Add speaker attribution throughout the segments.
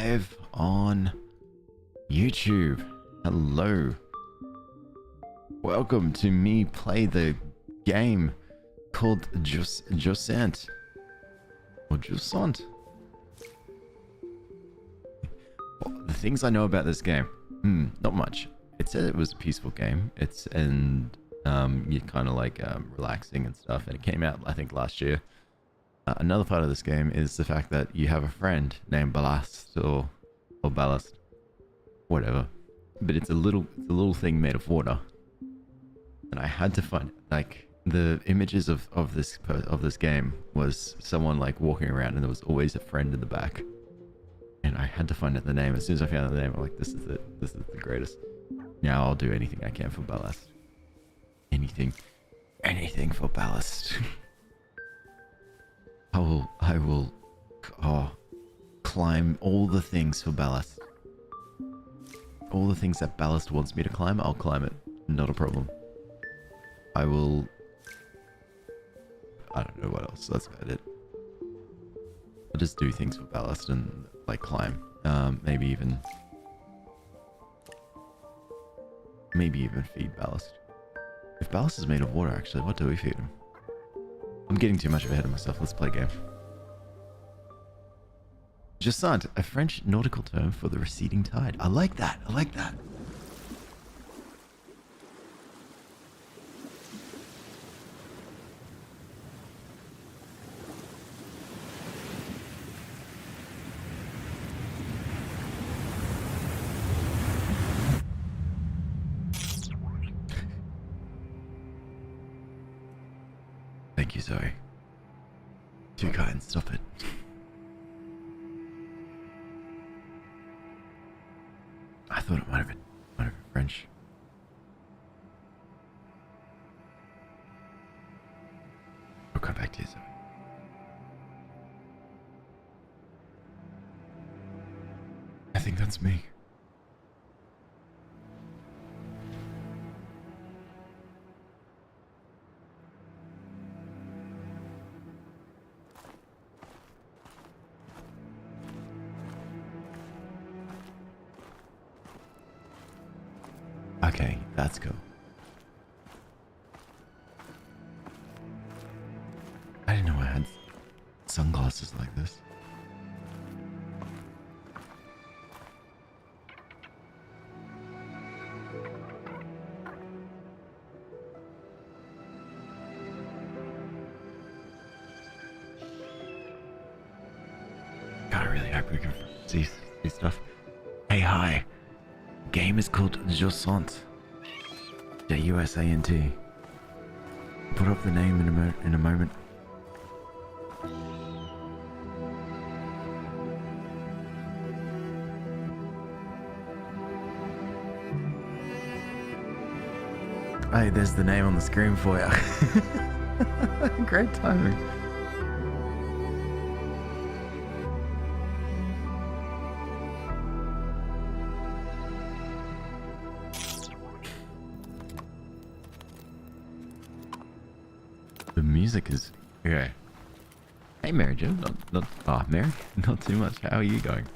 Speaker 1: live on YouTube. Hello. Welcome to me play the game called Jusant. Or Jusant. Well, the things I know about this game. Not much. It said it was a peaceful game. You're kind of like relaxing and stuff. And it came out, I think, last year. Another part of this game is the fact that you have a friend named Ballast or Ballast, whatever. But it's a little thing made of water, and I had to find like the images of this game was someone like walking around, and there was always a friend in the back, and I had to find out the name. As soon as I found the name, I'm like, this is it. This is the greatest. Now I'll do anything I can for Ballast. Anything for Ballast. I will climb all the things for Ballast. All the things that Ballast wants me to climb, I'll climb it. Not a problem. I don't know what else. That's about it. I'll just do things for Ballast and like climb. Maybe even feed Ballast. If Ballast is made of water, actually, what do we feed him? I'm getting too much ahead of myself. Let's play a game. Jusant, a French nautical term for the receding tide. I like that. I like that. Thank you, Zoe. Too kind. Stop it. I thought it might have been French. I'll come back to you, Zoe. I think that's me. Okay, that's cool. I didn't know I had sunglasses like this. God, I really hope we can see stuff. Hey, hi. Game is called Jusant. Jusant. Put up the name in a moment. Hey, there's the name on the screen for you. Great timing. The music is okay. Hey, Mary Jo. Mary. Not too much. How are you going?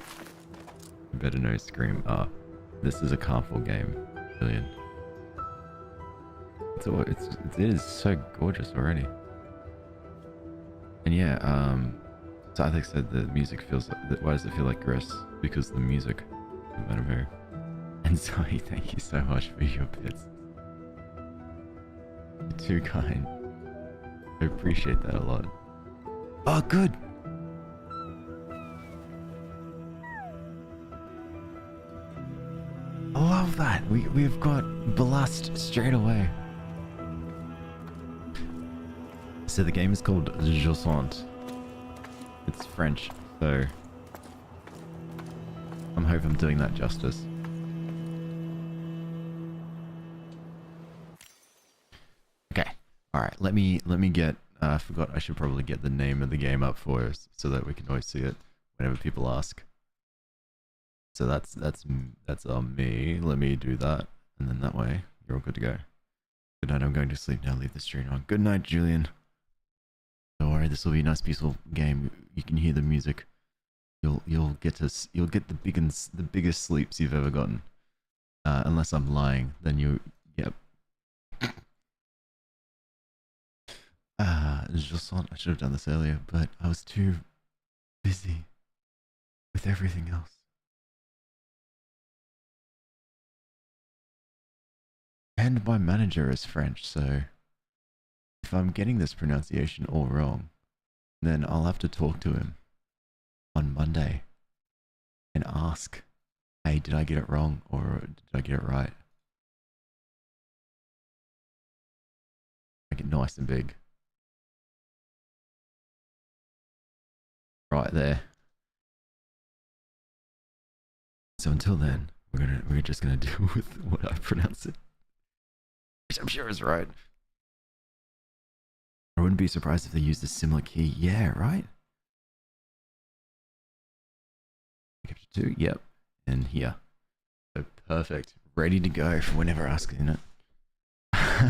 Speaker 1: Better no scream. This is a colorful game. Brilliant. It is so gorgeous already. And yeah, so I think said the music feels like. Why does it feel like grass? Because the music. I don't know. And Zoe, thank you so much for your bits. You're too kind. I appreciate that a lot. Oh, good. I love that. We've got Ballast straight away. So the game is called Jusant. It's French, so I hope I'm doing that justice. Okay. All right. Let me get. I forgot. I should probably get the name of the game up for us so that we can always see it whenever people ask. So that's on me. Let me do that, and then that way you're all good to go. Good night. I'm going to sleep now. Leave the stream on. Good night, Julian. Don't worry. This will be a nice, peaceful game. You can hear the music. you'll get the biggest sleeps you've ever gotten. Unless I'm lying, then yep. Jusant, I should have done this earlier, but I was too busy with everything else. And my manager is French, so if I'm getting this pronunciation all wrong, then I'll have to talk to him on Monday and ask, hey, did I get it wrong or did I get it right? Make it nice and big. Right there. So until then, we're just gonna deal with what I pronounce it, which I'm sure is right. I wouldn't be surprised if they used a similar key. Yeah, right? Capture 2, yep. And here. So perfect. Ready to go for whenever asking it.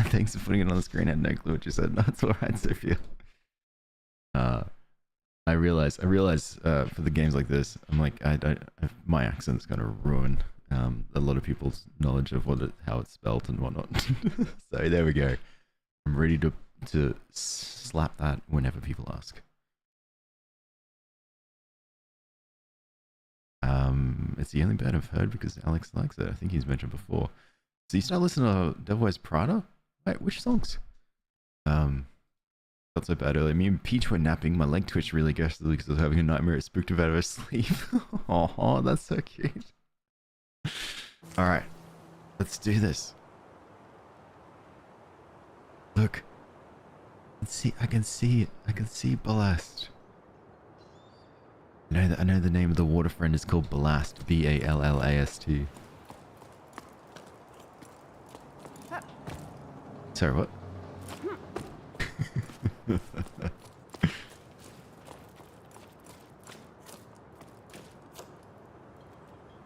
Speaker 1: Thanks for putting it on the screen. I had no clue what you said. No, it's alright, Sophia. I realize for the games like this, I'm like, my accent's gonna ruin a lot of people's knowledge of how it's spelt and whatnot. So there we go. I'm ready to slap that whenever people ask. It's the only band I've heard because Alex likes it. I think he's mentioned before. So you start listening to Devil Wears Prada? Wait, which songs? Not so bad earlier. Me and Peach were napping. My leg twitched really ghostly because I was having a nightmare. It spooked her out of her sleep. Oh, that's so cute. Alright. Let's do this. Look. I can see it. I can see Ballast. I know the name of the water friend is called Ballast. Ballast. Sorry, what?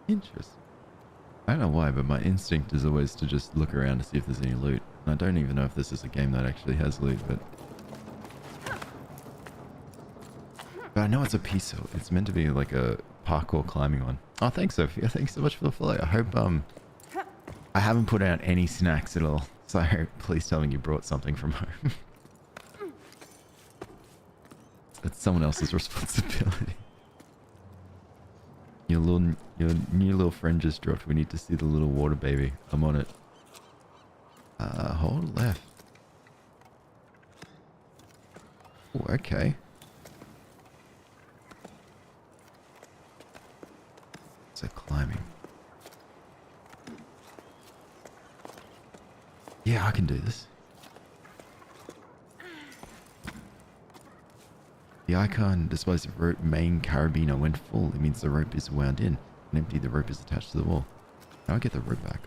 Speaker 1: Interesting. I don't know why, but my instinct is always to just look around to see if there's any loot. And I don't even know if this is a game that actually has loot, but I know it's a piece of, it's meant to be like a parkour climbing one. Oh, thanks, Sophia. Thanks so much for the follow. I hope, I haven't put out any snacks at all, so please tell me you brought something from home. It's someone else's responsibility. Your new little friend just dropped. We need to see the little water baby. I'm on it. Hold left. Oh, okay. So climbing. Yeah, I can do this. The icon displays the rope main carabiner. When full, it means the rope is wound in. When empty, the rope is attached to the wall. Now I get the rope back.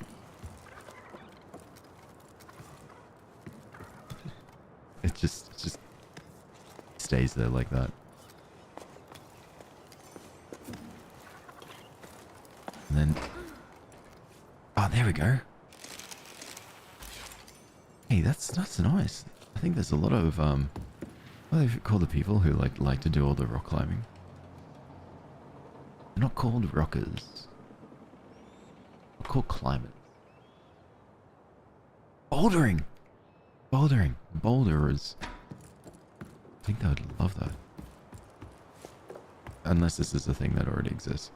Speaker 1: It just stays there like that. And then, oh, there we go. Hey, that's nice. I think there's a lot of what do they call the people who like to do all the rock climbing? They're not called rockers. They're called climbers. Bouldering. Boulderers. I think they would love that. Unless this is a thing that already exists.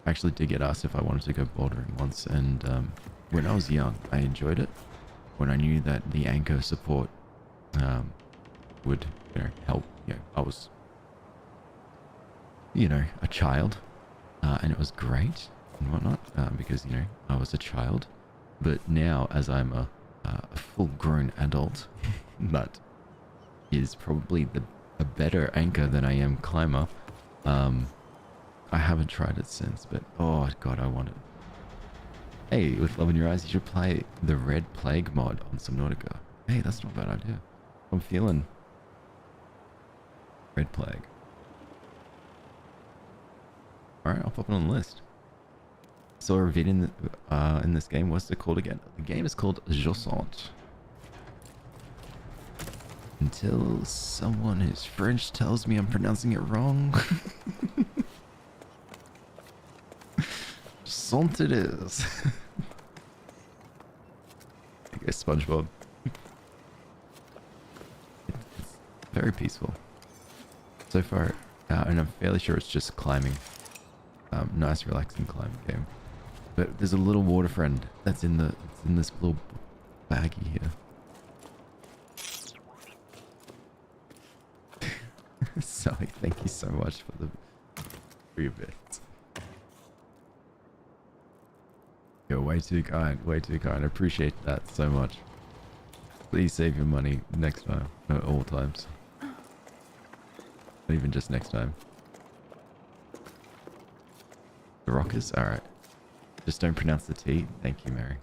Speaker 1: I actually did get asked if I wanted to go bouldering once, and when I was young, I enjoyed it. When I knew that the anchor support would, help. I was, a child, and it was great and whatnot because I was a child. But now, as I'm a full-grown adult, that is probably a better anchor than I am climber. I haven't tried it since, but oh god, I want it. Hey, with love in your eyes, you should play the Red Plague mod on Subnautica. Hey, that's not a bad idea. I'm feeling Red Plague. Alright, I'll pop it on the list. Saw a vid in this game. What's it called again? The game is called Jusant. Until someone who's French tells me I'm pronouncing it wrong. Jusant it is. Okay, SpongeBob. It's very peaceful. So far, and I'm fairly sure it's just climbing. Nice relaxing climbing game. But there's a little water friend that's in this little baggie here. Sorry, thank you so much for your bits. You're way too kind, way too kind. I appreciate that so much. Please save your money next time. No, all times. Not even just next time. The Rockers? Alright. Just don't pronounce the T. Thank you, Mary.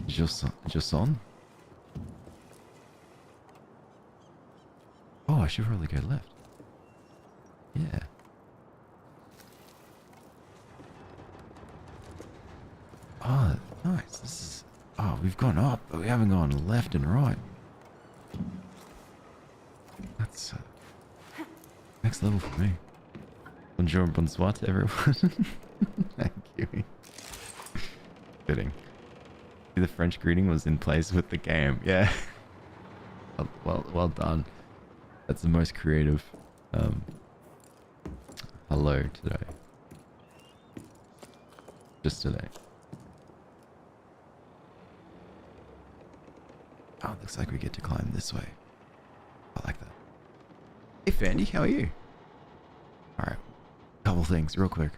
Speaker 1: Jusant? Oh, I should probably go left. Yeah. Oh, nice. This is... Oh, we've gone up, but we haven't gone left and right. That's... next level for me. Bonjour, bonsoir to everyone. Thank you. Fitting. The French greeting was in place with the game. Yeah. Well done. That's the most creative hello today. Just today. Oh, it looks like we get to climb this way. I like that. Hey Fandy, how are you? Alright. Couple things, real quick.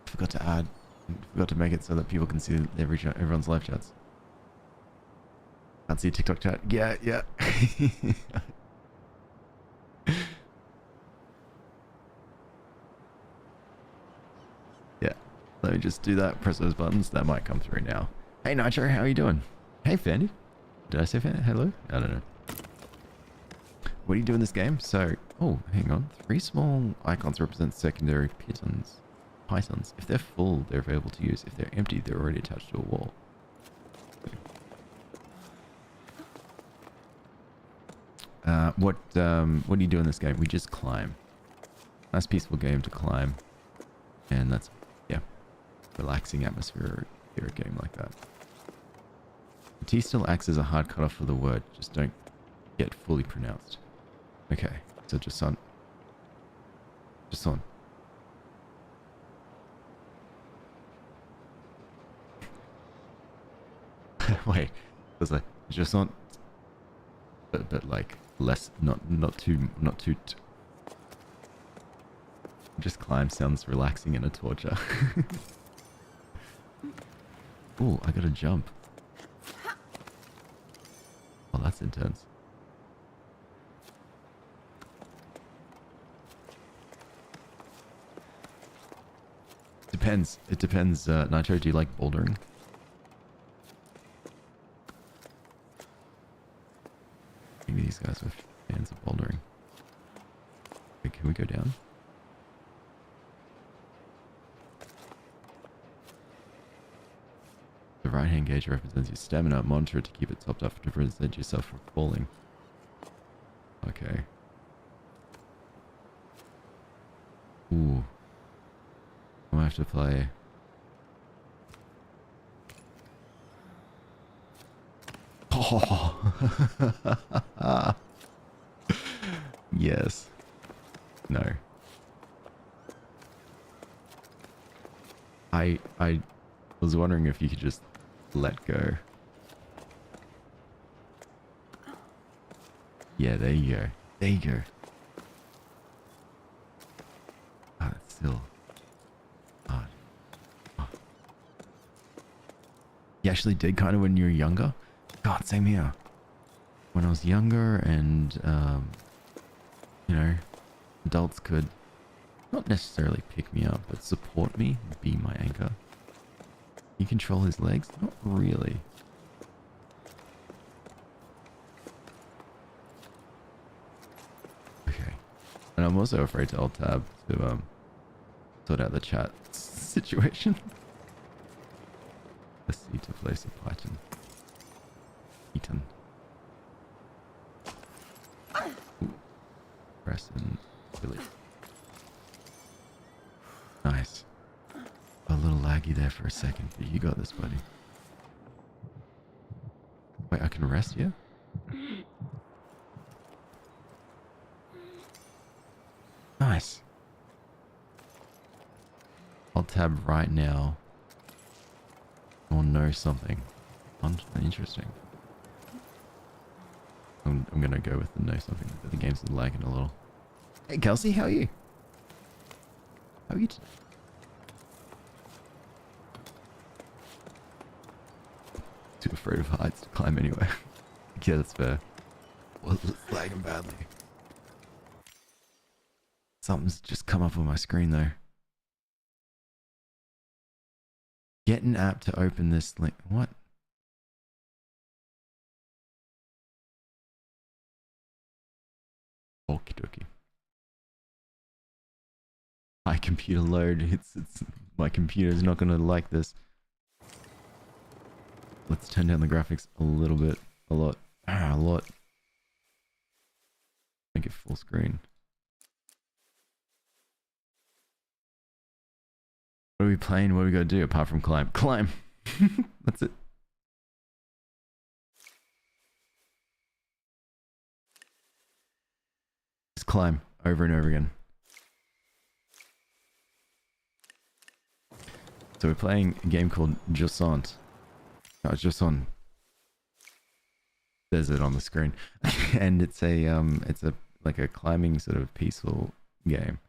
Speaker 1: Forgot to make it so that people can see everyone's live chats. Can't see TikTok chat. Yeah. Yeah. Let me just do that. Press those buttons. That might come through now. Hey Nitro, how are you doing? Hey Fandy. Did I say Fandy? Hello? I don't know. What do you do in this game? So, oh, hang on. 3 small icons represent secondary pythons. If they're full, they're available to use. If they're empty, they're already attached to a wall. What do you do in this game? We just climb. Nice peaceful game to climb. And that's, yeah, relaxing atmosphere here, a game like that. The T still acts as a hard cutoff for the word. Just don't get fully pronounced. Okay, so Jusant. Wait, was like Jusant, but like less, not too. Just climb sounds relaxing and a torture. Oh, I gotta jump. Oh, that's intense. Depends. It depends. Nitro, do you like bouldering? Maybe these guys are fans of bouldering. Okay, can we go down? The right hand gauge represents your stamina. Monitor it to keep it topped up to prevent yourself from falling. Okay. Ooh. I might have to play. Oh. Yes. No. I was wondering if you could just let go. Yeah, there you go. There you go. Ah, it's still hard. Oh. You actually did kind of when you were younger? God, same here. When I was younger and, you know, adults could not necessarily pick me up, but support me, be my anchor. You control his legs? Not really. Okay. And I'm also afraid to alt tab to, sort out the chat situation. Let's see, to place a Python. Eaton. Press and delete. you there for a second, but you got this, buddy. Wait, I can rest here? Nice. I'll tab right now. Or know something. Interesting. I'm gonna go with the know something, but the game's lagging a little. Hey Kelsey, how are you? How are you today? Too afraid of heights to climb anyway. Yeah, that's fair. Well, it's lagging badly. Something's just come up on my screen though. Get an app to open this link. What? Okie dokie. High computer load. It's my computer's not gonna like this. Let's turn down the graphics a little bit. A lot. A lot. Make it full screen. What are we playing? What are we gotta do apart from climb? Climb! That's it. Just climb over and over again. So we're playing a game called Jusant. No, it's Jusant. There's it on the screen. And it's a like a climbing sort of peaceful game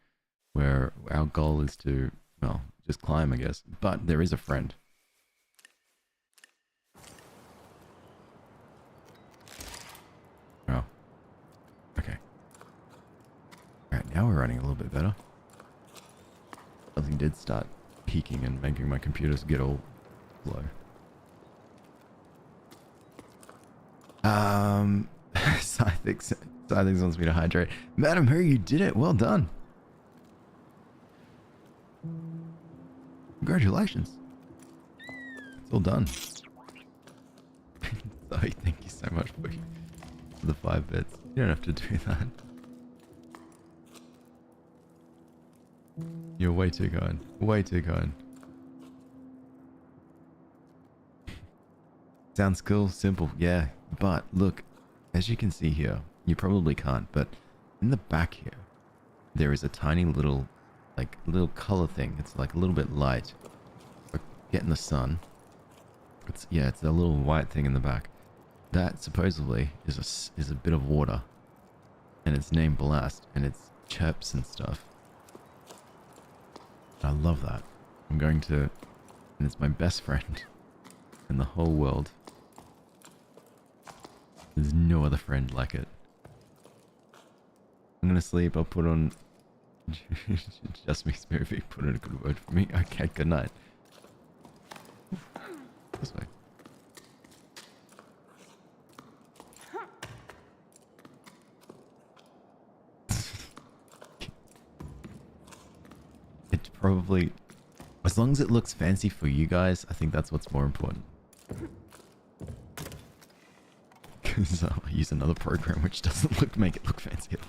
Speaker 1: where our goal is to, well, just climb, I guess. But there is a friend. Oh. Okay. Alright, now we're running a little bit better. Something did start peaking and making my computers get all slow. Scythix wants me to hydrate. Madam Who, you did it. Well done. Congratulations. It's all done. Zoe, thank you so much for the 5 bits. You don't have to do that. You're way too kind. Way too kind. Sounds cool, simple, yeah. But look, as you can see here, you probably can't, but in the back here, there is a tiny little, like, little color thing. It's like a little bit light. Getting the sun. It's a little white thing in the back. That supposedly is a bit of water, and it's named Ballast, and it's chirps and stuff. I love that. I'm going to, and it's my best friend in the whole world. There's no other friend like it. I'm gonna sleep. I'll put on Just Me Smoothie. Put in a good word for me. Okay, good night. This way. It probably, as long as it looks fancy for you guys, I think that's what's more important. Because I use another program which doesn't make it look fancy at all.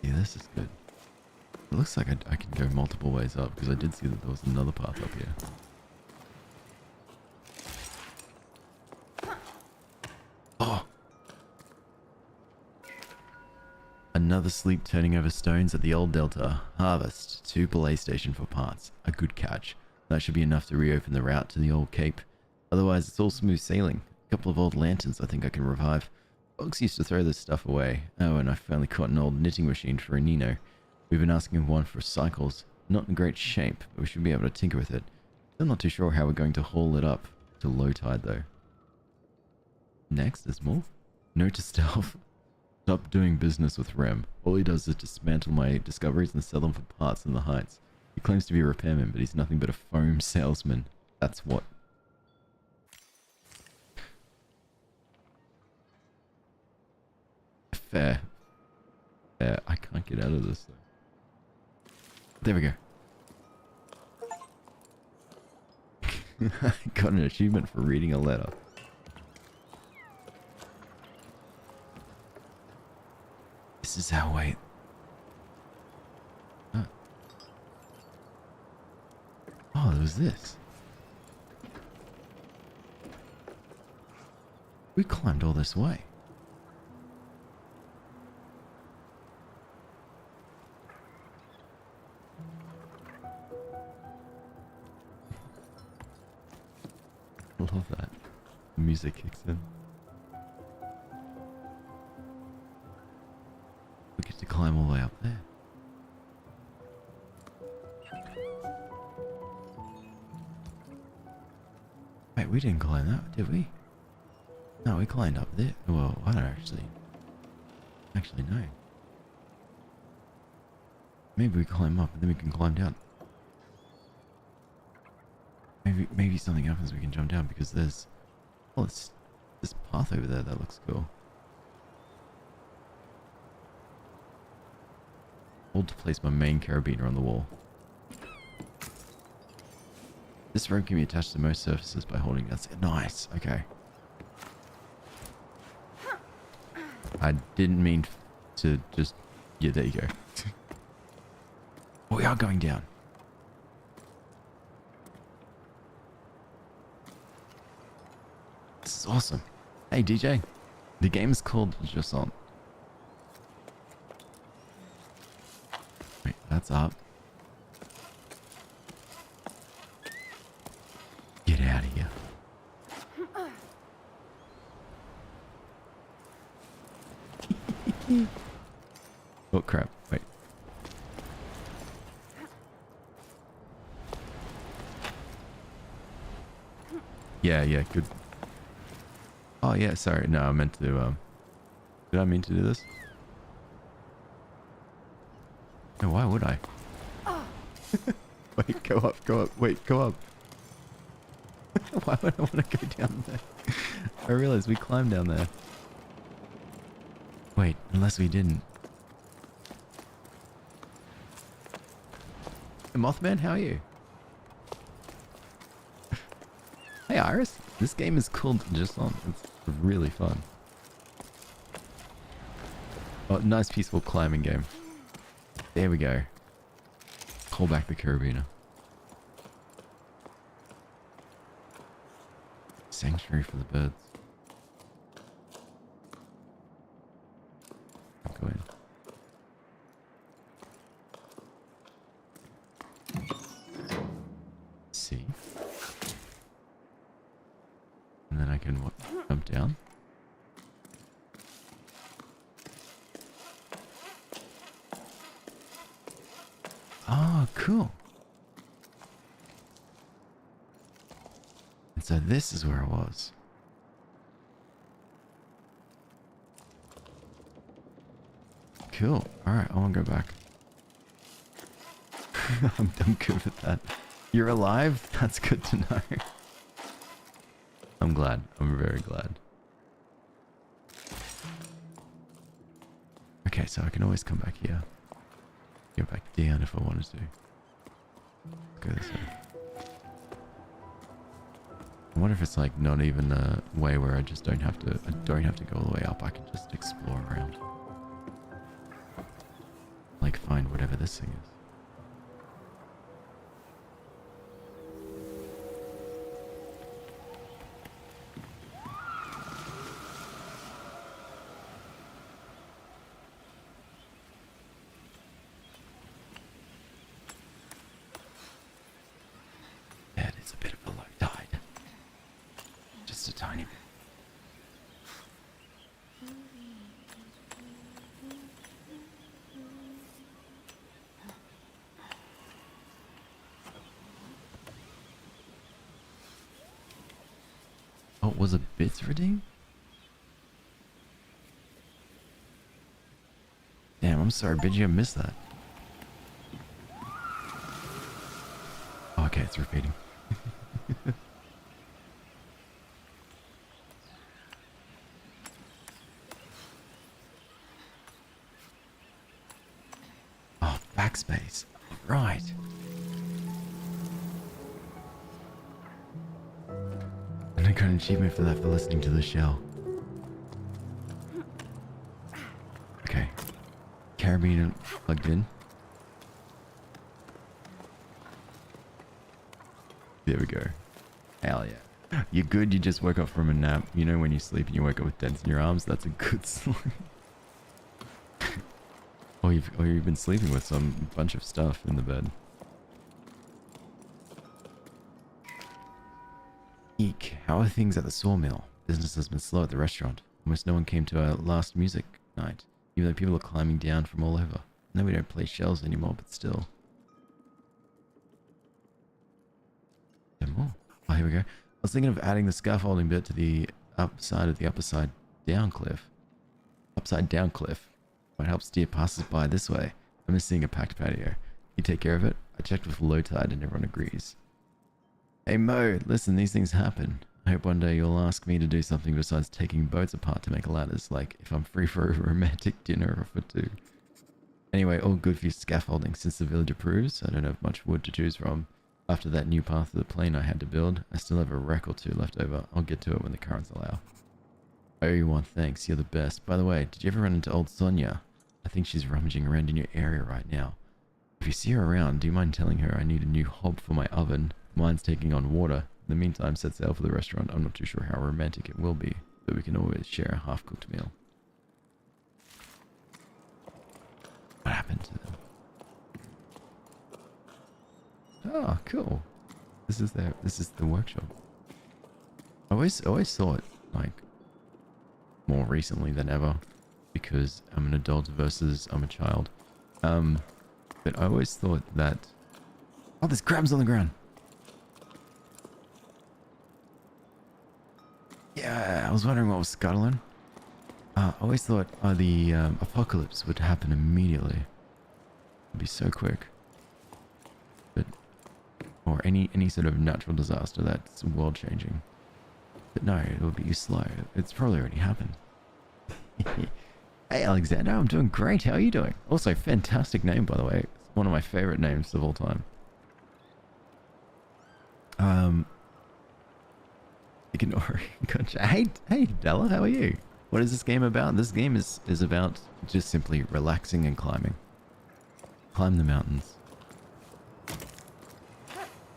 Speaker 1: Yeah, this is good. It looks like I can go multiple ways up, because I did see that there was another path up here. Oh! Another sleep turning over stones at the old delta. Harvest. 2 belay station for parts. A good catch. That should be enough to reopen the route to the old cape. Otherwise, it's all smooth sailing. A couple of old lanterns I think I can revive. Folks used to throw this stuff away. Oh, and I finally caught an old knitting machine for a Nino. We've been asking one for cycles. Not in great shape, but we should be able to tinker with it. Still not too sure how we're going to haul it up to low tide though. Next, there's more. Note to stealth. Stop doing business with Rem. All he does is dismantle my discoveries and sell them for parts in the heights. He claims to be a repairman, but he's nothing but a foam salesman. That's what. Fair. Fair. I can't get out of this though. There we go. I got an achievement for reading a letter. So wait. Oh. Oh, there was this. We climbed all this way. I love that. The music kicks in. We get to climb all the way up there. Wait, we didn't climb that, did we? No, we climbed up there. Well, I don't actually know. Maybe we climb up and then we can climb down. Maybe something happens we can jump down because there's... Oh, it's this path over there that looks cool. Hold to place my main carabiner on the wall. This rope can be attached to most surfaces by holding down. Nice, okay. I didn't mean to just... Yeah, there you go. We are going down. This is awesome. Hey, DJ. The game is called Jusant. Wait, that's up. Get out of here. Oh, crap. Wait. Yeah, good. Oh, yeah, sorry. No, I meant to, did I mean to do this? No, why would I? Wait, go up. Wait, go up. Why would I want to go down there? I realized we climbed down there. Wait, unless we didn't. Hey, Mothman, how are you? Hey, Iris. This game is called Jusant. It's really fun. Oh, nice peaceful climbing game. There we go. Hold back the carabiner. Sanctuary for the birds. I'll go in. See. And then I can what, jump down. Oh, cool. And so this is where I was. Cool. Alright, I want to go back. I'm good with that. You're alive? That's good to know. I'm glad. I'm very glad. Okay, so I can always come back here. Go back down if I wanted to. Go this way. I wonder if it's like not even a way where I just don't have to go all the way up. I can just explore around. Like find whatever this thing is. That is a bit of a low tide. Just a tiny bit. Oh, was it bits redeemed? Damn, I'm sorry, Benji, I missed that. Oh, okay, it's repeating. Oh, backspace. Right. And I got an achievement for that for listening to the shell. Okay. carabiner plugged in. There we go. Hell yeah. You're good, you just woke up from a nap. You know when you sleep and you wake up with dents in your arms? That's a good sleep. Or you've been sleeping with some bunch of stuff in the bed. Eek, how are things at the sawmill? Business has been slow at the restaurant. Almost no one came to our last music night, even though people are climbing down from all over. No, we don't play shells anymore, but still. There more. Oh, here we go. I was thinking of adding the scaffolding bit to the upside of the upside down cliff. Upside down cliff. Might help steer passers-by this way. I'm missing a packed patio. You take care of it? I checked with low tide and everyone agrees. Hey Mo, listen, these things happen. I hope one day you'll ask me to do something besides taking boats apart to make ladders, like if I'm free for a romantic dinner or for two. Anyway, all good for your scaffolding. Since the village approves, I don't have much wood to choose from. After that new path of the plane I had to build, I still have a rack or two left over. I'll get to it when the currents allow. I owe you one thanks, you're the best. By the way, did you ever run into old Sonia? I think she's rummaging around in your area right now. If you see her around, do you mind telling her I need a new hob for my oven? Mine's taking on water. In the meantime, set sail for the restaurant. I'm not too sure how romantic it will be, but we can always share a half-cooked meal. What happened to them? Oh, cool. This is the workshop. I always thought, like, more recently than ever, because I'm an adult versus I'm a child. But I always thought that... Oh, there's crabs on the ground! Yeah, I was wondering what was scuttling. I always thought the apocalypse would happen immediately. It'd be so quick. But... Or any sort of natural disaster that's world-changing. But no, it will be slow. It's probably already happened. Hey Alexander, I'm doing great. How are you doing? Also, fantastic name, by the way. It's one of my favorite names of all time. Ignore. Gotcha. Hey Della, how are you? What is this game about? This game is about just simply relaxing and climbing. Climb the mountains.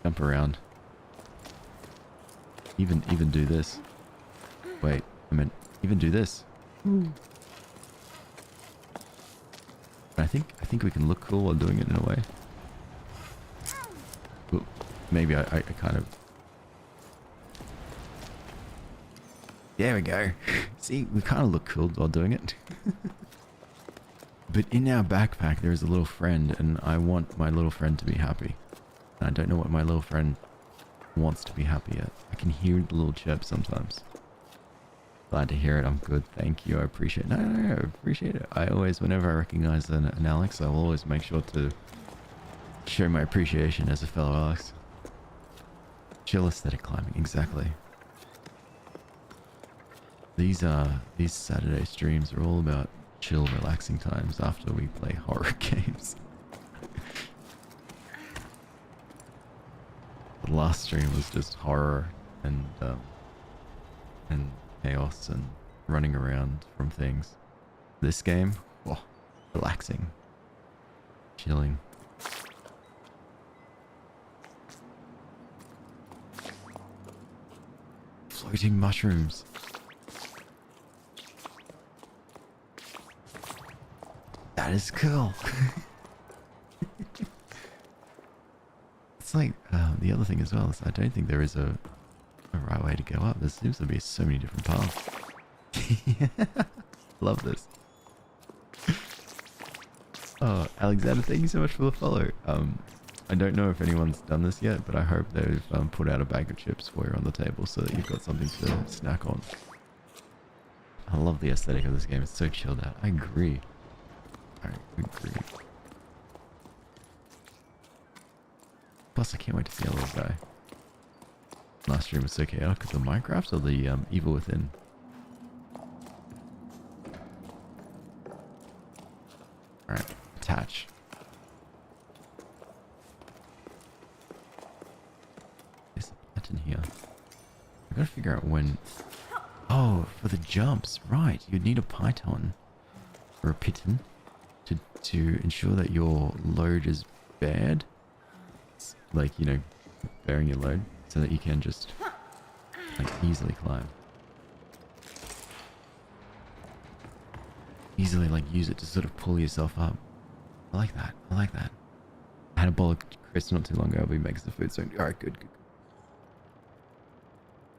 Speaker 1: Jump around. Even do this. Wait, I meant even do this. I think we can look cool while doing it in a way. Well, maybe I kind of... There we go. See, we kind of look cool while doing it. But in our backpack there is a little friend, and I want my little friend to be happy. And I don't know what my little friend wants to be happy at. I can hear the little chirp sometimes. Glad to hear it. I'm good. Thank you. I appreciate it. No, I appreciate it. I always, whenever I recognize an Alex, I will always make sure to show my appreciation as a fellow Alex. Chill aesthetic climbing. Exactly. These Saturday streams are all about chill, relaxing times after we play horror games. The last stream was just horror and chaos and running around from things. This game, oh, relaxing, chilling. Floating mushrooms. That is cool. It's like the other thing as well is I don't think there is a right way to go up. There seems to be so many different paths. Love this. Oh, Alexander, thank you so much for the follow. I don't know if anyone's done this yet, but I hope they've put out a bag of chips for you on the table so that you've got something to snack on. I love the aesthetic of this game. It's so chilled out. I agree. I agree. Plus, I can't wait to see our little guy. Last stream was so chaotic. The Minecraft or the Evil Within? Alright, attach. There's a button here. I gotta figure out when... Oh, for the jumps. Right, you'd need a python. Or a piton. to ensure that your load is bared, like, you know, bearing your load, so that you can just like easily climb. Easily like use it to sort of pull yourself up. I like that. I like that. I had a bowl of crisps not too long ago. I'll be making some food soon. Alright, good, good.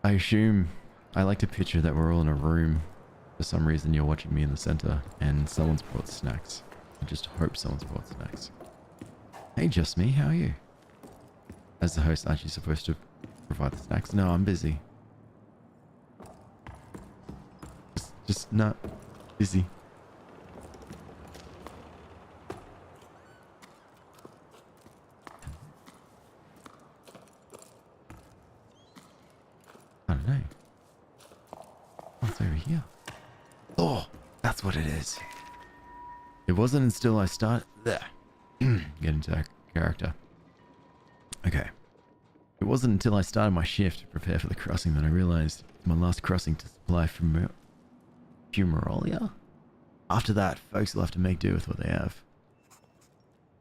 Speaker 1: I assume, I like to picture that we're all in a room. For some reason you're watching me in the center and someone's brought snacks. I just hope someone's brought snacks. Hey, just me, how are you? As the host, aren't you supposed to provide the snacks? No, I'm busy. Just not busy. I don't know. What's over here? Oh, that's what it is. It wasn't until I started... Get into that character. Okay. It wasn't until I started my shift to prepare for the crossing that I realized it's my last crossing to supply Fumarolia. After that, folks will have to make do with what they have.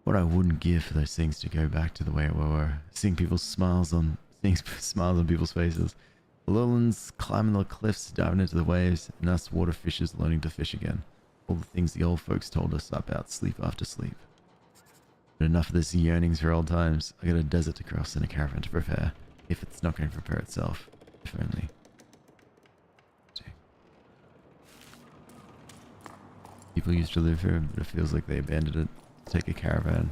Speaker 1: What I wouldn't give for those things to go back to the way it were. Seeing smiles on people's faces. The Lowlands climbing the cliffs, diving into the waves, and us water fishers learning to fish again. All the things the old folks told us about sleep after sleep. But enough of this yearnings for old times. I got a desert to cross and a caravan to prepare. If it's not going to prepare itself. If only. People used to live here, but it feels like they abandoned it to take a caravan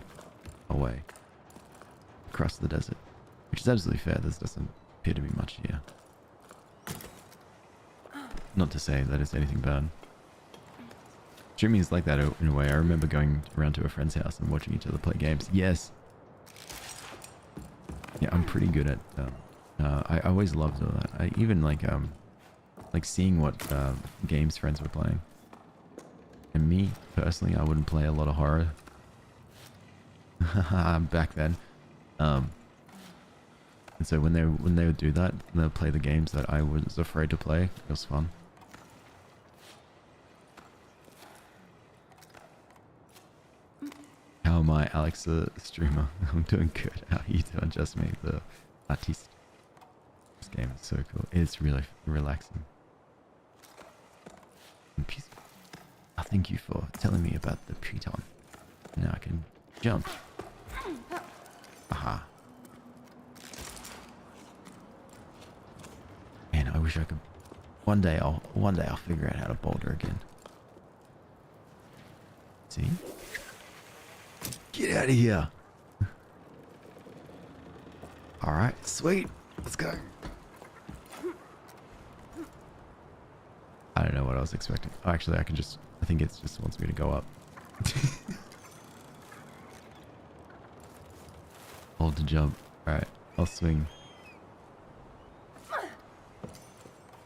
Speaker 1: away. Across the desert. Which is absolutely fair. There doesn't appear to be much here. Not to say that it's anything bad. Streaming is like that in a way. I remember going around to a friend's house and watching each other play games. Yes. Yeah, I'm pretty good at... I always loved all that. I even like seeing what games friends were playing. And me, personally, I wouldn't play a lot of horror. Back then. And so when they would do that, they would play the games that I was afraid to play. It was fun. How am I, Alex, the streamer? I'm doing good. How are you doing? Just me, the artiste. This game is so cool. It's really relaxing. And peaceful. Oh, thank you for telling me about the Python. Now I can jump. Aha. Man, I wish I could. One day I'll figure out how to boulder again. See? Get out of here. All right, sweet. Let's go. I don't know what I was expecting. Oh, actually, I think it just wants me to go up. Hold to jump. All right, I'll swing.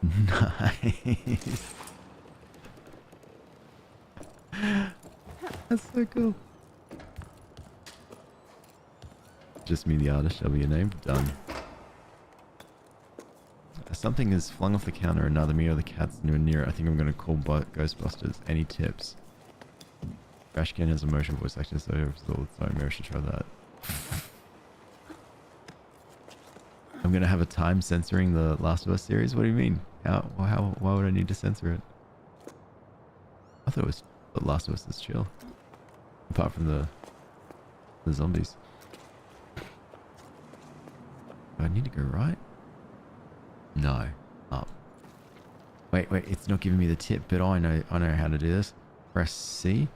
Speaker 1: Nice. That's so cool. Just me, the artist, shall be your name. Done. Something is flung off the counter, another me or the cat's near it. I think I'm going to call Ghostbusters. Any tips? Trash can has a motion voice actor, so maybe I should try that. I'm going to have a time censoring the Last of Us series? What do you mean? Why would I need to censor it? I thought it was the Last of Us is chill. Apart from the zombies. Do I need to go right? No. Up. Wait, it's not giving me the tip, but I know how to do this. Press C.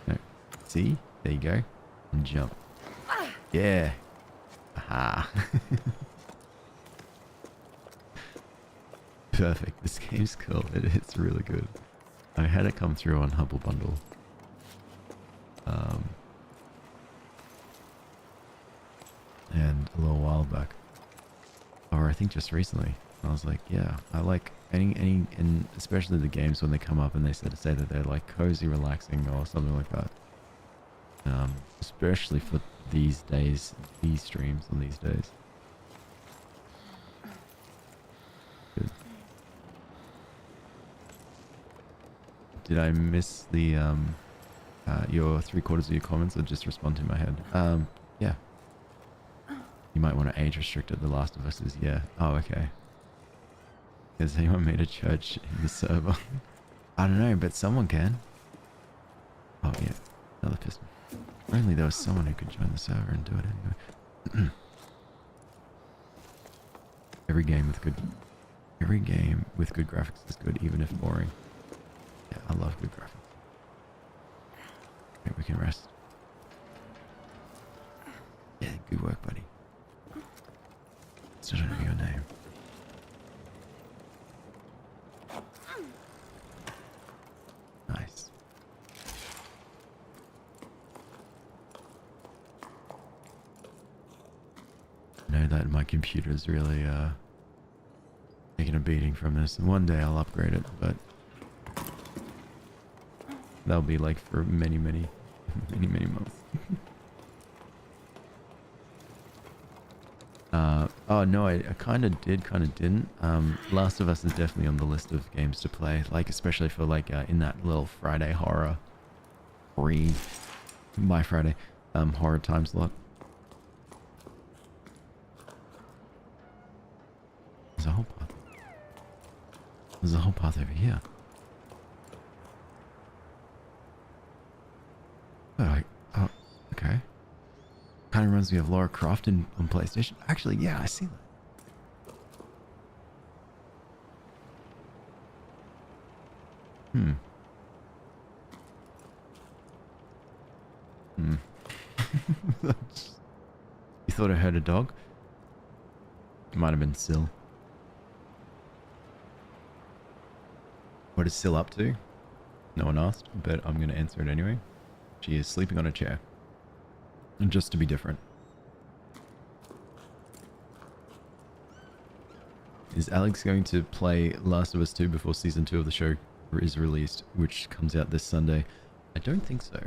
Speaker 1: No. C. There you go. And jump. Yeah. Aha. Perfect. This game's cool. It's really good. I had it come through on Humble Bundle. And a little while back. Or I think just recently. I was like, yeah, I like any and especially the games when they come up and they say that they're like cozy, relaxing or something like that. Especially for these days, these streams on these days. Good. Did I miss the your 3/4 of your comments or just respond to my head. Yeah. You might want to age restrict it. The Last of Us is, yeah. Oh, okay. Has anyone made a church in the server? I don't know, but someone can. Oh, yeah. Another piston. Only there was someone who could join the server and do it anyway. Every game with good graphics is good, even if boring. Yeah, I love good graphics. Okay, we can rest. Yeah, good work, buddy. Still don't know your name. Nice. I know that my computer's really taking a beating from this, and one day I'll upgrade it, but that'll be like for many months. Oh no, I kind of did, kind of didn't. Last of Us is definitely on the list of games to play, like especially for like in that little Friday horror free My Friday horror time slot. There's a whole path. There's a whole path over here. Oh, okay. Kind of reminds me of Lara Croft on PlayStation. Actually, yeah, I see that. You thought I heard a dog? Might have been Syl. What is Syl up to? No one asked, but I'm going to answer it anyway. She is sleeping on a chair. And just to be different. Is Alex going to play Last of Us 2 before Season 2 of the show is released, which comes out this Sunday? I don't think so.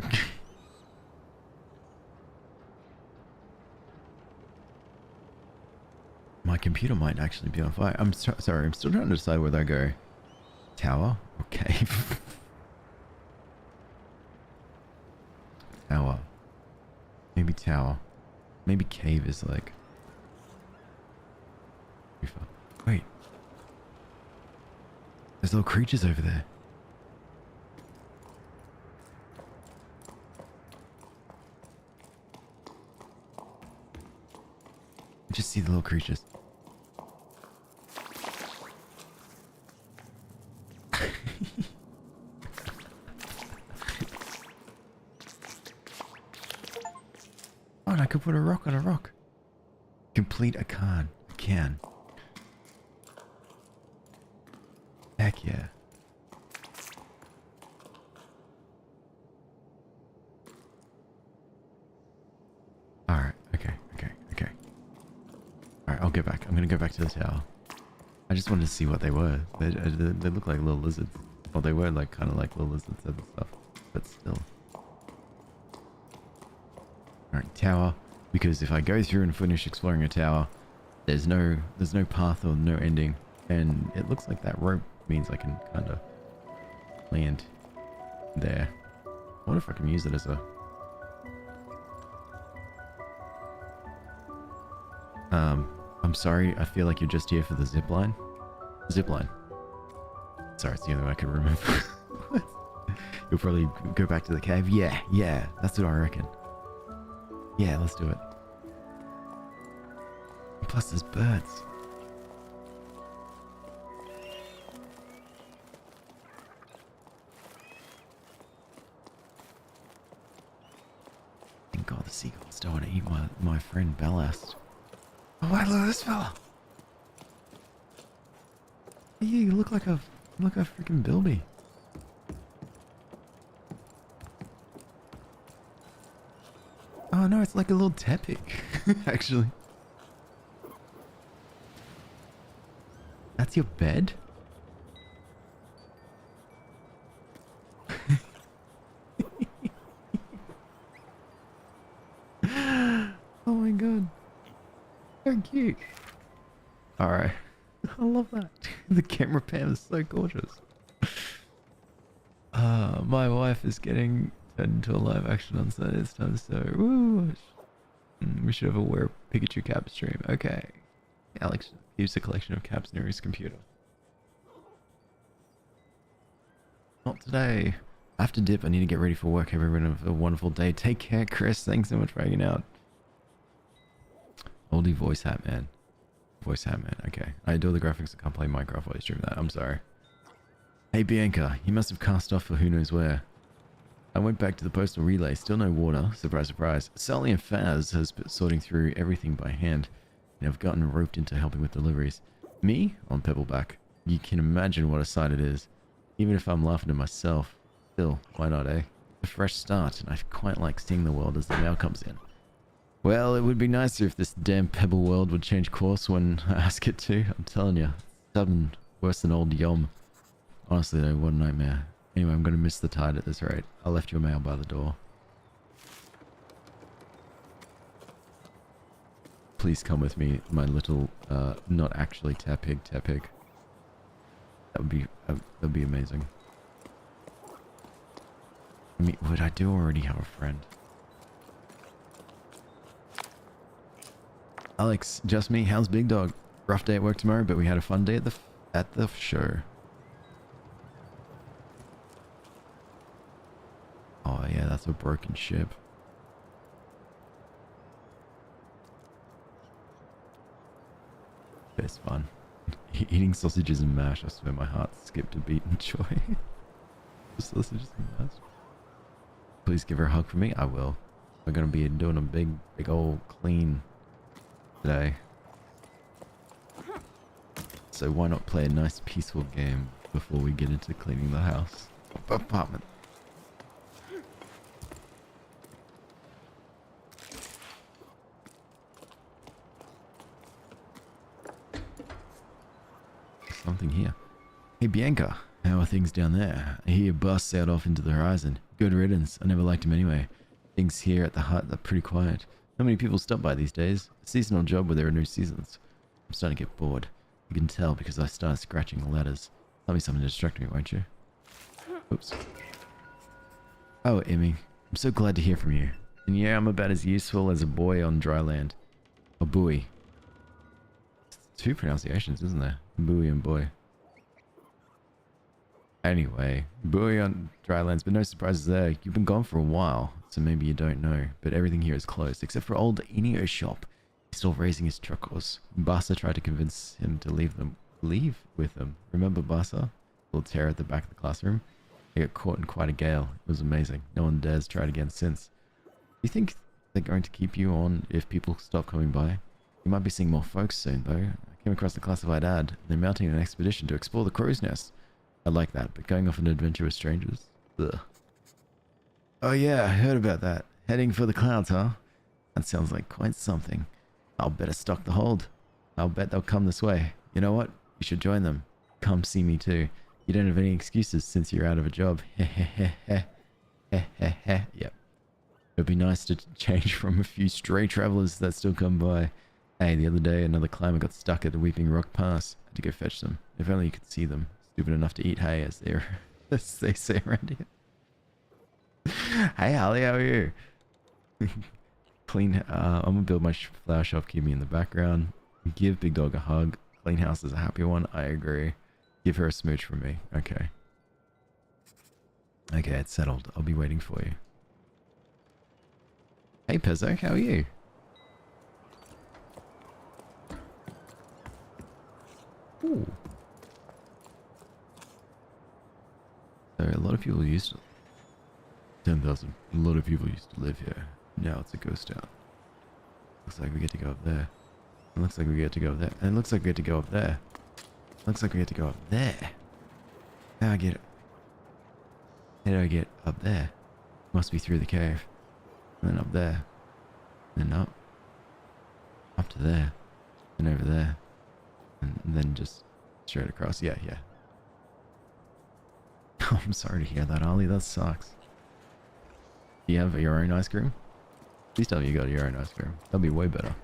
Speaker 1: My computer might actually be on fire. I'm sorry, I'm still trying to decide whether I go tower or cave. Tower. Maybe tower. Maybe cave is like... Wait. There's little creatures over there. I just see the little creatures. Oh, and I could put a rock on a rock. Complete a can. A can. Heck yeah. Alright, okay. Alright, I'll go back. I'm gonna go back to the tower. I just wanted to see what they were. They look like little lizards. Well, they were like kind of like little lizards and stuff. But still. Alright, tower. Because if I go through and finish exploring a tower, there's no path or no ending. And it looks like that rope means I can kind of land there. I wonder if I can use it as a... I'm sorry, I feel like you're just here for the zip line. Zip line. Sorry, it's the only one I can remember. You'll probably go back to the cave. Yeah, that's what I reckon. Yeah, let's do it. Plus there's birds. Thank God the seagulls don't want to eat my friend Ballast. Oh, I love this fella. Yeah, you look like a freaking bilby. Oh no, it's like a little tepic, actually. That's your bed? Oh my god. So cute. Alright. I love that. The camera pan is so gorgeous. My wife is getting Turned into a live action on Sunday. It's time to start. Woo! We should have a wear Pikachu cap stream. Okay. Alex keeps a collection of caps near his computer. Not today. I have to dip. I need to get ready for work. Everyone have a wonderful day. Take care, Chris. Thanks so much for hanging out. Oldie voice hat man. Voice hat man. Okay. I adore the graphics. I can't play Minecraft while you stream that. I'm sorry. Hey Bianca, you must have cast off for who knows where. I went back to the postal relay. Still no water. Surprise, surprise. Sally and Faz has been sorting through everything by hand. And I've gotten roped into helping with deliveries. Me? On Pebbleback. You can imagine what a sight it is. Even if I'm laughing at myself. Still, why not, eh? A fresh start, and I quite like seeing the world as the mail comes in. Well, it would be nicer if this damn Pebble world would change course when I ask it to. I'm telling you. Stubborn. Worse than old Yom. Honestly though, what a nightmare. Anyway, I'm going to miss the tide at this rate. I left your mail by the door. Please come with me, my little, not actually Tapig. That would be amazing. I mean, would I do already have a friend? Alex, just me. How's Big Dog? Rough day at work tomorrow, but we had a fun day at the show. Oh yeah, that's a broken ship. Best fun. Eating sausages and mash. I swear my heart skipped a beat in joy. Sausages and mash. Please give her a hug for me. I will. We're gonna be doing a big old clean today. So why not play a nice peaceful game before we get into cleaning the house? Apartment. Something here. Hey Bianca, how are things down there? I hear your bus sailed off into the horizon. Good riddance. I never liked him anyway. Things here at the hut are pretty quiet. Not many people stop by these days. A seasonal job where there are no seasons. I'm starting to get bored. You can tell because I started scratching the letters. Tell me something to distract me, won't you? Oops. Oh, Emmy. I'm so glad to hear from you. And yeah, I'm about as useful as a boy on dry land. A buoy. Two pronunciations, isn't there? Buoy and boy. Anyway, buoy on dry lands, but no surprises there. You've been gone for a while, so maybe you don't know, but everything here is closed, except for old Enio's shop. He's still raising his truckles. Bassa tried to convince him to leave with them. Remember Bassa? Little terror at the back of the classroom? He got caught in quite a gale. It was amazing. No one dares try it again since. Do you think they're going to keep you on if people stop coming by? You might be seeing more folks soon, though. I came across the classified ad. They're mounting an expedition to explore the crow's nest. I like that, but going off an adventure with strangers? Ugh. Oh yeah, I heard about that. Heading for the clouds, huh? That sounds like quite something. I'll better stock the hold. I'll bet they'll come this way. You know what? You should join them. Come see me too. You don't have any excuses since you're out of a job. Yep. It'd be nice to change from a few stray travelers that still come by. Hey, the other day another climber got stuck at the Weeping Rock Pass. Had to go fetch them. If only you could see them. Stupid enough to eat hay as they say around here. Hey Holly, how are you? Clean, I'm gonna build my flower shop, keep me in the background. Give Big Dog a hug. Clean house is a happy one, I agree. Give her a smooch from me, okay. Okay, it's settled. I'll be waiting for you. Hey Pezzo, how are you? Ooh. So a lot of people used to... 10,000. A lot of people used to live here. Now it's a ghost town. Looks like we get to go up there. It looks like we get to go there. And it looks like we get to go up there. Looks like we get to go up there. How do I get up there? Must be through the cave. And then up there. And then up. Up to there. And over there. And then just straight across. Yeah. I'm sorry to hear that, Ollie. That sucks. Do you have your own ice cream? Please tell me you got your own ice cream. That'll be way better.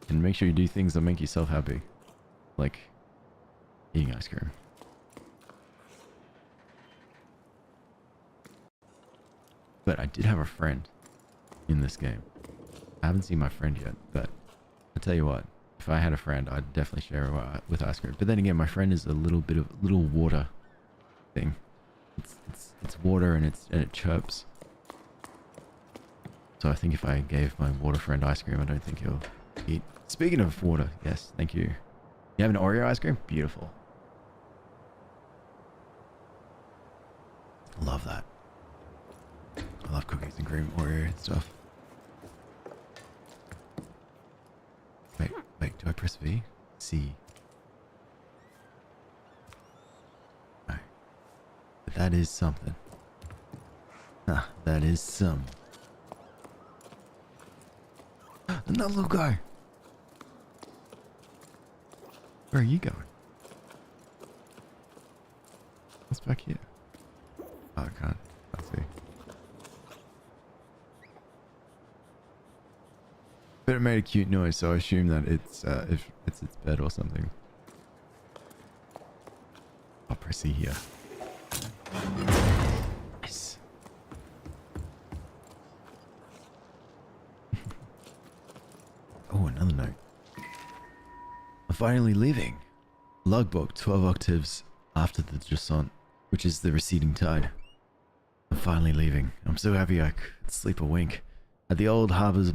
Speaker 1: And make sure you do things that make yourself happy. Like eating ice cream. But I did have a friend in this game. I haven't seen my friend yet, but I'll tell you what. If I had a friend, I'd definitely share it with ice cream. But then again, my friend is a little water thing. It's water and it chirps. So I think if I gave my water friend ice cream, I don't think he'll eat. Speaking of water, yes, thank you. You have an Oreo ice cream? Beautiful. Love that. I love cookies and cream, Oreo and stuff. Wait, do I press V? C. No. But that is something. Ah, that is some. Another little guy. Where are you going? What's back here? Oh, I can't see. But it made a cute noise, so I assume that it's if it's its bed or something. I'll press E here. Nice. Oh, another note. I'm finally leaving. Logbook 12 octaves after the Jusant, which is the receding tide. I'm finally leaving. I'm so happy I could sleep a wink. At the old harbor's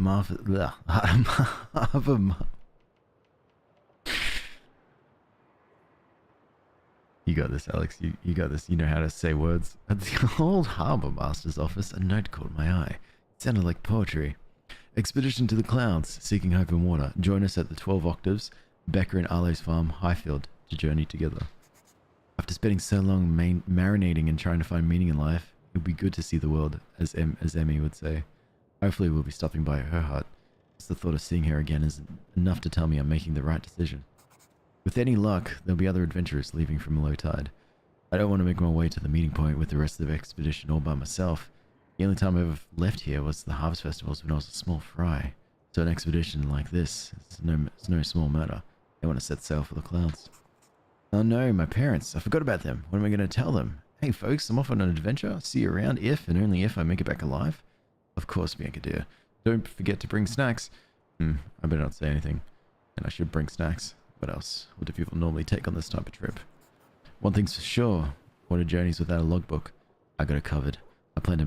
Speaker 1: You got this, Alex. You got this. You know how to say words. At the old harbor master's office, a note caught my eye. It sounded like poetry. Expedition to the clouds, seeking hope and water. Join us at the 12 octaves, Becker and Arlo's farm, Highfield, to journey together. After spending so long marinating and trying to find meaning in life, it would be good to see the world, as Emmy would say. Hopefully we'll be stopping by her hut. Just the thought of seeing her again is enough to tell me I'm making the right decision. With any luck, there'll be other adventurers leaving from low tide. I don't want to make my way to the meeting point with the rest of the expedition all by myself. The only time I ever left here was the harvest festivals when I was a small fry. So an expedition like this is no small matter. They want to set sail for the clouds. Oh no, my parents. I forgot about them. What am I going to tell them? Hey folks, I'm off on an adventure. See you around if and only if I make it back alive. Of course, Bianca dear. Don't forget to bring snacks. I better not say anything. And I should bring snacks. What else? What do people normally take on this type of trip? One thing's for sure. Water journeys without a logbook. I got it covered. I plan to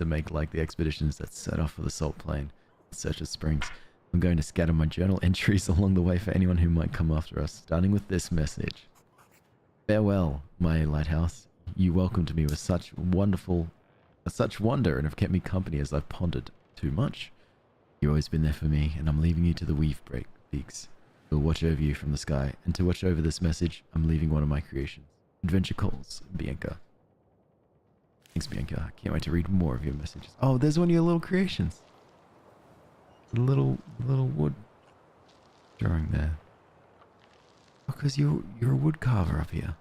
Speaker 1: make like the expeditions that set off for the salt plain in search of springs. I'm going to scatter my journal entries along the way for anyone who might come after us, starting with this message. Farewell, my lighthouse. You welcomed me with such wonder and have kept me company as I've pondered too much. You've always been there for me, and I'm leaving you to the weave beaks. We'll watch over you from the sky, and to watch over this message, I'm leaving one of my creations. Adventure calls, Bianca. Thanks, Bianca. I can't wait to read more of your messages. Oh, there's one of your little creations. The little wood drawing there. Oh, because you're a wood carver up here.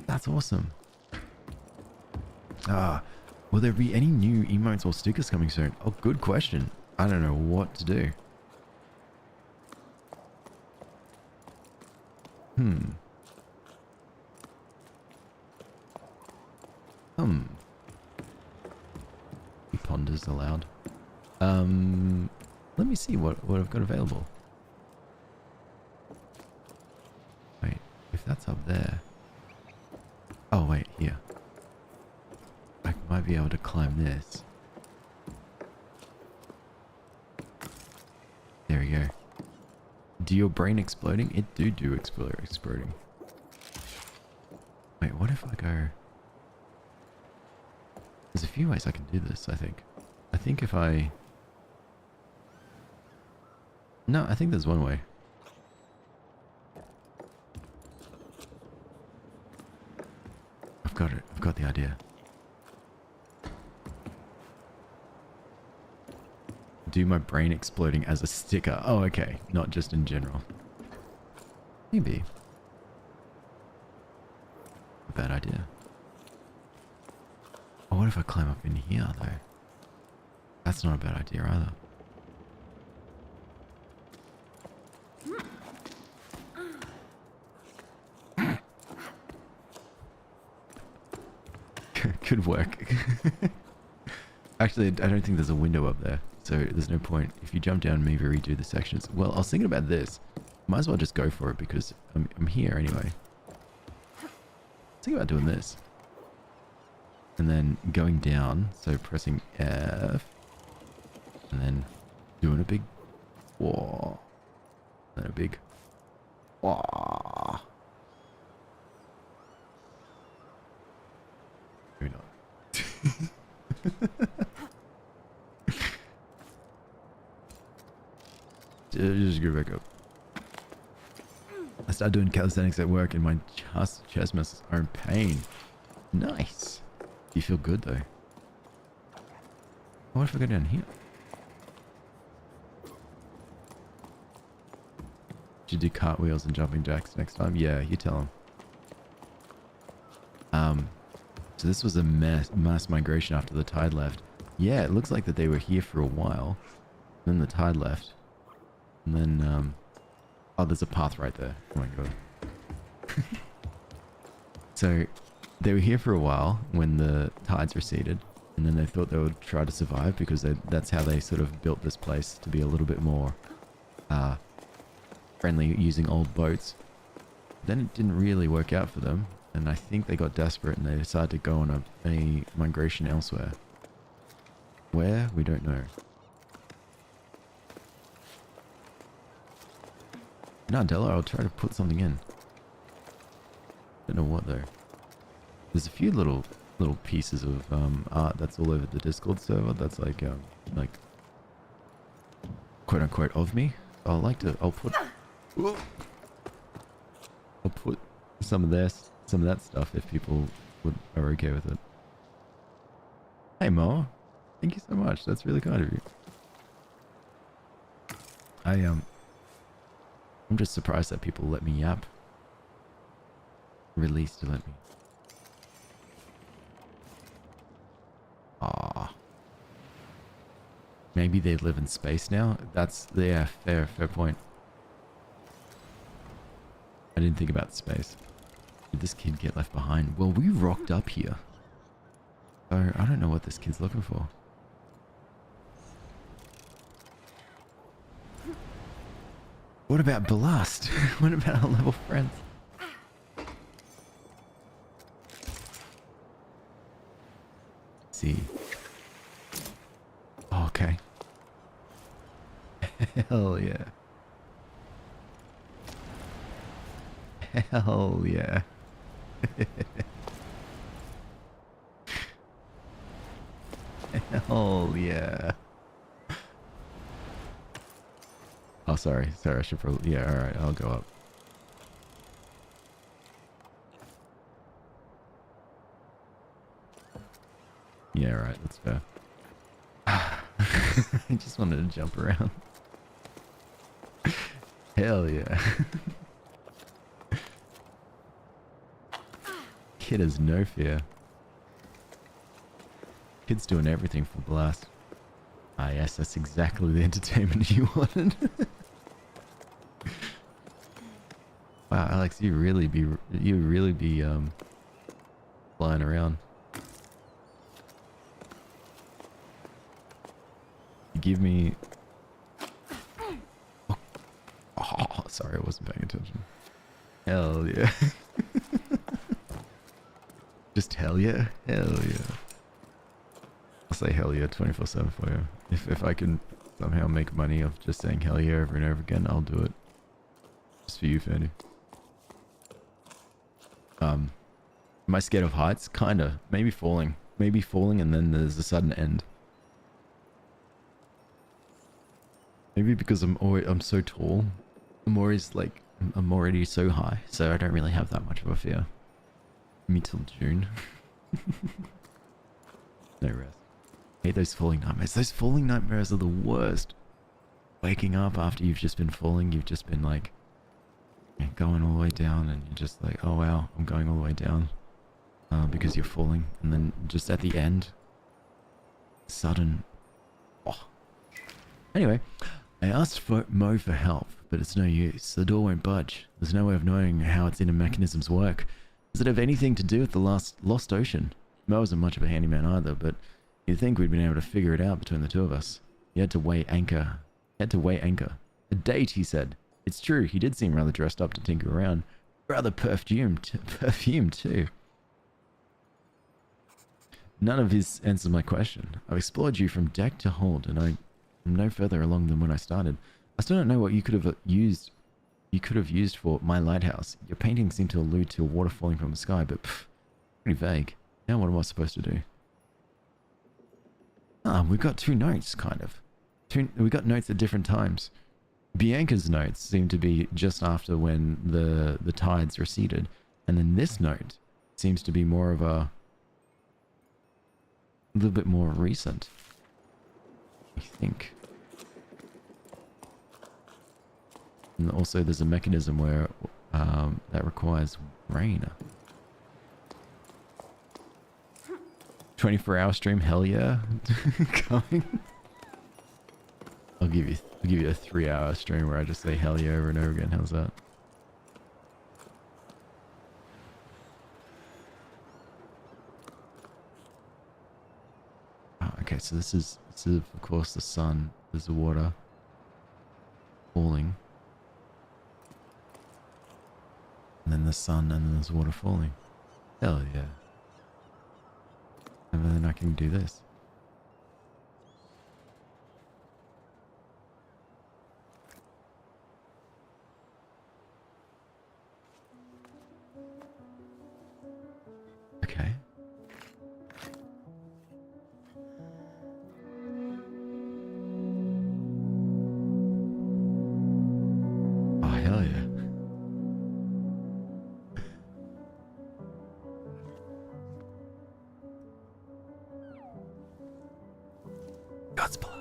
Speaker 1: That's awesome. Will there be any new emotes or stickers coming soon? Oh, good question. I don't know what to do. He ponders aloud. Let me see what I've got available. Wait, if that's up there. Oh, wait, here. I might be able to climb this. There we go. Do your brain exploding? It do exploding. Wait, what if I go... There's a few ways I can do this, I think. I think if I... No, I think there's one way. I've got it. I've got the idea. Do my brain exploding as a sticker. Oh, okay. Not just in general. Maybe. A bad idea. Oh, what if I climb up in here, though? That's not a bad idea either. Could work. Actually, I don't think there's a window up there, so there's no point. If you jump down, maybe redo the sections. Well, I was thinking about this. Might as well just go for it because I'm here anyway. Think about doing this. And then going down, so pressing F. And then doing a big wah. Then a big wah. Maybe not. Just go back up. I started doing calisthenics at work and my chest muscles are in pain. Nice. You feel good though. What if I go down here? Should do cartwheels and jumping jacks next time? Yeah, you tell them. So this was a mass migration after the tide left. Yeah, it looks like that they were here for a while. Then the tide left. And then, oh, there's a path right there. Oh my god. So, they were here for a while when the tides receded. And then they thought they would try to survive because that's how they sort of built this place to be a little bit more friendly using old boats. Then it didn't really work out for them. And I think they got desperate and they decided to go on a migration elsewhere. Where? We don't know. No, Della, I'll try to put something in. Don't know what though. There's a few little pieces of art that's all over the Discord server. That's like quote unquote of me. I'll put some of that stuff if people are okay with it. Hey Mo, thank you so much. That's really kind of you. I'm just surprised that people let me yap. Release to let me. Ah. Maybe they live in space now? That's, yeah, fair point. I didn't think about space. Did this kid get left behind? Well, we rocked up here. So, I don't know what this kid's looking for. What about Ballast? What about our level friends? Let's see. Oh, okay. Hell yeah. Hell yeah. Hell yeah. Oh, sorry, I should probably, yeah, alright, I'll go up. Yeah, right, that's fair. I just wanted to jump around. Hell yeah. Kid has no fear. Kid's doing everything for Blast. Ah yes, that's exactly the entertainment you wanted. Wow, Alex, you really be flying around. You give me. Oh, sorry, I wasn't paying attention. Hell yeah. Just hell yeah, hell yeah. I'll say hell yeah 24/7 for you. If I can somehow make money of just saying hell yeah over and over again, I'll do it. Just for you, Fanny. Am I scared of heights? Kinda. Maybe falling. Maybe falling and then there's a sudden end. Maybe because I'm so tall. I'm already so high, so I don't really have that much of a fear. Me till June. No rest. I hate those falling nightmares. Those falling nightmares are the worst. Waking up after you've just been falling, you've just been like going all the way down and you're just like, oh wow, I'm going all the way down because you're falling, and then just at the end, sudden. Oh. Anyway, I asked Mo for help, but it's no use. The door won't budge. There's no way of knowing how its inner mechanisms work. Does it have anything to do with the lost ocean? Mo wasn't much of a handyman either, but you'd think we'd been able to figure it out between the two of us. He had to weigh anchor. He had to weigh anchor. A date, he said. It's true, he did seem rather dressed up to tinker around. Rather perfumed too. None of his answers my question. I've explored you from deck to hold, and I'm no further along than when I started. I still don't know what you could have used. You could have used for my lighthouse. Your paintings seem to allude to water falling from the sky, but pretty vague. Now what am I supposed to do? Ah, we've got two notes, kind of. We got notes at different times. Bianca's notes seem to be just after when the tides receded, and then this note seems to be more of a little bit more recent, I think. And also there's a mechanism where that requires rain. 24-hour stream, hell yeah. Coming. I'll give you a 3-hour stream where I just say hell yeah over and over again. How's that? Oh, okay, so this is of course the sun. There's the water falling. And then the sun, and then there's water falling. Hell yeah. And then I can do this. Okay. Oh, hell yeah. God's blood.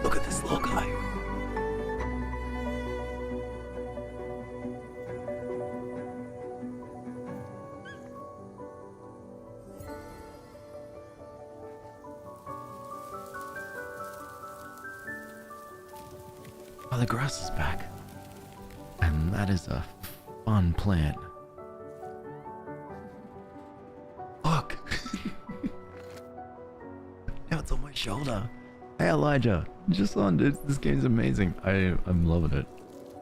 Speaker 1: Look at this little guy. Oh, the grass is back. And that is a fun plant. Look! Now it's on my shoulder. Hey Elijah, Jusant, dude, this game's amazing. I'm loving it.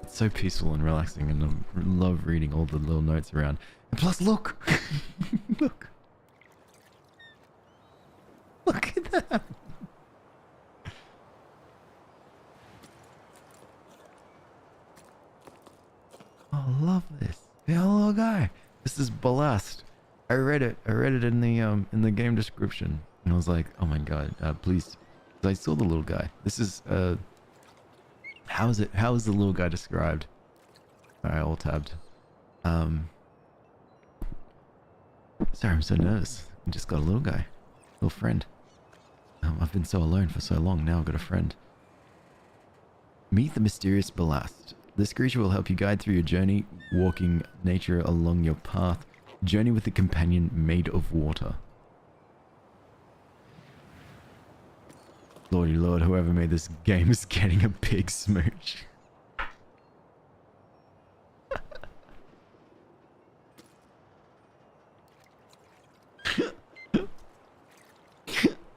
Speaker 1: It's so peaceful and relaxing, and I love reading all the little notes around. And plus, look! Look! Look at that! Oh, I love this. Yeah, little guy. This is Ballast. I read it in the game description, and I was like, oh my god, please. I saw the little guy. This is how is the little guy described? Alright, all tabbed. Sorry, I'm so nervous. I just got a little guy. Little friend. I've been so alone for so long, now I've got a friend. Meet the mysterious Ballast. This creature will help you guide through your journey, walking nature along your path. Journey with a companion made of water. Lordy Lord, whoever made this game is getting a big smooch.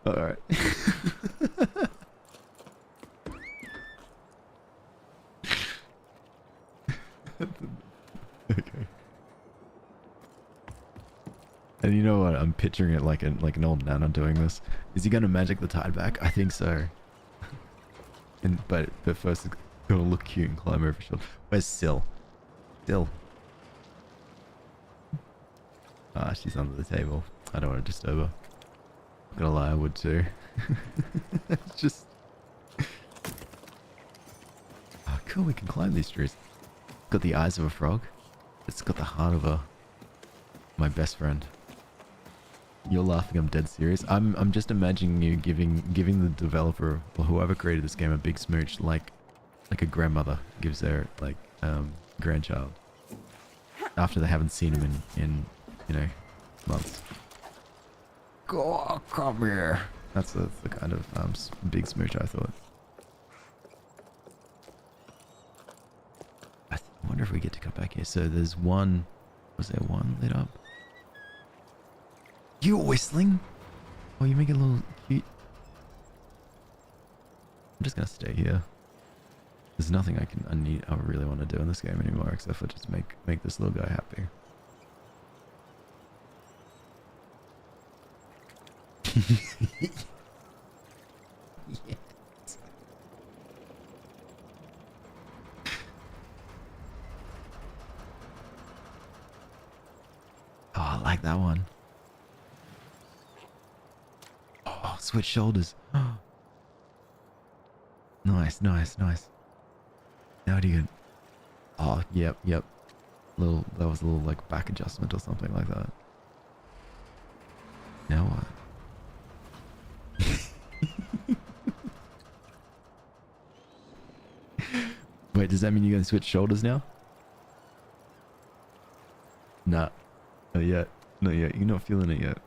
Speaker 1: Alright. Okay. And you know what? I'm picturing it like an old nana doing this. Is he gonna magic the tide back? I think so. But first, it's gonna look cute and climb over shoulder. Where's Syl? Syl. Ah, she's under the table. I don't want to disturb her. Gonna lie, I would too. It's just... Oh, cool, we can climb these trees. Got the eyes of a frog. It's got the heart of my best friend. You're laughing, I'm dead serious. I'm just imagining you giving the developer or whoever created this game a big smooch like a grandmother gives their like grandchild after they haven't seen him in you know, months. Go, come here. That's the kind of big smooch I thought. I wonder if we get to come back here. So there's one. Was there one lit up? You whistling? Oh, you make it a little cute. I'm just gonna stay here. There's nothing I really want to do in this game anymore except for just make this little guy happy. Yes. Oh, I like that one. Oh, switch shoulders. Nice, nice, nice. Now do you... Oh, yep. That was a little like back adjustment or something like that. Now what? Wait, does that mean you're gonna switch shoulders now? Nah, not yet. Not yet. You're not feeling it yet.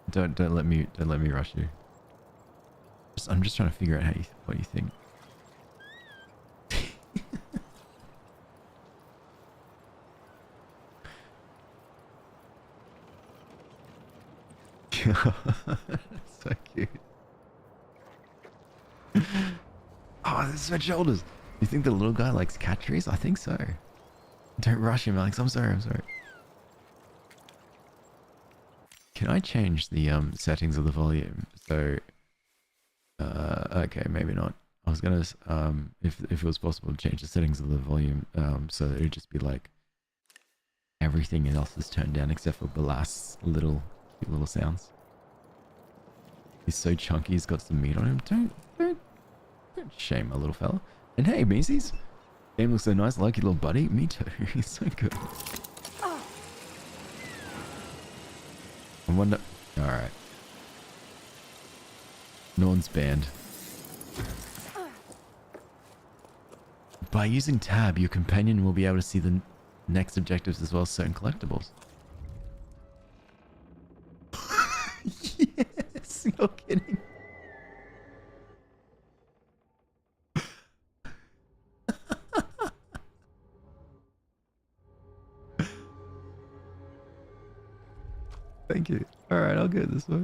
Speaker 1: Don't let me rush you. I'm just trying to figure out what you think. So cute. Oh, this is my shoulders. You think the little guy likes cat trees? I think so. Don't rush him, Alex. I'm sorry. Can I change the settings of the volume? So, okay, maybe not. I was gonna, if it was possible to change the settings of the volume, so that it would just be like everything else is turned down except for Ballast's little sounds. He's so chunky. He's got some meat on him. Don't shame my little fella. And hey, Macy's, game looks so nice. I like your little buddy. Me too. He's so good. I wonder... Alright. No one's banned. By using tab, your companion will be able to see the next objectives as well as certain collectibles. Yes, no kidding. Thank you. Alright, I'll go this way.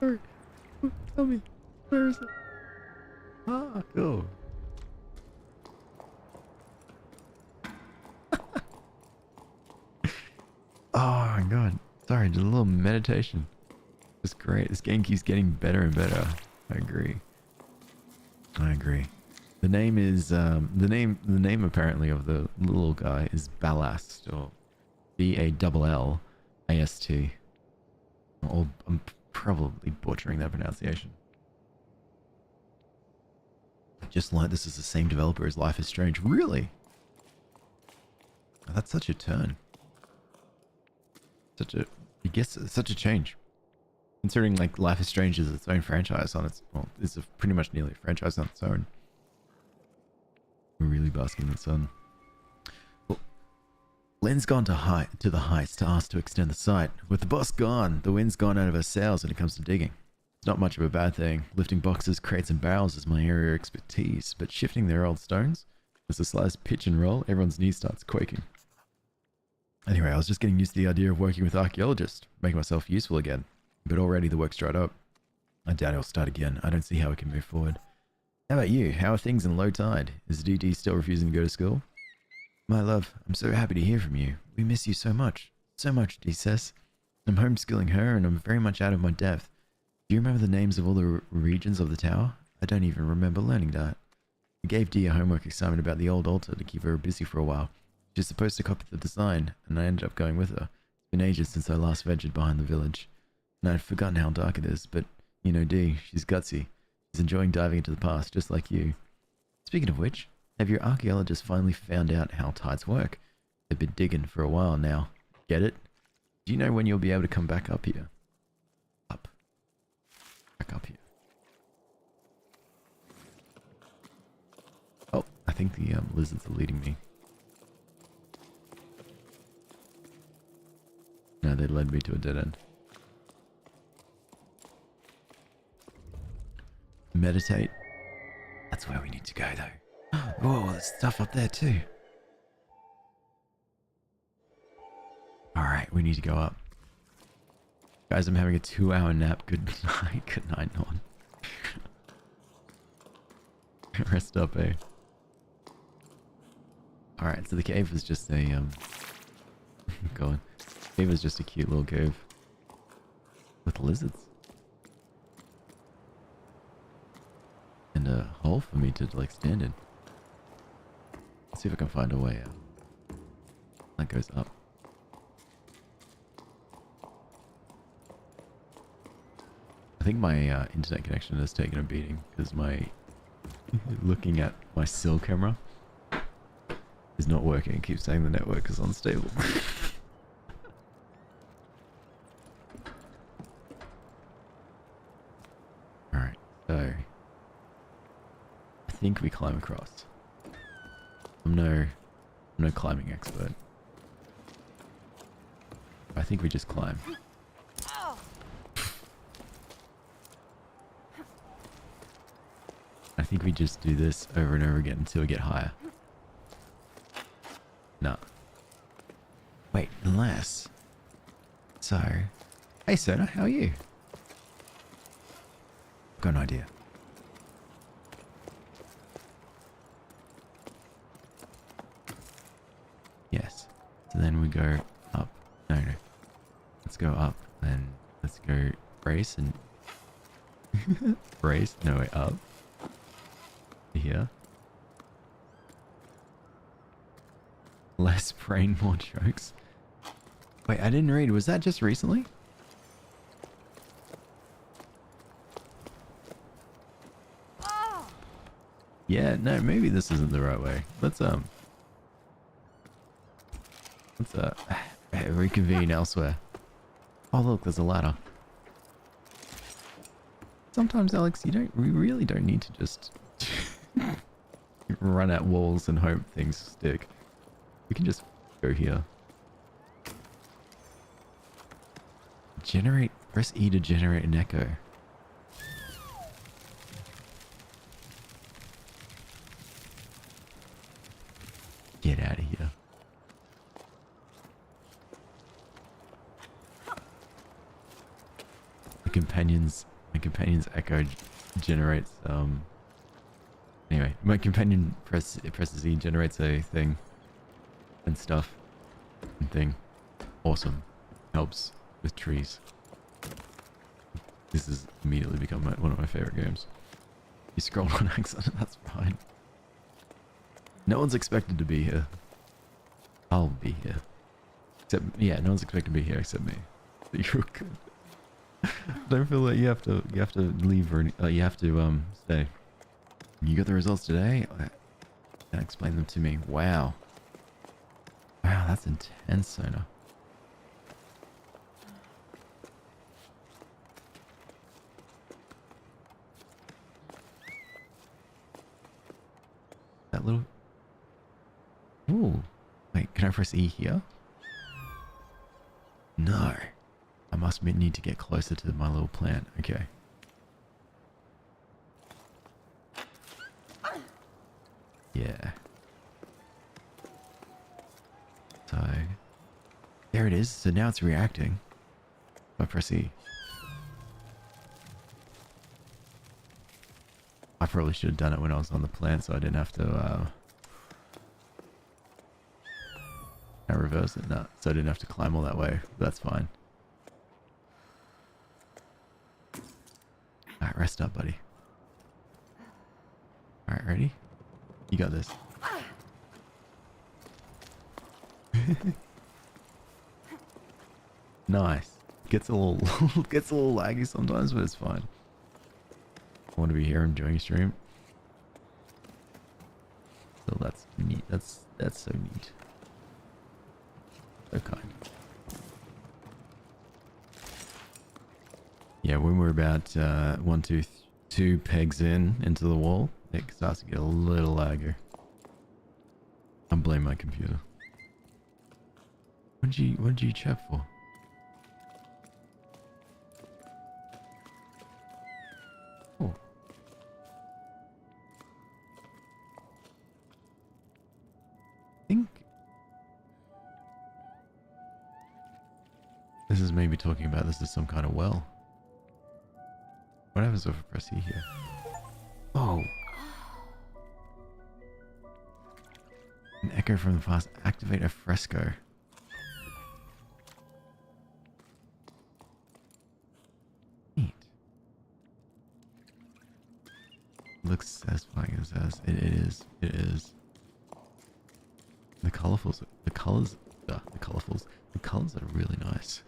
Speaker 1: Alright. Tell me. Where is it? Ah, cool. Oh my god. Sorry, just a little meditation. It's great. This game keeps getting better and better. I agree. The name is the name apparently of the little guy is Ballast, or Ballast. Or I'm probably butchering that pronunciation. Just like this is the same developer as Life is Strange. Really? Oh, that's such a turn. Such a change. Considering like Life is Strange is its own franchise on its, well, it's pretty much nearly a franchise on its own. We're really basking in the sun. Well, Len's gone to the heights to ask to extend the site. With the boss gone, the wind's gone out of our sails when it comes to digging. It's not much of a bad thing. Lifting boxes, crates and barrels is my area of expertise, but shifting their old stones, as the slightest pitch and roll, everyone's knees starts quaking. Anyway, I was just getting used to the idea of working with archaeologists, making myself useful again. But already the work's dried up. I doubt it'll start again. I don't see how we can move forward. How about you? How are things in low tide? Is DD still refusing to go to school? My love, I'm so happy to hear from you. We miss you so much. So much, Dee says. I'm homeschooling her and I'm very much out of my depth. Do you remember the names of all the regions of the tower? I don't even remember learning that. I gave Dee a homework assignment about the old altar to keep her busy for a while. She's supposed to copy the design, and I ended up going with her. It's been ages since I last ventured behind the village, and I'd forgotten how dark it is, but, you know, Dee, she's gutsy. She's enjoying diving into the past, just like you. Speaking of which, have your archaeologists finally found out how tides work? They've been digging for a while now. Get it? Do you know when you'll be able to come back up here? Up. Back up here. Oh, I think the lizards are leading me. No, they led me to a dead end. Meditate. That's where we need to go, though. Whoa, there's stuff up there, too. Alright, we need to go up. Guys, I'm having a 2-hour nap. Good night. Good night, Norn. Rest up, eh? Alright, so the cave was just a, God. The cave was just a cute little cave. With lizards. And a hole for me to, like, stand in. Let's see if I can find a way out. That goes up. I think my internet connection has taken a beating because my looking at my still camera is not working. It keeps saying the network is unstable. Alright, so I think we climb across. I'm no climbing expert. I think we just climb. I think we just do this over and over again until we get higher. No. Wait, unless... So... Hey, Sona, how are you? Got an idea. Yes. So then we go up. No. Let's go up and let's go brace and... brace? No, wait, up. Here. Less brain, more jokes. Wait, I didn't read. Was that just recently? Yeah, no, maybe this isn't the right way. Let's reconvene elsewhere. Oh look, there's a ladder. Sometimes, Alex, we really don't need to just run at walls and hope things stick. We can just go here. Press E to generate an echo. Get out of here. My companion's echo generates, anyway, my companion presses E, generates a thing and stuff and thing. Awesome. Helps with trees. This has immediately become one of my favorite games. You scrolled on accident, that's fine. No one's expected to be here. I'll be here. Except, yeah, no one's expected to be here except me. You're good. Don't feel like you have to leave or you have to stay. You got the results today? Can't explain them to me. Wow. Wow, that's intense, Sona. That little... Ooh. Wait, can I press E here? No. I must need to get closer to my little plant. Okay. Yeah. So... There it is. So now it's reacting. If I press E. I probably should have done it when I was on the plant so I didn't have to, I reverse it? No. So I didn't have to climb all that way. That's fine. Alright, rest up, buddy. Alright, ready? You got this. Nice. Gets a little gets a little laggy sometimes, but it's fine. I want to be here enjoying stream. So that's neat. That's so neat. So kind. Yeah, when we're about 1, 2, 2 pegs into the wall, it starts to get a little lagger. I blame my computer. What did you chat for? Oh. I think this is maybe talking about this as some kind of well. What happens if I press E here? Oh. An echo from the past. Activate a fresco. Neat. Looks satisfying as it is. It is. The colorfuls. The colors. The colorfuls. The colors are really nice.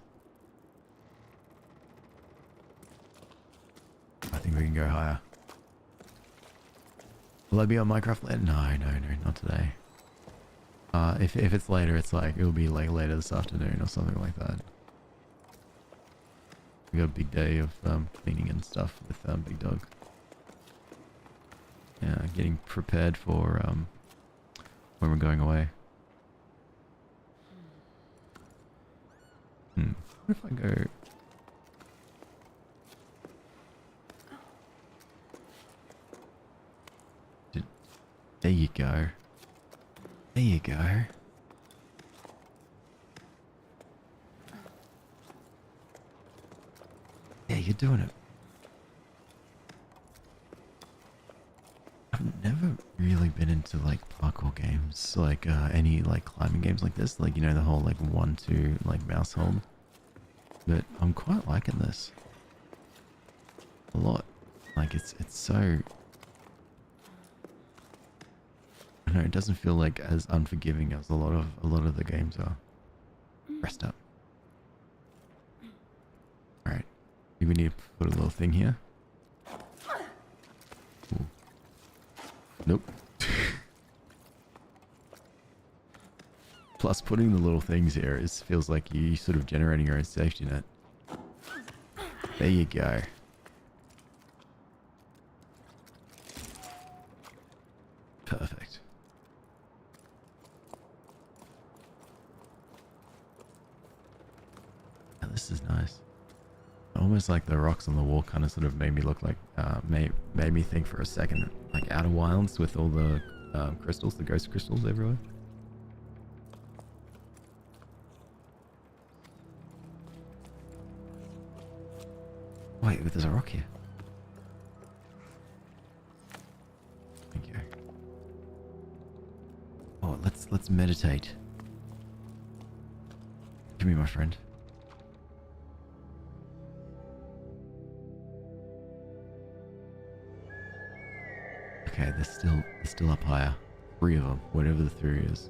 Speaker 1: I think we can go higher. Will I be on Minecraft later? No, not today. If it's later, it's like, it'll be like later this afternoon or something like that. We got a big day of cleaning and stuff with Big Dog. Yeah, getting prepared for when we're going away. What if I go... There you go. There you go. Yeah, you're doing it. I've never really been into like parkour games, like any like climbing games like this, like, you know, the whole like 1-2 like mouse hold. But I'm quite liking this a lot. Like it's so... I know, it doesn't feel like as unforgiving as a lot of the games are. Rest up. Alright. I think we need to put a little thing here. Ooh. Nope. Plus putting the little things here feels like you sort of generating your own safety net. There you go. Perfect. This is nice. Almost like the rocks on the wall kind of sort of made me look like, made me think for a second, like Outer Wilds with all the crystals, the ghost crystals everywhere. Wait, but there's a rock here. Thank you. Oh, let's meditate. Give me, my friend. Okay, they're still up higher. 3 of them, whatever the 3 is.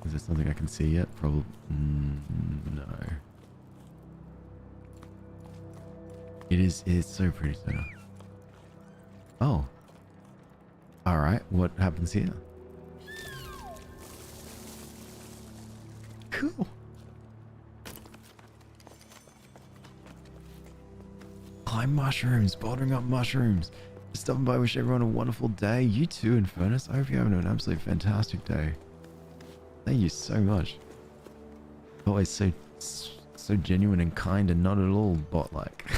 Speaker 1: Is there something I can see yet? Probably no. It's so pretty, Sona. Oh. Alright, what happens here? Cool. Climb mushrooms, bouldering up mushrooms. Just stopping by, wish everyone a wonderful day. You too, Infernus. I hope you're having an absolutely fantastic day. Thank you so much. Always so genuine and kind and not at all bot-like.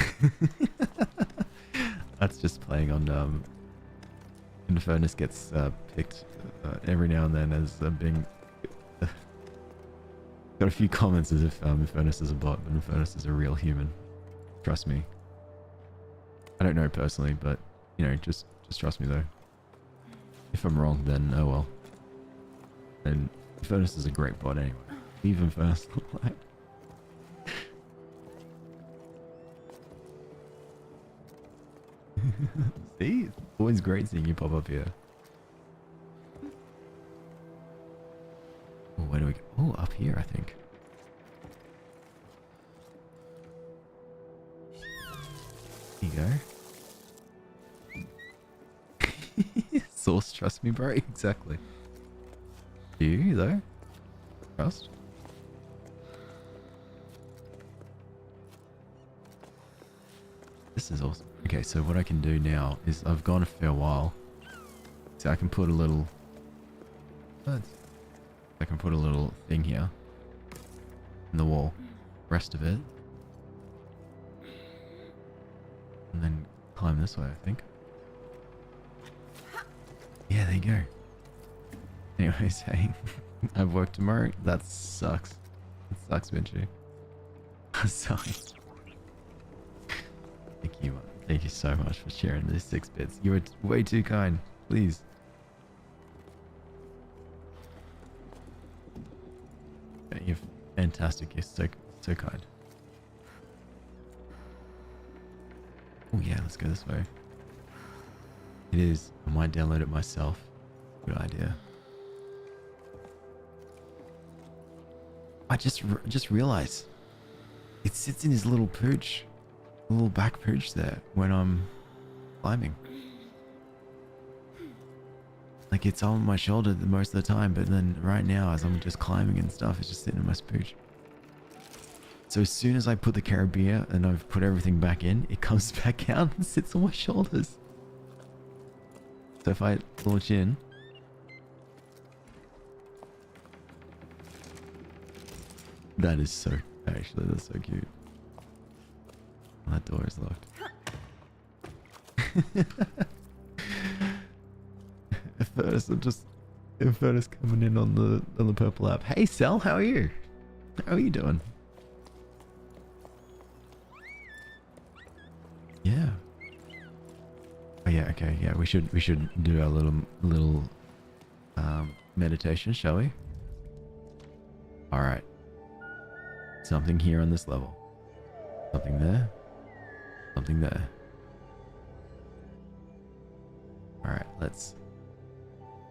Speaker 1: That's just playing on Infernus gets picked every now and then as being got a few comments as if Infernus is a bot, but Infernus is a real human. Trust me. I don't know personally, but you know, just trust me though. If I'm wrong, then oh well. And Infernus is a great bot anyway. Leave Infernus alone. See? It's always great seeing you pop up here. Oh, up here, I think. Here you go. Source, trust me, bro. Exactly. Do you, though? Trust? This is awesome. Okay, so what I can do now is I've gone a fair while. So I can put a little... I can put a little thing here. In the wall. Rest of it. And then climb this way, I think. Yeah, there you go. Anyways, hey, I've work tomorrow. That sucks. It sucks, Vinci. Sorry. Thank you. Thank you so much for sharing these 6 bits. You were way too kind. Please. You're fantastic. You're so kind. Oh yeah, let's go this way. It is. I might download it myself. Good idea. I just realized it sits in his little pooch, little back pooch there when I'm climbing. Like it's on my shoulder most of the time, but then right now as I'm just climbing and stuff, it's just sitting in my spooch. So as soon as I put the carabiner and I've put everything back in, it comes back out and sits on my shoulders. So if I launch in, that is so, actually that's so cute. That door is locked. Furnace coming in on the purple app. Hey Cell, how are you? How are you doing? Yeah. Oh yeah, okay, yeah, we should do our little meditation, shall we? Alright. Something here on this level. Something there. Something there. Alright, let's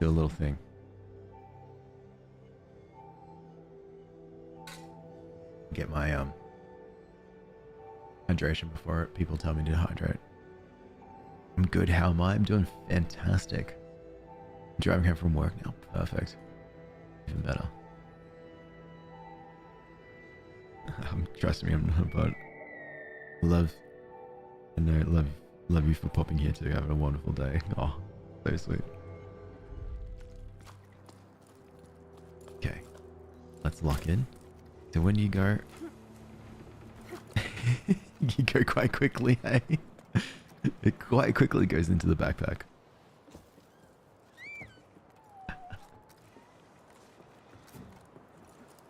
Speaker 1: do a little thing. Get my hydration before people tell me to hydrate. I'm good, how am I? I'm doing fantastic. Driving home from work now. Perfect. Even better. Trust me, I'm not, but love you for popping here too. Having a wonderful day. Oh, so sweet. Okay, let's lock in. So when you go, you go quite quickly, hey? It quite quickly goes into the backpack.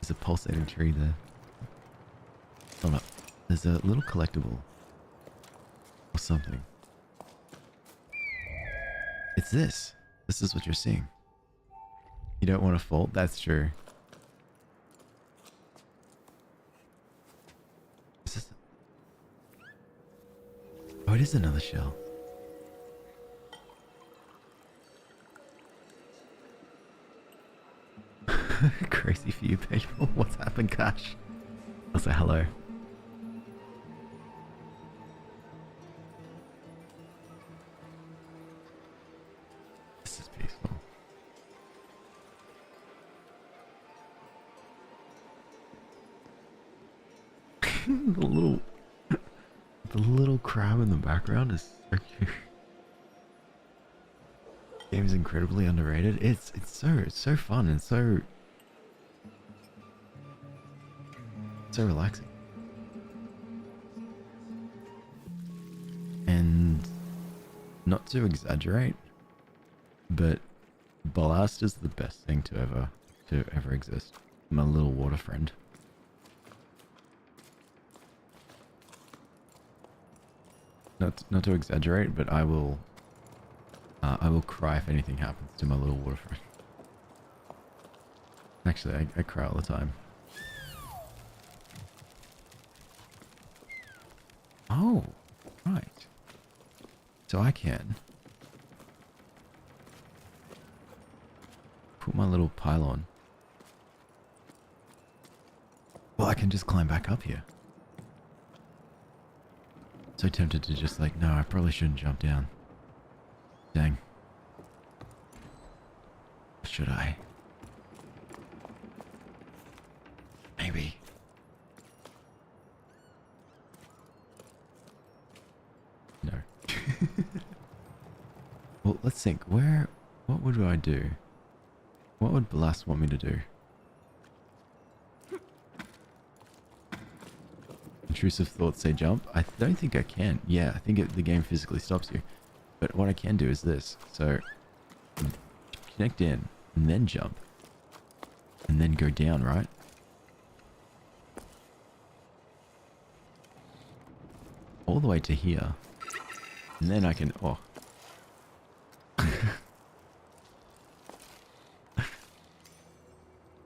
Speaker 1: There's a pulsating tree there. Oh no, there's a little collectible. Or something. It's this. This is what you're seeing. You don't want to fold? That's true. Is this... Oh, it is another shell. Crazy for you people. What's happened, Cash? I'll say hello. This is peaceful. the little crab in the background is so cute. Game is incredibly underrated. It's so fun and so relaxing. And not to exaggerate, but Ballast is the best thing to ever exist. My little water friend. Not to exaggerate, but I will cry if anything happens to my little water friend. Actually, I cry all the time. Oh, right. So I can put my little pylon Well, I can just climb back up here. So tempted to just like, no, I probably shouldn't jump down. Dang. Should I? Maybe. No. Well, let's think. What would I do? What would Ballast want me to do? Intrusive thoughts say jump. I don't think I can. Yeah, I think the game physically stops you. But what I can do is this. So, connect in, and then jump. And then go down, right? All the way to here. And then I can... Oh.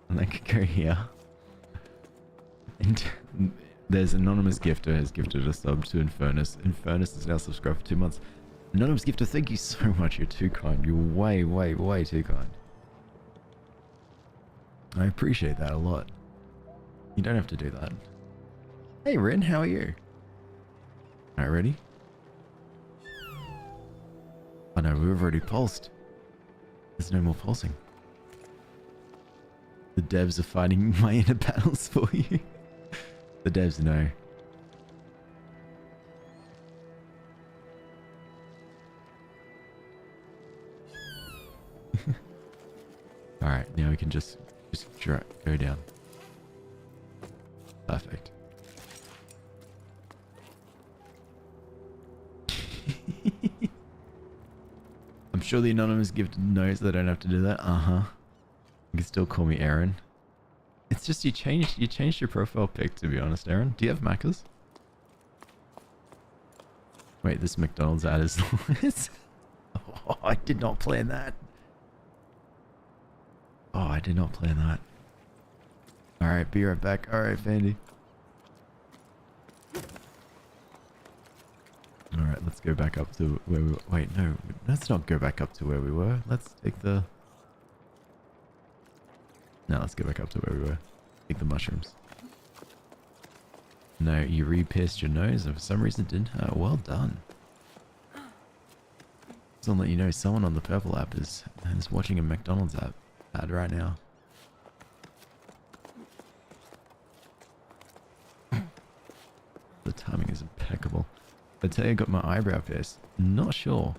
Speaker 1: And I could go here. And there's Anonymous Gifter has gifted a sub to Infernus. Infernus is now subscribed for 2 months. Anonymous Gifter, thank you so much. You're too kind. You're way, way, way too kind. I appreciate that a lot. You don't have to do that. Hey Rin, how are you? Alright, ready? Oh no, we've already pulsed. There's no more pulsing. The devs are fighting my inner battles for you. The devs know. Alright, now we can just go down. Perfect. I'm sure the anonymous gift knows that I don't have to do that. Uh-huh. You can still call me Aaron. It's just you changed your profile pic, to be honest, Aaron. Do you have Macca's? Wait, this McDonald's ad is... Oh, I did not plan that. Oh, I did not plan that. Alright, be right back. Alright, Fandy. Alright, let's go back up to where we were. Wait, no. Let's not go back up to where we were. Let's take the... No, let's go back up to where we were. Take the mushrooms. No, you re-pierced your nose and for some reason it didn't hurt. Well done. Just want to let you know someone on the Purple app is watching a McDonald's ad right now. The timing is impeccable. I tell you I got my eyebrow pierced. Not sure.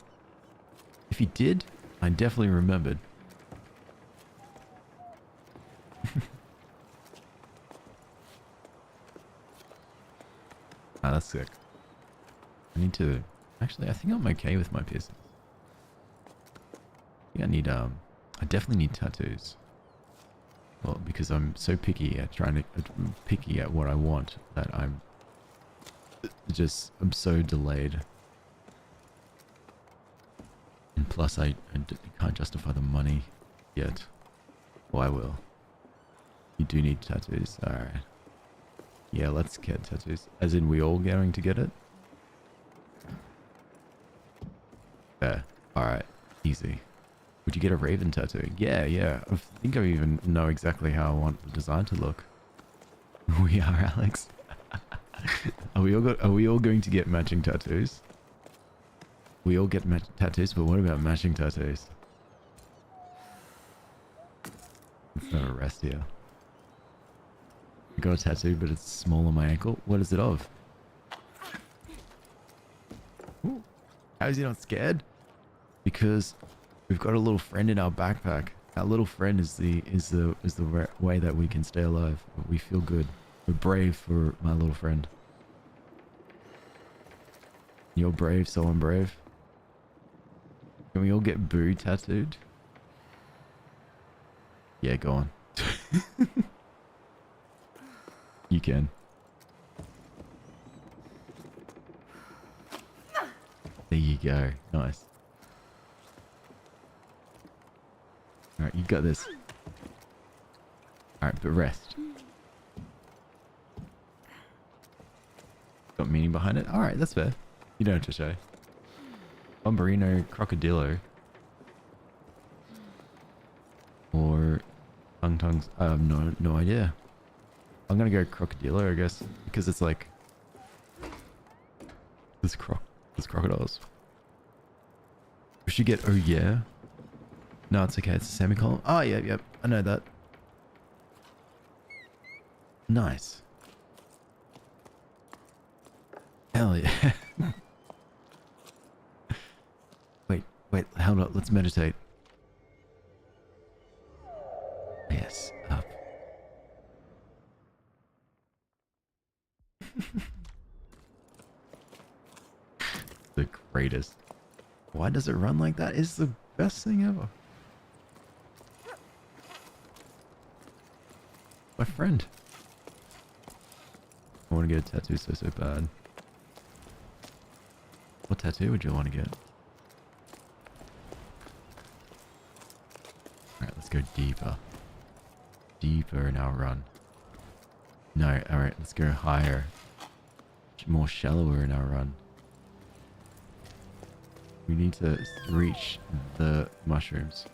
Speaker 1: If you did, I definitely remembered. Ah, that's sick. I need to... Actually, I think I'm okay with my piercings. I think I need, I definitely need tattoos. Well, because I'm so picky at picky at what I want that I'm so delayed. And plus I can't justify the money yet. Well, I will. You do need tattoos. Alright. Yeah, let's get tattoos. As in, we all going to get it? Yeah. Alright. Easy. Would you get a raven tattoo? Yeah, yeah. I think I even know exactly how I want the design to look. We are, Alex. Are we all going to get matching tattoos? We all get tattoos, but what about matching tattoos? It's not a rest here. I got a tattoo, but it's small on my ankle. What is it of? Ooh. How is he not scared? Because we've got a little friend in our backpack. Our little friend is the way that we can stay alive. We feel good. We're brave for my little friend. You're brave, so I'm brave. Can we all get Boo tattooed? Yeah, go on. You can. There you go. Nice. Alright, you got this. Alright, but rest. Got meaning behind it? Alright, that's fair. You don't have to show. Bomberino Crocodilo. Or Tongue Tongues. I have no idea. I'm gonna go crocodilo, I guess, because it's like there's crocodiles. We should get, oh yeah. No, it's okay. It's a semicolon. Oh yeah, yep. I know that. Nice. Hell yeah. Wait, hold up. Let's meditate. Yes, up. The greatest. Why does it run like that? It's the best thing ever. My friend. I want to get a tattoo so bad. What tattoo would you want to get? Alright, let's go deeper. Deeper in our run. No, alright, let's go higher. More shallower in our run. We need to reach the mushrooms.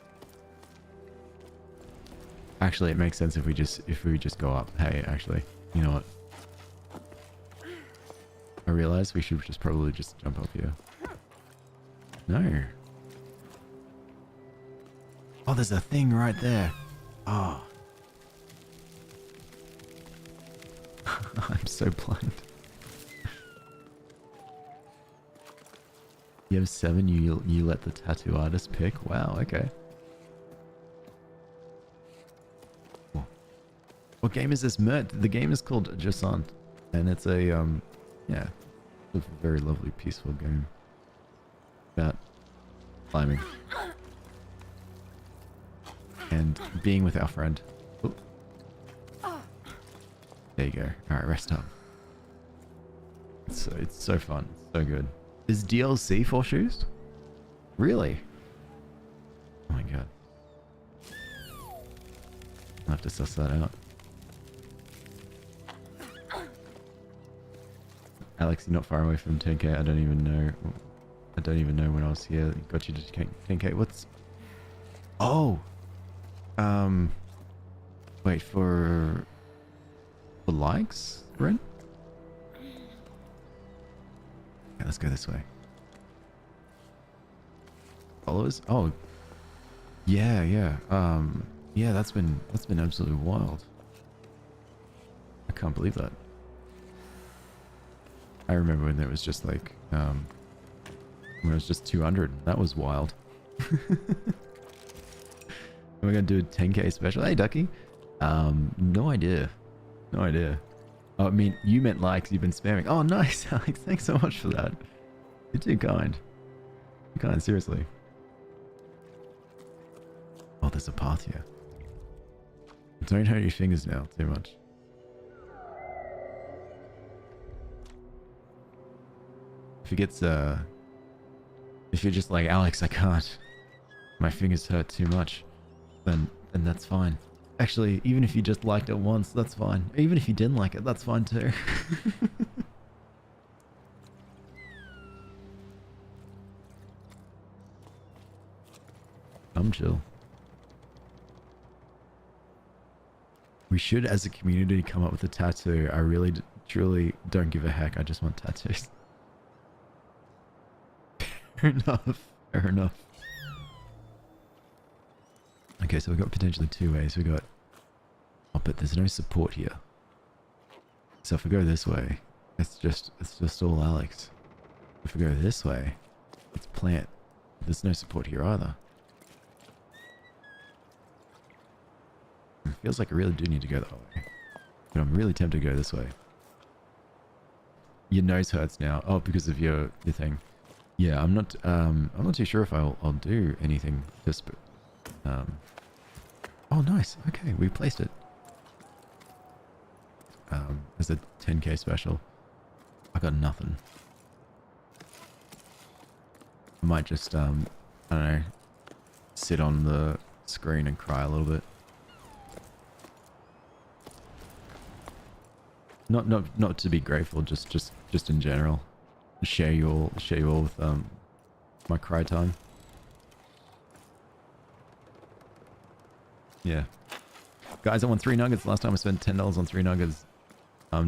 Speaker 1: Actually, it makes sense if we just go up. Hey, actually, you know what? I realize we should just probably just jump up here. No. Oh, there's a thing right there. Oh. I'm so blind. You have 7, you let the tattoo artist pick? Wow, okay. Cool. What game is this, Mert? The game is called Jusant, and it's a, yeah, it's a very lovely, peaceful game. About climbing. And being with our friend. Ooh. There you go. Alright, rest up. It's so fun. It's so good. Is DLC for shoes? Really? Oh my god. I'll have to suss that out. Alex, you're not far away from 10k. I don't even know when I was here. Got you to 10k. What's... Oh! Wait, for likes, Ren? Okay, let's go this way. Followers? Oh. Yeah. Yeah, that's been absolutely wild. I can't believe that. I remember when it was just like, when it was just 200. That was wild. We're gonna do a 10k special. Hey, Ducky. No idea. No idea. Oh, I mean, you meant likes. You've been spamming. Oh, nice, Alex. Thanks so much for that. You're too kind. You're kind, seriously. Oh, there's a path here. Don't hurt your fingers now too much. If it gets, if you're just like, Alex, I can't. My fingers hurt too much. Then that's fine. Actually, even if you just liked it once, that's fine. Even if you didn't like it, that's fine too. I'm chill. We should, as a community, come up with a tattoo. I really, truly don't give a heck. I just want tattoos. Fair enough. Fair enough. Okay, so we've got potentially 2 ways. We got... Oh, but there's no support here. So if we go this way, it's just all Alex. If we go this way, it's plant. There's no support here either. It feels like I really do need to go that way. But I'm really tempted to go this way. Your nose hurts now. Oh, because of your thing. Yeah, I'm not too sure if I'll do anything just oh, nice. Okay, we placed it. As a 10k special. I got nothing. I might just, I don't know, sit on the screen and cry a little bit. Not to be grateful, just in general. Share you all with my cry time. Yeah. Guys, I won 3 nuggets. Last time I spent $10 on 3 nuggets.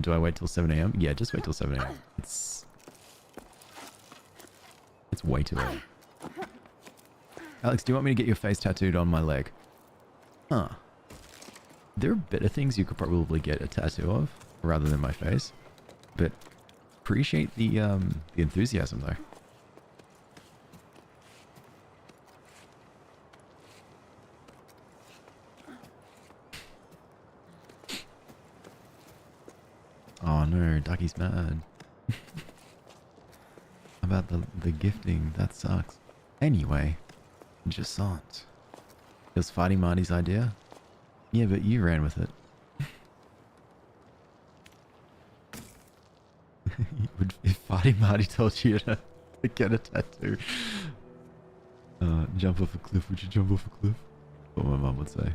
Speaker 1: Do I wait till 7 a.m.? Yeah, just wait till 7 a.m. It's way too early. Alex, do you want me to get your face tattooed on my leg? Huh. There are better things you could probably get a tattoo of rather than my face. But appreciate the enthusiasm though. Oh no, Ducky's mad. About the gifting, that sucks. Anyway, Jusant. It was Fighting Marty's idea? Yeah, but you ran with it. If Fighting Marty told you to get a tattoo, jump off a cliff, would you jump off a cliff? What my mum would say.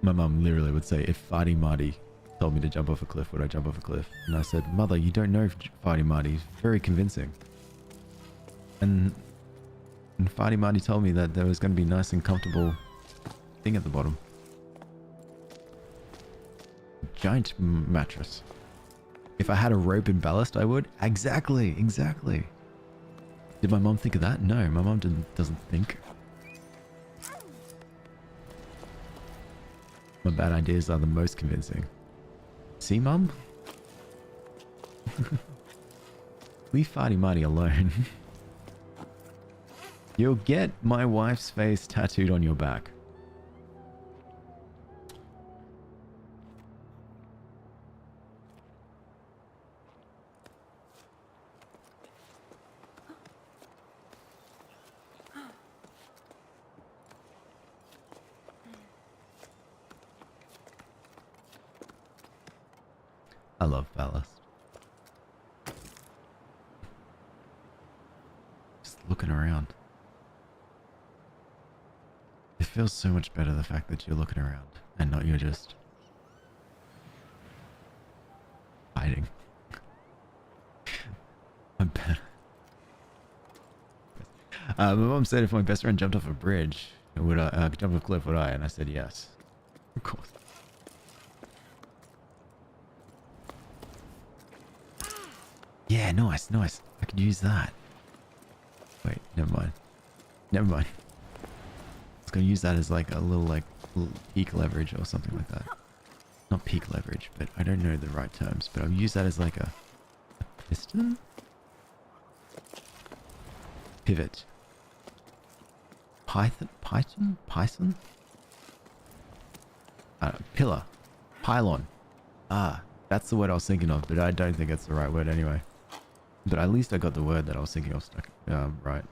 Speaker 1: My mum literally would say, if Fighting Marty told me to jump off a cliff, would I jump off a cliff? And I said, Mother, you don't know Fighting Marty. He's very convincing. And Fighting Marty told me that there was going to be nice and comfortable thing at the bottom. Giant mattress. If I had a rope in Ballast, I would. Exactly, exactly. Did my mom think of that? No, my mom doesn't think. My bad ideas are the most convincing. See, Mum? Leave Fighting Marty alone. You'll get my wife's face tattooed on your back. I love Ballast. Just looking around. It feels so much better the fact that you're looking around and not you're just hiding. I'm better. My mom said if my best friend jumped off a bridge, would I jump off a cliff, would I? And I said yes. Of course. Yeah, nice, nice. I could use that. Wait, never mind. Never mind. I was going to use that as like a little peak leverage or something like that. Not peak leverage, but I don't know the right terms. But I'll use that as like a piston? Pivot. Python? Pillar. Pylon. Ah, that's the word I was thinking of, but I don't think it's the right word anyway. But at least I got the word that I was thinking of stuck right.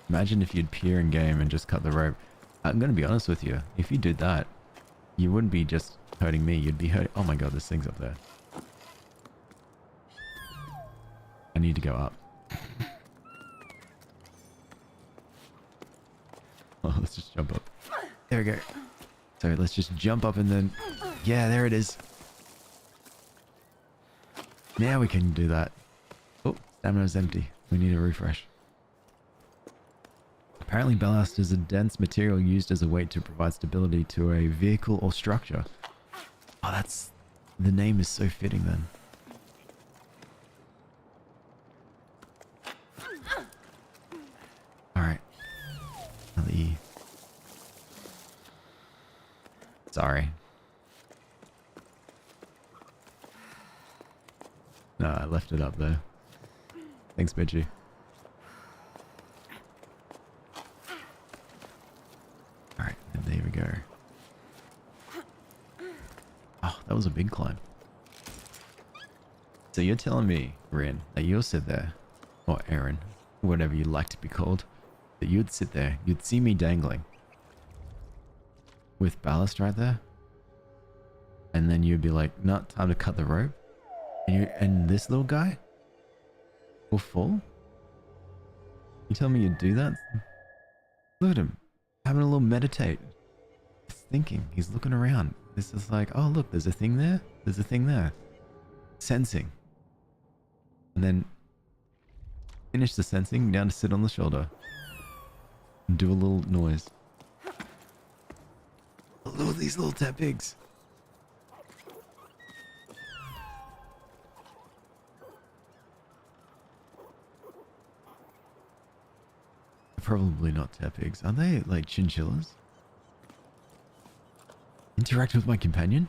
Speaker 1: Imagine if you'd peer in game and just cut the rope. I'm going to be honest with you. If you did that, you wouldn't be just hurting me. You'd be hurting... Oh my god, this thing's up there. I need to go up. Oh, let's just jump up. There we go. So let's just jump up and then... Yeah, there it is. Now we can do that. Oh, stamina's empty. We need a refresh. Apparently ballast is a dense material used as a weight to provide stability to a vehicle or structure. Oh, that's... The name is so fitting then. Alright. Another E. Sorry. No, I left it up there. Thanks, Midgie. Alright, and there we go. Oh, that was a big climb. So you're telling me, Rin, that you'll sit there, or Aaron, whatever you'd like to be called, that you'd sit there, you'd see me dangling with ballast right there, and then you'd be like, "Nah, time to cut the rope," and this little guy will fall? You tell me you'd do that? Look at him, having a little meditate. He's thinking, he's looking around. This is like, oh look, there's a thing there, there's a thing there. Sensing. And then finish the sensing, down to sit on the shoulder. Do a little noise. Look at these little tap pigs. Probably not tap pigs. Are they like chinchillas? Interact with my companion?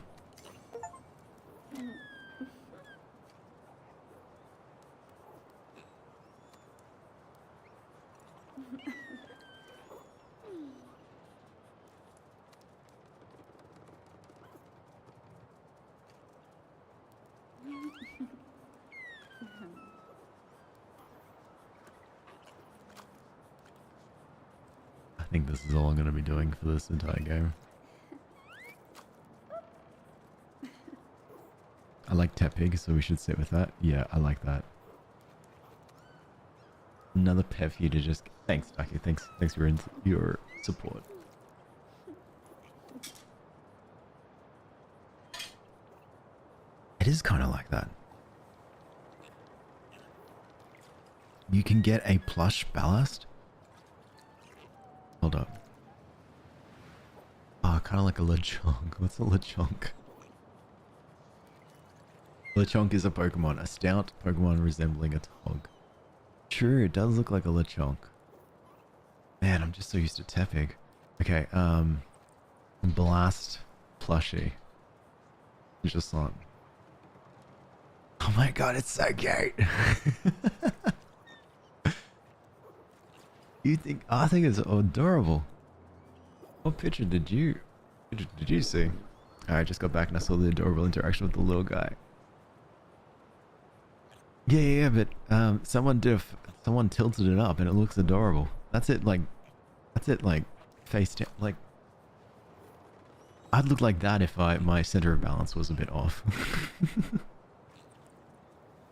Speaker 1: I think this is all I'm going to be doing for this entire game. I like tap pig, so we should sit with that. Yeah, I like that. Another pet for you to just... Thanks, Ducky. Thanks for your support. It is kind of like that. You can get a plush ballast. Hold up. Oh, kind of like a lechonk. What's a lechonk? Lechonk is a Pokemon. A stout Pokemon resembling a Tog. True, it does look like a lechonk. Man, I'm just so used to Tepig. Okay, Ballast plushie. Jusant. Oh my god, it's so cute! I think it's adorable. What picture did you see? I just got back and I saw the adorable interaction with the little guy. Yeah, but someone tilted it up and it looks adorable. That's it, like face down. Like, I'd look like that if my center of balance was a bit off.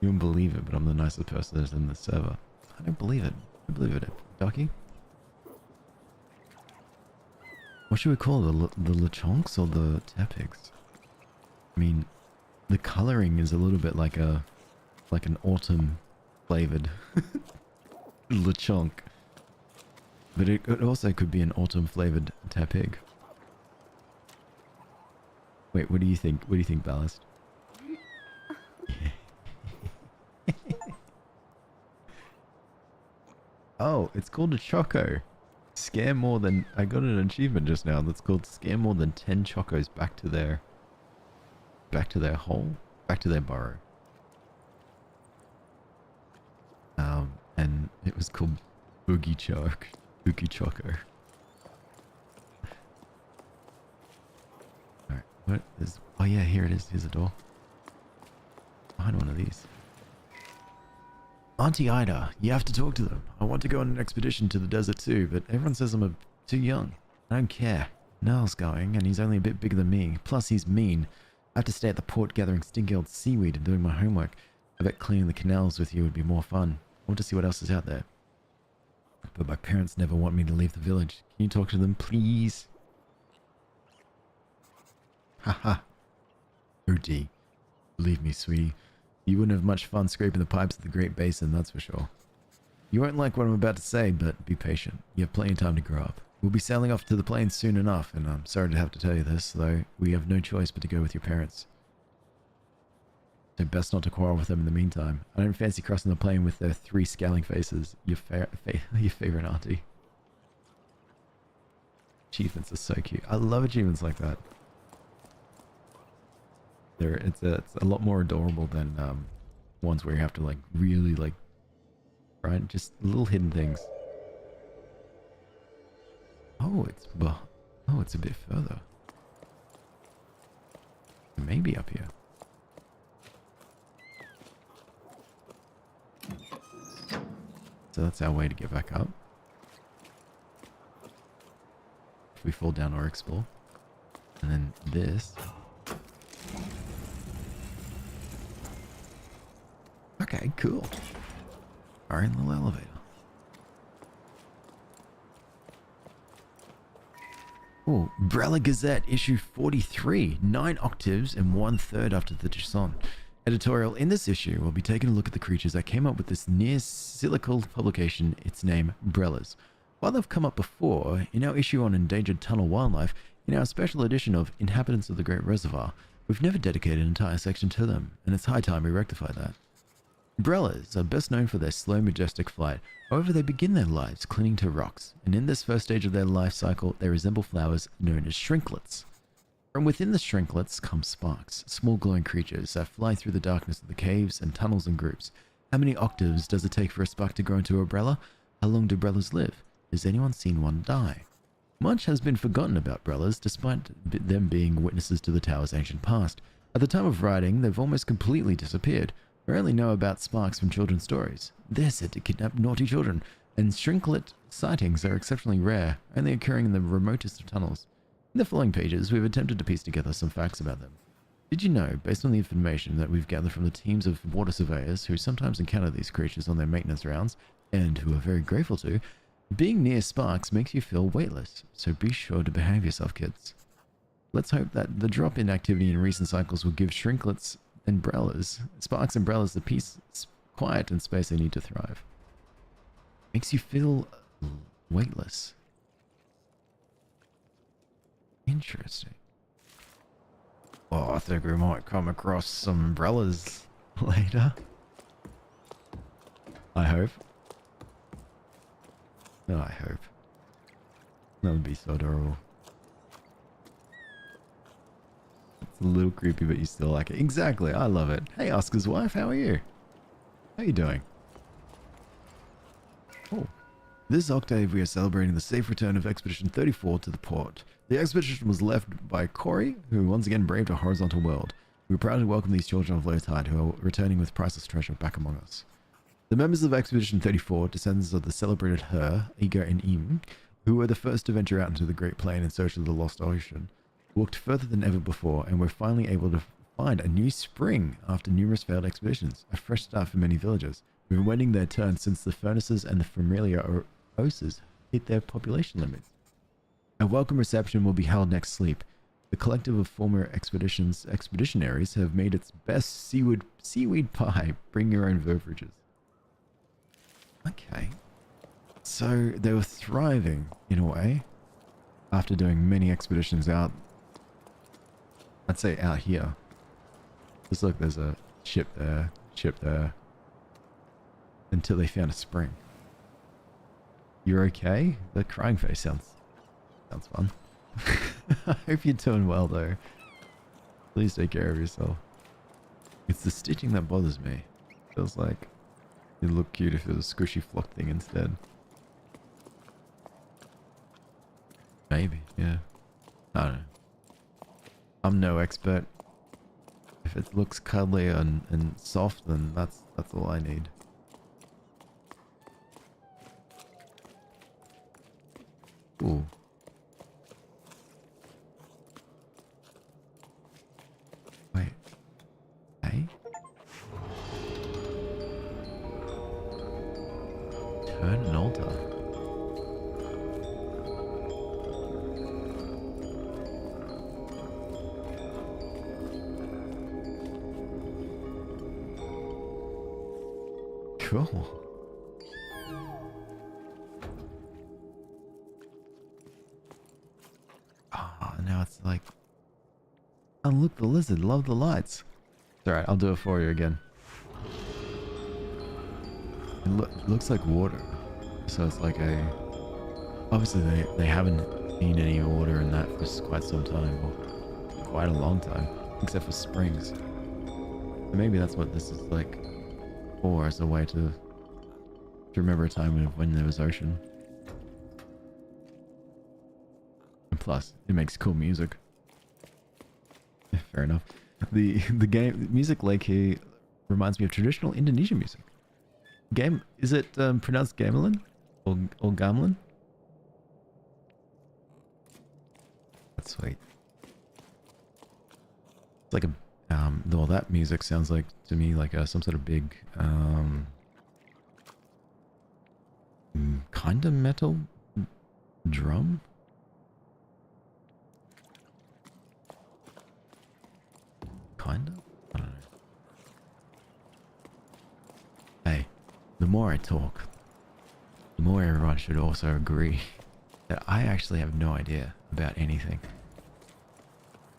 Speaker 1: You wouldn't believe it, but I'm the nicest person that's in the server. I don't believe it. I believe it, Ducky. What should we call the lechonks or the tepigs? I mean, the coloring is a little bit like an autumn flavored lechonk, but it also could be an autumn flavored tepig. Wait, what do you think? What do you think, Ballast? Oh, it's called a choco. Scare more than... I got an achievement just now that's called scare more than 10 chocos back to their hole, back to their burrow. And it was called Boogie Choco. Alright, what is... Oh yeah, here it is. Here's a door. Behind one of these. Auntie Ida, you have to talk to them. I want to go on an expedition to the desert too, but everyone says I'm too young. I don't care. Niall's going, and he's only a bit bigger than me. Plus, he's mean. I have to stay at the port gathering stinky old seaweed and doing my homework. I bet cleaning the canals with you would be more fun. I want to see what else is out there. But my parents never want me to leave the village. Can you talk to them, please? Haha. OD. Believe me, sweetie. You wouldn't have much fun scraping the pipes of the Great Basin, that's for sure. You won't like what I'm about to say, but be patient. You have plenty of time to grow up. We'll be sailing off to the plains soon enough, and I'm sorry to have to tell you this, though we have no choice but to go with your parents. So best not to quarrel with them in the meantime. I don't fancy crossing the plain with their 3 scowling faces. Your favorite auntie. Achievements are so cute. I love achievements like that. It's a lot more adorable than ones where you have to like really like, right? Just little hidden things. Oh, it's a bit further. Maybe up here. So that's our way to get back up. If we fall down or explore. And then this. Okay, cool. Alright, little elevator. Oh, Brella Gazette, issue 43, 9 octaves and 1/3 after the Jusant. Editorial, in this issue, we'll be taking a look at the creatures that came up with this near silical publication, its name, Brellas. While they've come up before, in our issue on endangered tunnel wildlife, in our special edition of Inhabitants of the Great Reservoir, we've never dedicated an entire section to them, and it's high time we rectify that. Umbrellas are best known for their slow, majestic flight. However, they begin their lives clinging to rocks, and in this first stage of their life cycle, they resemble flowers known as shrinklets. From within the shrinklets come sparks, small glowing creatures that fly through the darkness of the caves and tunnels in groups. How many octaves does it take for a spark to grow into an umbrella? How long do umbrellas live? Has anyone seen one die? Much has been forgotten about umbrellas, despite them being witnesses to the tower's ancient past. At the time of writing, they've almost completely disappeared. We only know about sparks from children's stories. They're said to kidnap naughty children, and shrinklet sightings are exceptionally rare, only occurring in the remotest of tunnels. In the following pages, we've attempted to piece together some facts about them. Did you know, based on the information that we've gathered from the teams of water surveyors who sometimes encounter these creatures on their maintenance rounds, and who are very grateful to, being near sparks makes you feel weightless, so be sure to behave yourself, kids. Let's hope that the drop in activity in recent cycles will give shrinklets sparks umbrellas the peace, quiet, and space they need to thrive. Makes you feel weightless. Interesting. Oh, I think we might come across some umbrellas later. I hope. No, I hope. That would be so adorable. It's a little creepy, but you still like it. Exactly, I love it. Hey, Oscar's wife, how are you? How are you doing? Oh. This octave, we are celebrating the safe return of Expedition 34 to the port. The expedition was left by Corey, who once again braved a horizontal world. We are proud to welcome these children of low tide who are returning with priceless treasure back among us. The members of Expedition 34, descendants of the celebrated Her, Iga, and Im, who were the first to venture out into the Great Plain in search of the Lost Ocean, walked further than ever before and were finally able to find a new spring after numerous failed expeditions, a fresh start for many villagers. We've been waiting their turn since the furnaces and the familiar oses hit their population limits. A welcome reception will be held next sleep. The collective of former expeditionaries have made its best seaweed pie. Bring your own beverages. Okay. So they were thriving, in a way, after doing many expeditions out, I'd say out here. Just look, there's a ship there, until they found a spring. You're okay? The crying face sounds fun. I hope you're doing well, though. Please take care of yourself. It's the stitching that bothers me. Feels like it'd look cute if it was a squishy flock thing instead. Maybe, yeah. I don't know. I'm no expert. If it looks cuddly and soft, then that's all I need. Ooh. Wait. Hey? Turn an altar. Cool. Ah, now it's like, unlook the lizard, love the lights. It's alright, I'll do it for you again. It looks like water. So it's like a... Obviously they haven't seen any water in that for quite some time, or quite a long time, except for springs. So maybe that's what this is like for, as a way to remember a time when there was ocean. And plus, it makes cool music. Yeah, fair enough. The music like here reminds me of traditional Indonesian music. Is it pronounced gamelan or gamelan? That's sweet. It's like a well, that music sounds like to me like some sort of big kind of metal drum. Kind of? I don't know. Hey, the more I talk, the more everyone should also agree that I actually have no idea about anything.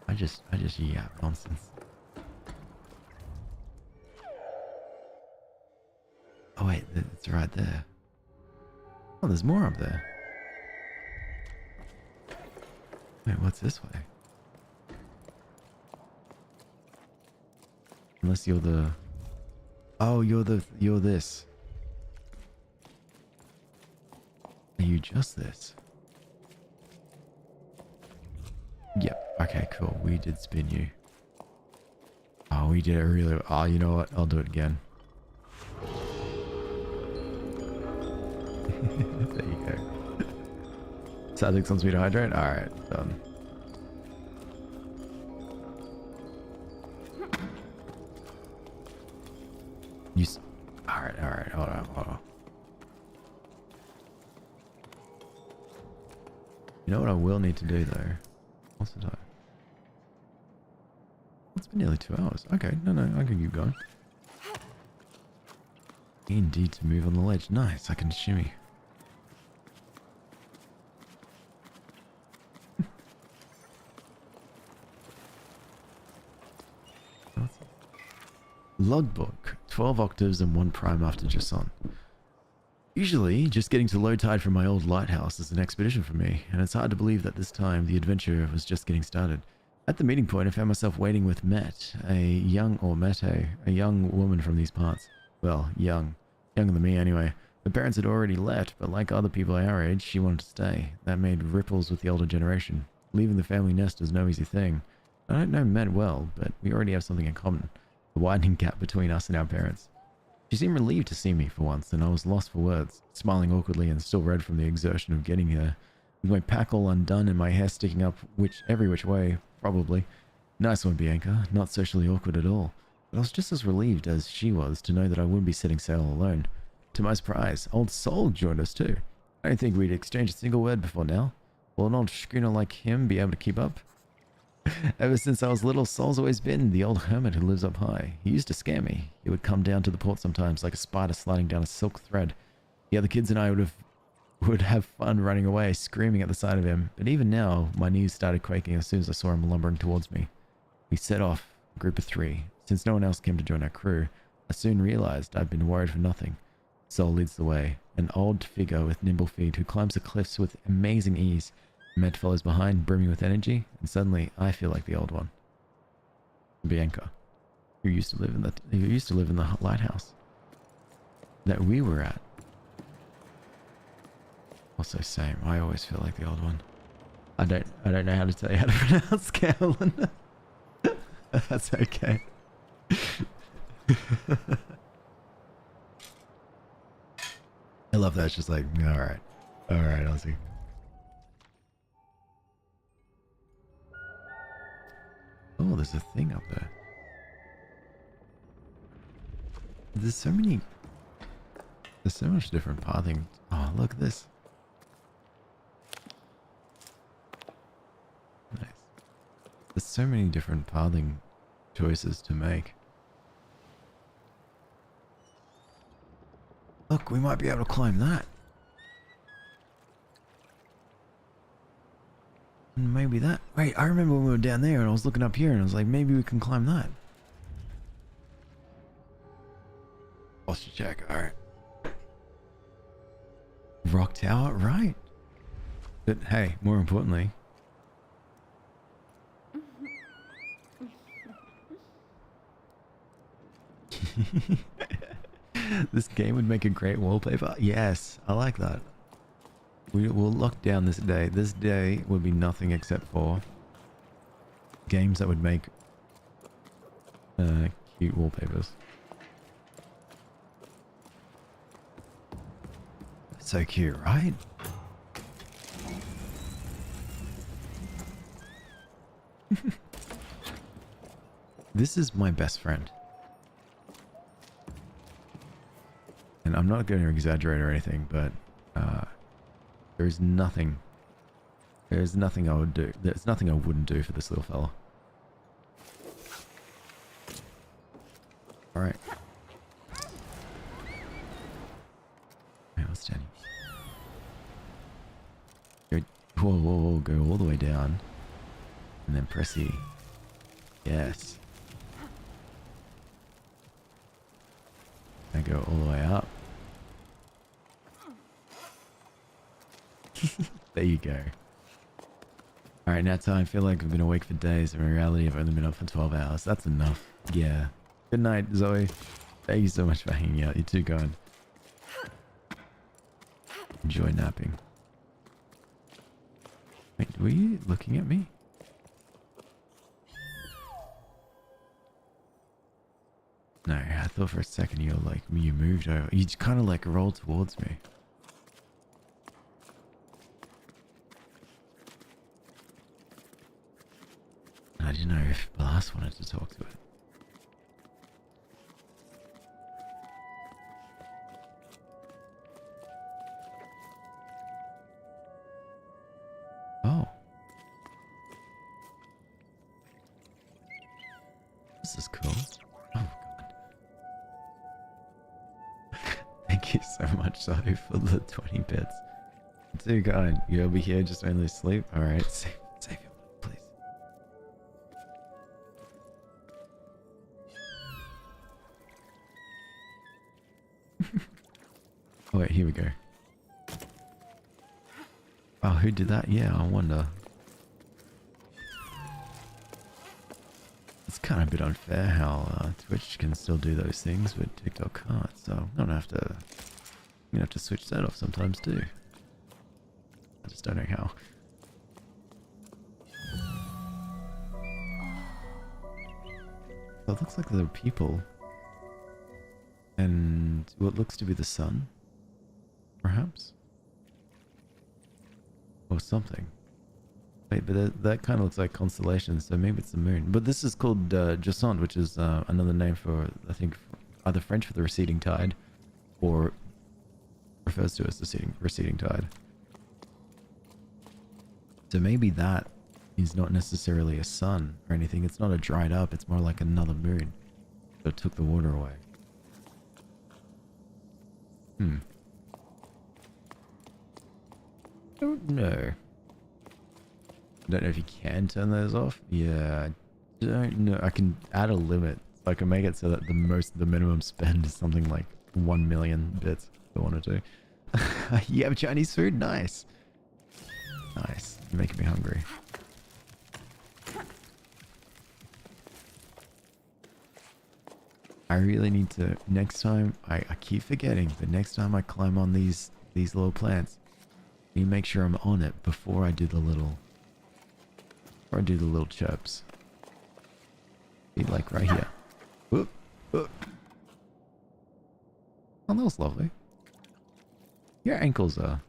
Speaker 1: I just yap nonsense. Oh wait, it's right there. Oh, there's more up there. Wait, what's this way? Unless you're the... Oh, you're this. Are you just this? Yep. Okay, cool. We did spin you. Oh, we did it really... Oh, you know what? I'll do it again. There you go. Sadix wants me to hydrate? Alright, done. Alright, hold on. You know what I will need to do though? What's the time? It's been nearly 2 hours. Okay, no, I can keep going. Indeed to move on the ledge. Nice, I can shimmy. Logbook. 12 octaves and 1 prime after Jusant. Usually, just getting to low tide from my old lighthouse is an expedition for me, and it's hard to believe that this time the adventure was just getting started. At the meeting point, I found myself waiting with a young woman from these parts. Well, younger than me anyway. Her parents had already left, but like other people our age, she wanted to stay. That made ripples with the older generation. Leaving the family nest was no easy thing. I don't know Met well, but we already have something in common. The widening gap between us and our parents. She seemed relieved to see me for once, and I was lost for words, smiling awkwardly and still red from the exertion of getting her. With my pack all undone and my hair sticking up every which way, probably. Nice one, Bianca. Not socially awkward at all. But I was just as relieved as she was to know that I wouldn't be setting sail alone. To my surprise, old Sol joined us too. I don't think we'd exchanged a single word before now. Will an old schooner like him be able to keep up? Ever since I was little, Sol's always been the old hermit who lives up high. He used to scare me. He would come down to the port sometimes like a spider sliding down a silk thread. The other kids and I would have fun running away, screaming at the sight of him. But even now, my knees started quaking as soon as I saw him lumbering towards me. We set off, a group of 3. Since no one else came to join our crew, I soon realized I'd been worried for nothing. Sol leads the way, an old figure with nimble feet who climbs the cliffs with amazing ease. Met follows behind, brimming with energy, and suddenly I feel like the old one. Bianca, who used to live in the lighthouse that we were at. Also, same. I always feel like the old one. I don't know how to tell you how to pronounce Carolyn. That's okay. I love that. It's just like, all right, Ozzy. Oh, there's a thing up there. There's so much different pathing. Oh, look at this. Nice. There's so many different pathing choices to make. Look, we might be able to climb that. Maybe that. Wait, I remember when we were down there and I was looking up here and I was like, maybe we can climb that. Posture check, alright. Rock tower, right. But hey, more importantly. This game would make a great wallpaper. Yes, I like that. We'll lock down this day. This day would be nothing except for games that would make cute wallpapers. So cute, right? This is my best friend. And I'm not going to exaggerate or anything, but there's nothing I would do. There's nothing I wouldn't do for this little fella. Alright. Wait, what's Danny? Oh, go all the way down. And then press E. Yes. I go all the way up. There you go. Alright, now time. I feel like I've been awake for days. In reality, I've only been up for 12 hours. That's enough. Yeah. Good night, Zoe. Thank you so much for hanging out. You too, going. Enjoy napping. Wait, were you looking at me? No, I thought for a second you were like, you moved over. You kind of like rolled towards me. I didn't know if Ballast wanted to talk to it. Oh. This is cool. Oh, God. Thank you so much, Zoe, for the 20 bits. Too kind. You'll be here just only sleep? Alright, save your money, please. Oh, wait, here we go. Oh, who did that? Yeah, I wonder. It's kind of a bit unfair how Twitch can still do those things, but TikTok can't. So I'm gonna have to switch that off sometimes too. I just don't know how. So it looks like there are people, and what looks to be the sun, perhaps, or something. Wait, but that kind of looks like constellations, so maybe it's the moon. But this is called Jusant, which is another name for, I think, either French for the receding tide, or refers to as the receding tide. So maybe that is not necessarily a sun or anything. It's not a dried up. It's more like another moon. So it took the water away. Don't know. I don't know if you can turn those off. Yeah, I don't know. I can add a limit. So I can make it so that the minimum spend is something like 1 million bits if I wanted to. You have Chinese food? Nice. Nice. You're making me hungry. I really need to, next time, I keep forgetting, but next time I climb on these little plants, I need to make sure I'm on it before I do the little chirps. Be like right here. Whoop, whoop. Oh, that was lovely. Your ankles are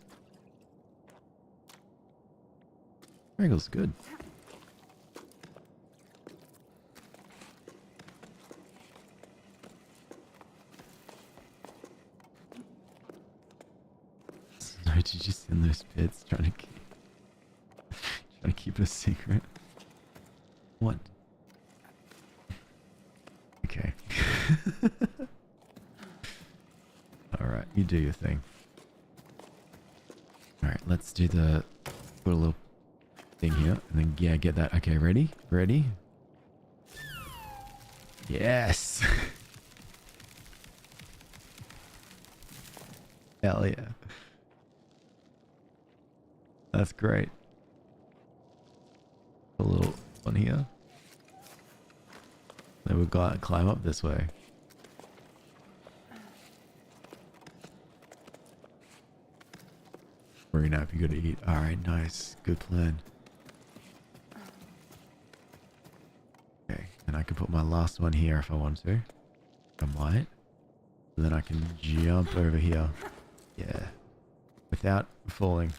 Speaker 1: good. No, did you send those bits trying to keep a secret? What? Okay. Alright, you do your thing. Alright, let's do put a little thing here, and then, yeah, get that. Okay, ready? Ready? Yes! Hell yeah. That's great. A little one here. Then we've got to climb up this way. We're gonna have to go to eat. Alright, nice. Good plan. Okay, and I can put my last one here if I want to. I might. And then I can jump over here. Yeah. Without falling.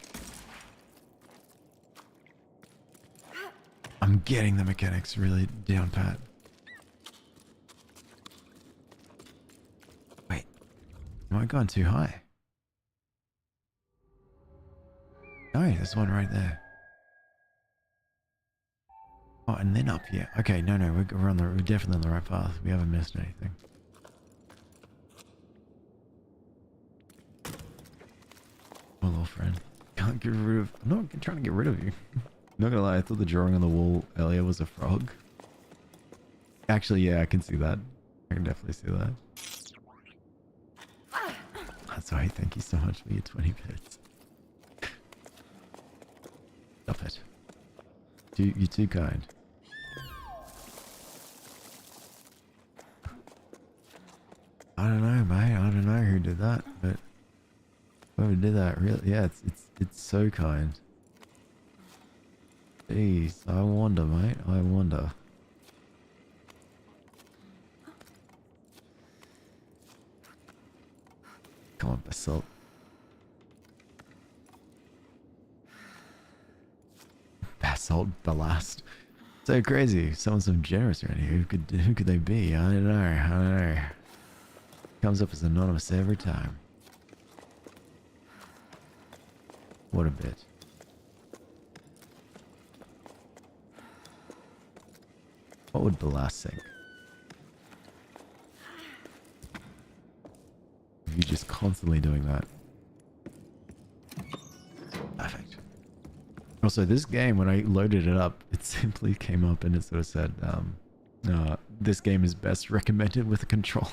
Speaker 1: I'm getting the mechanics really down pat. Wait. Am I going too high? No, there's one right there. Oh, and then up here. Okay, no, we're definitely on the right path. We haven't missed anything. Oh, little friend. can't get rid of... I'm not trying to get rid of you. Not gonna lie, I thought the drawing on the wall earlier was a frog. Actually, yeah, I can see that. I can definitely see that. That's right, thank you so much for your 20 bits. Stop it. You're too kind. I don't know, mate. I don't know who did that, but whoever did that, really, yeah, it's so kind. Jeez, I wonder, mate. I wonder. Come on, Basalt. Basalt, Ballast. So crazy. Someone so generous around here. Who could they be? I don't know. I don't know. Comes up as anonymous every time. What a bit. What would Ballast think? If you're just constantly doing that. Perfect. Also, this game, when I loaded it up, it simply came up and it sort of said, this game is best recommended with a controller.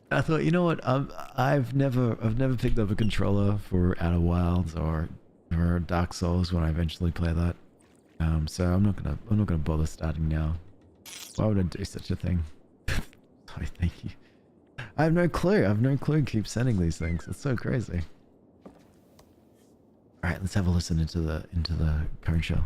Speaker 1: I thought, you know what? I've never picked up a controller for Outer Wilds or Dark Souls when I eventually play that. So I'm not gonna bother starting now. Why would I do such a thing? Sorry, thank you. I have no clue. I have no clue. Keep sending these things. It's so crazy. All right, let's have a listen into the current show.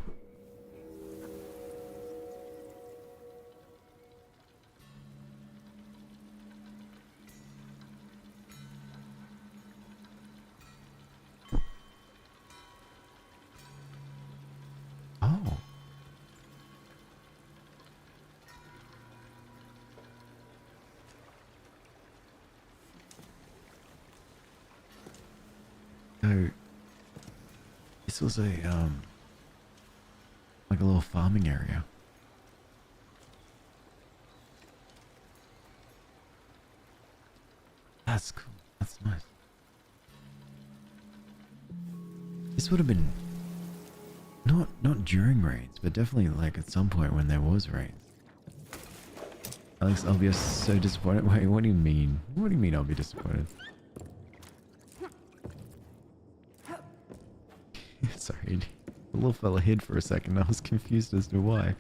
Speaker 1: Oh. So this was a like a little farming area. That's cool. That's nice. This would have been not during rains, but definitely like at some point when there was rains. Alex, I'll be so disappointed. Wait, what do you mean? What do you mean I'll be disappointed? Sorry, the little fella hid for a second. I was confused as to why.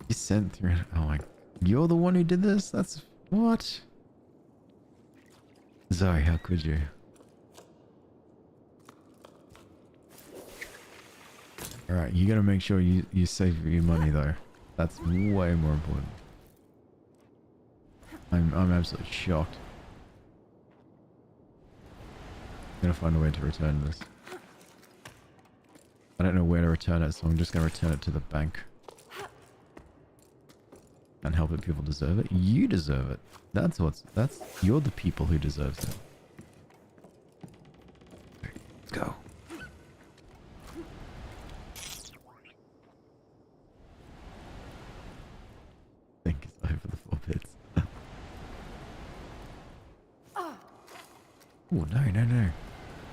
Speaker 1: You sent through. Oh my! You're the one who did this? That's what? Sorry, how could you? All right, you gotta make sure you save your money though. That's way more important. I'm absolutely shocked. I'm gonna find a way to return this. I don't know where to return it, so I'm just gonna return it to the bank. And help it. People deserve it. You deserve it. You're the people who deserves it. Let's go. Thank you so for the 4 bits. Oh no.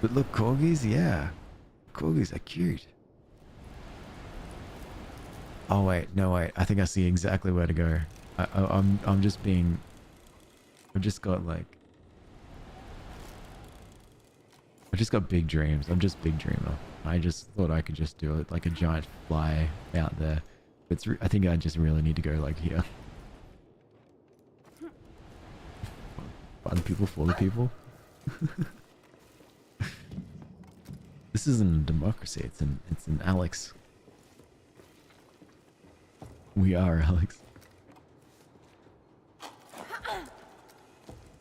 Speaker 1: But look, corgis, yeah. Corgis are cute. Oh wait, no wait. I think I see exactly where to go. I'm just being... I've just got like... I've just got big dreams. I'm just big dreamer. I just thought I could just do it like a giant fly out there. I think I just really need to go like here. Fun people for the people. This isn't a democracy. It's an Alex. We are Alex.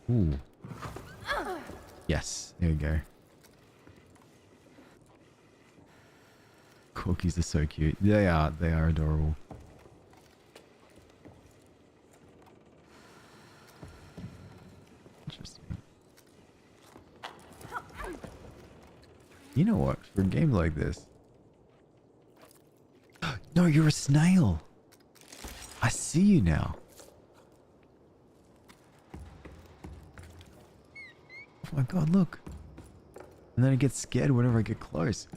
Speaker 1: Ooh. Yes, there you go. Cookies are so cute. They are adorable. Interesting. You know what? For a game like this... No, you're a snail! I see you now. Oh my god, look. And then it gets scared whenever I get close.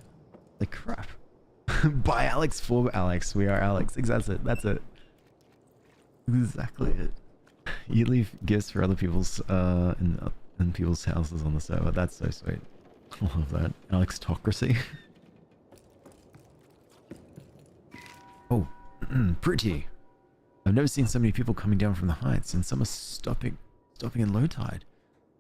Speaker 1: Like crap. By Alex for Alex. We are Alex. Exactly it. That's it. Exactly it. You leave gifts for other people's in people's houses on the server. That's so sweet. I love that. Alextocracy. Oh, pretty. I've never seen so many people coming down from the heights, and some are stopping in low tide.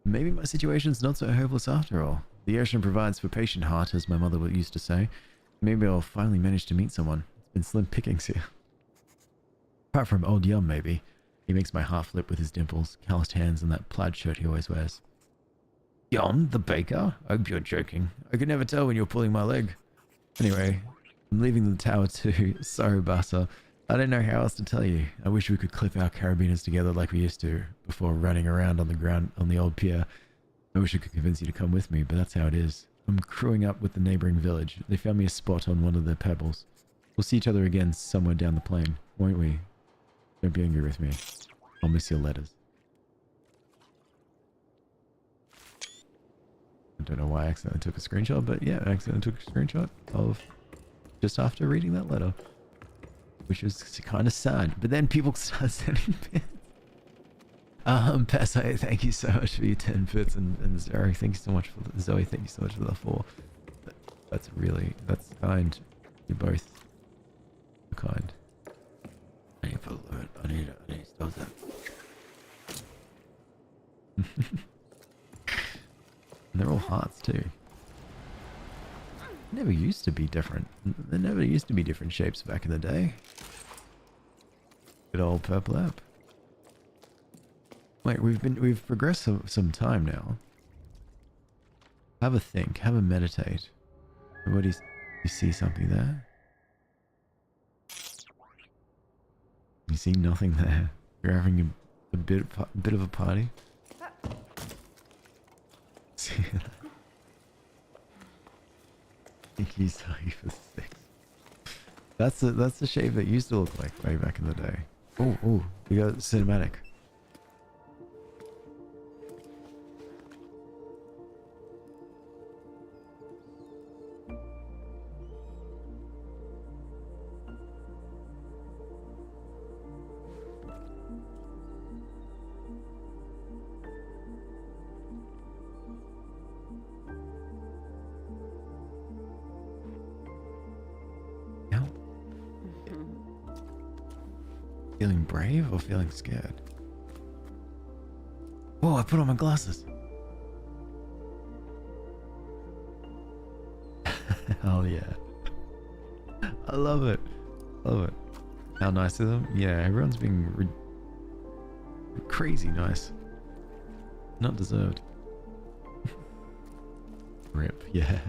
Speaker 1: Maybe my situation's not so hopeless after all. The ocean provides for patient heart, as my mother used to say. Maybe I'll finally manage to meet someone. It's been slim pickings here. Apart from old Yum, maybe. He makes my heart flip with his dimples, calloused hands, and that plaid shirt he always wears. Yum, the baker? I hope you're joking. I could never tell when you're pulling my leg. Anyway, I'm leaving the tower too. Sorry, Bassa. I don't know how else to tell you. I wish we could clip our carabiners together like we used to, before running around on the ground on the old pier. I wish I could convince you to come with me, but that's how it is. I'm crewing up with the neighboring village. They found me a spot on one of the pebbles. We'll see each other again somewhere down the plain, won't we? Don't be angry with me. I'll miss your letters. I don't know why I accidentally took a screenshot, but yeah, I accidentally took a screenshot of just after reading that letter. Which was kind of sad. But then people start sending bits. Pessa, thank you so much for your 10 bits, and Zoe, thank you so much for the, Zoe, thank you so much for the 4. That's kind. You're both kind. I need to put a limit. I need to stop that. And they're all hearts too. Never used to be different. There never used to be different shapes back in the day. Good old purple app. Wait, we've progressed some time now. Have a think, have a meditate. What do you see something there? You see nothing there. You're having a bit of a party. See that? Thank you, Zoe, for 6. That's the shape that used to look like way back in the day. Oh, we got cinematic. Feeling brave or feeling scared? Oh, I put on my glasses. Hell yeah. I love it. Love it. How nice of them. Yeah, everyone's being crazy nice. Not deserved. Rip, yeah.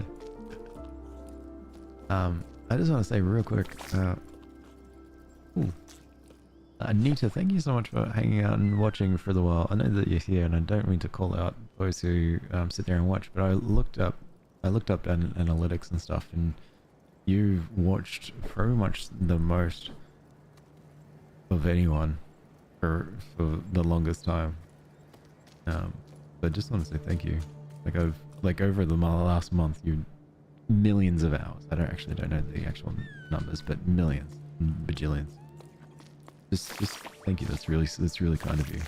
Speaker 1: I just want to say real quick, Anita, thank you so much for hanging out and watching for the while. I know that you're here, and I don't mean to call out those who sit there and watch, but I looked up analytics and stuff, and you watched pretty much the most of anyone for the longest time. So I just want to say thank you. Over the last month, you millions of hours. I don't know the actual numbers, but millions, bajillions. Just thank you. That's really kind of you.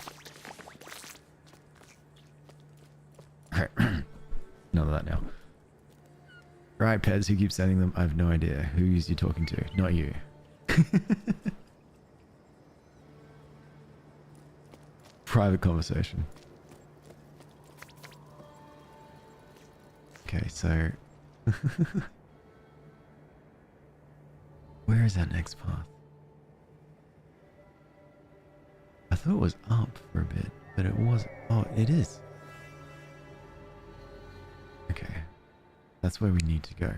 Speaker 1: Alright. None of that now. Right, Pez, who keeps sending them? I have no idea. Who is you talking to? Not you. Private conversation. Okay, so where is that next path? I thought it was up for a bit, but it was. Oh, it is. Okay. That's where we need to go.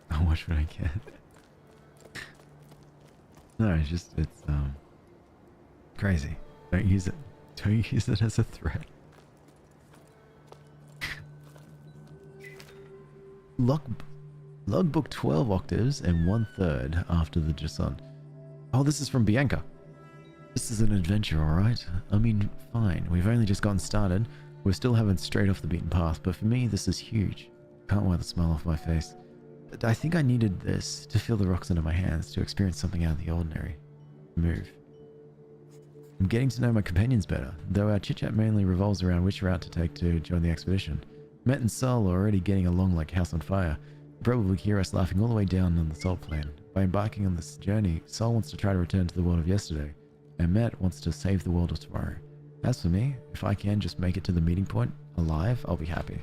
Speaker 1: I'll watch what I can. No, it's crazy. Don't use it as a threat. Logbook 12 octaves and 1/3 after the Jusant. Oh, this is from Bianca. This is an adventure, alright? I mean, fine. We've only just gotten started. We're still having straight off the beaten path, but for me, this is huge. Can't wipe the smile off my face. I think I needed this to feel the rocks under my hands, to experience something out of the ordinary. Move. I'm getting to know my companions better, though our chit-chat mainly revolves around which route to take to join the expedition. Met and Sol are already getting along like house on fire. You probably hear us laughing all the way down on the Sol plane. By embarking on this journey, Sol wants to try to return to the world of yesterday, and Met wants to save the world of tomorrow. As for me, if I can just make it to the meeting point, alive, I'll be happy.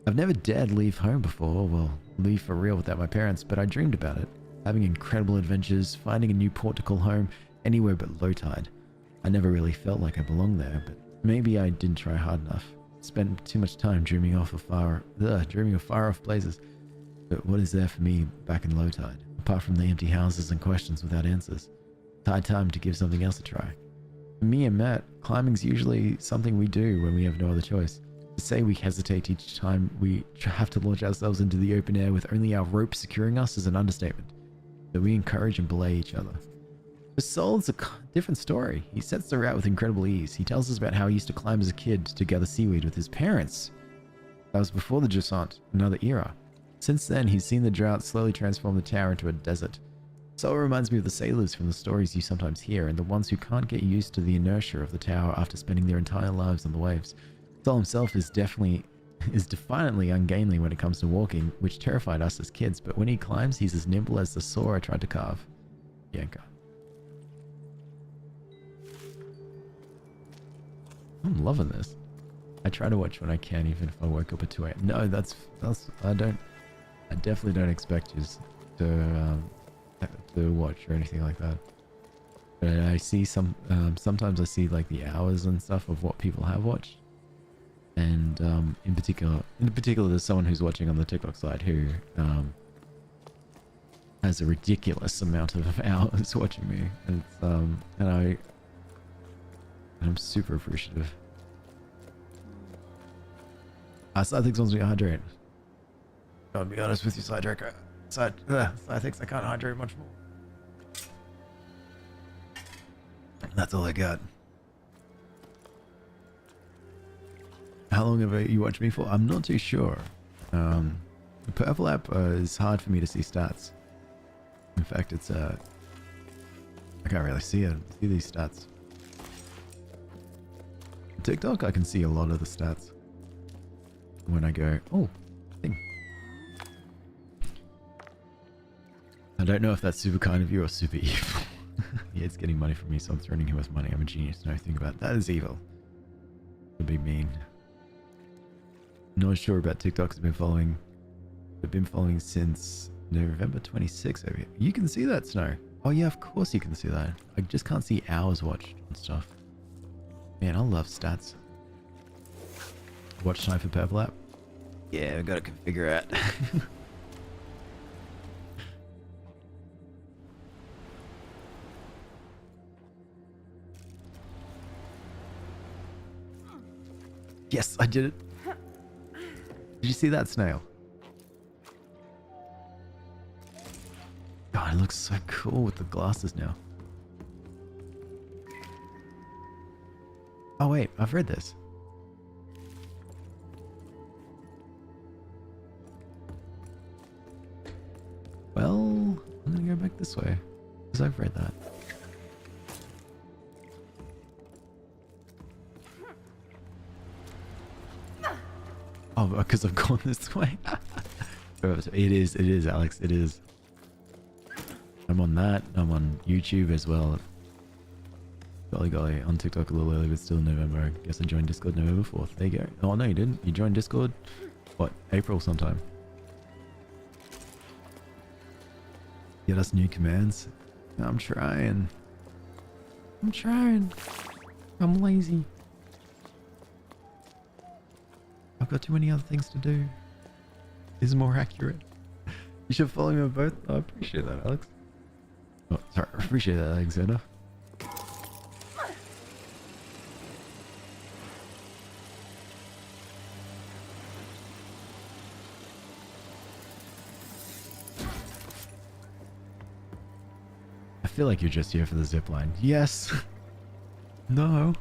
Speaker 1: I've never dared leave home before, well, leave for real without my parents, but I dreamed about it. Having incredible adventures, finding a new port to call home, anywhere but low tide. I never really felt like I belonged there, but maybe I didn't try hard enough. Spent too much time dreaming of far off places. But what is there for me back in low tide, apart from the empty houses and questions without answers? It's high time to give something else a try. For me and Matt, climbing's usually something we do when we have no other choice. To say we hesitate each time we have to launch ourselves into the open air with only our rope securing us is an understatement. So we encourage and belay each other. For Sol, it's a different story. He sets the route with incredible ease. He tells us about how he used to climb as a kid to gather seaweed with his parents. That was before the Jusant, another era. Since then, he's seen the drought slowly transform the tower into a desert. Sol reminds me of the sailors from the stories you sometimes hear, and the ones who can't get used to the inertia of the tower after spending their entire lives on the waves. Sol himself is defiantly ungainly when it comes to walking, which terrified us as kids, but when he climbs, he's as nimble as the saw I tried to carve. Yanka. I'm loving this. I try to watch when I can, even if I wake up at 2 a.m. No, that's I definitely don't expect you to watch or anything like that. But I see sometimes I see like the hours and stuff of what people have watched. And in particular, there's someone who's watching on the TikTok side who has a ridiculous amount of hours watching me. And it's, I'm super appreciative. Scythix wants me to hydrate. I'll be honest with you, Scythix, I can't hydrate much more. That's all I got. How long have you watched me for? I'm not too sure. The purple app is hard for me to see stats. In fact, it's I can't really see these stats. TikTok, I can see a lot of the stats when I go, oh, thing. I don't know if that's super kind of you or super evil. Yeah, it's getting money from me, so I'm threatening him with money. I'm a genius. No, think about it. That is evil. It'd be mean. Not sure about TikTok. I've been following since November 26th. Over here. You can see that, Snow. Oh yeah, of course you can see that. I just can't see hours watched and stuff. Man, I love stats. Watch time for purple app. Yeah, I gotta configure it. Yes, I did it. Did you see that, Snail? God, it looks so cool with the glasses now. Oh wait, I've read this. Well, I'm gonna go back this way, because I've read that. Oh, because I've gone this way. It is, Alex, it is. I'm on that. I'm on YouTube as well. Golly, on TikTok a little early, but still in November. I guess I joined Discord November 4th. There you go. Oh, no, you didn't. You joined Discord, what, April sometime? Get us new commands. I'm trying. I'm lazy. I've got too many other things to do. This is more accurate. You should follow me on both. Oh, I appreciate that, Alex. Oh, sorry. I appreciate that, Alexander. I feel like you're just here for the zipline. Yes. No.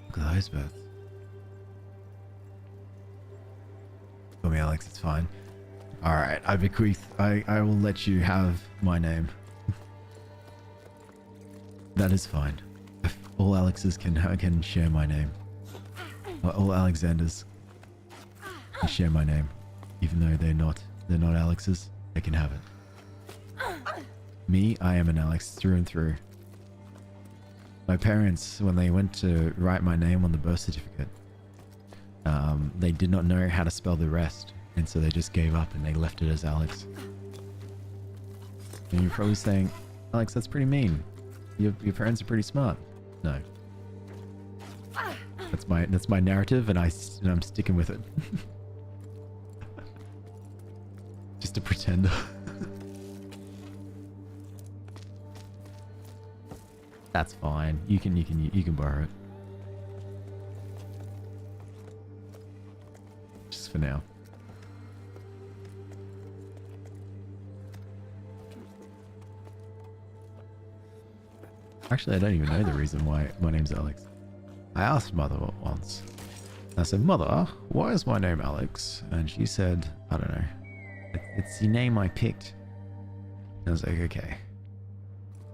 Speaker 1: Look at those birds. Call me Alex, it's fine. Alright, I bequeath. I will let you have my name. That is fine. If all Alexes can share my name. All Alexanders can share my name. Even though they're not Alexes, they can have it. Me, I am an Alex through and through. My parents, when they went to write my name on the birth certificate, they did not know how to spell the rest, and so they just gave up and they left it as Alex. And you're probably saying, Alex, that's pretty mean. Your parents are pretty smart. No. That's my narrative, and I'm sticking with it. Just a pretender. That's fine. You can borrow it. Just for now. Actually, I don't even know the reason why my name's Alex. I asked Mother once. I said, Mother, why is my name Alex? And she said, I don't know. It's the name I picked. And I was like, okay.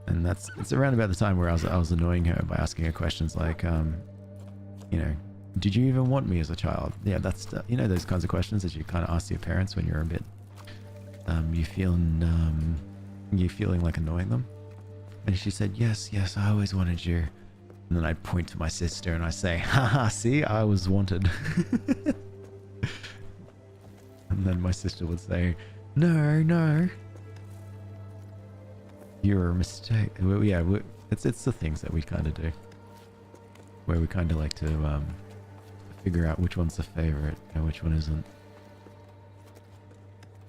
Speaker 1: And it's around about the time where I was annoying her by asking her questions like, you know, did you even want me as a child? Yeah, that's, you know, those kinds of questions that you kind of ask your parents when you're a bit, you feeling like annoying them. And she said, yes, I always wanted you. And then I'd point to my sister and I say, haha, see, I was wanted. And then my sister would say, no. You're a mistake. Well, yeah, it's the things that we kind of do. Where we kind of like to figure out which one's the favorite and which one isn't.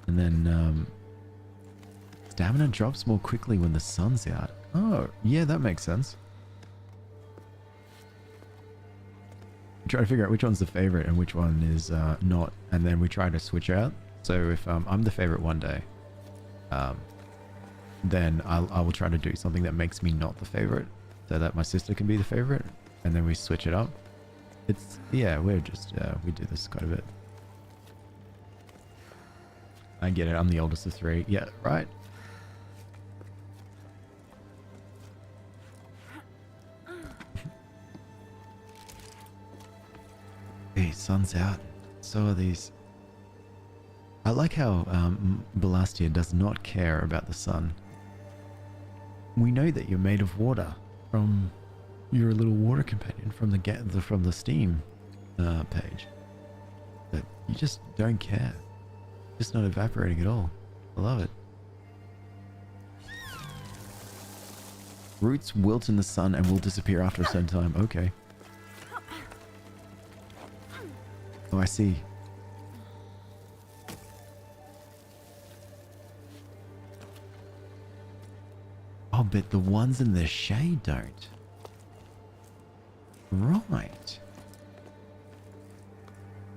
Speaker 1: And then stamina drops more quickly when the sun's out. Oh, yeah, that makes sense. We try to figure out which one's the favorite and which one is not, and then we try to switch out. So if I'm the favorite one day, then I will try to do something that makes me not the favorite, so that my sister can be the favorite, and then we switch it up. We're just we do this quite a bit. I get it. I'm the oldest of three. Yeah, right. Hey, sun's out. So are these. I like how Ballast here does not care about the sun. We know that you're made of water from your little water companion from the Steam page, but you just don't care. Just not evaporating at all. I love it. Roots wilt in the sun and will disappear after a certain time. Okay. Oh, I see. Oh, but the ones in the shade don't. Right.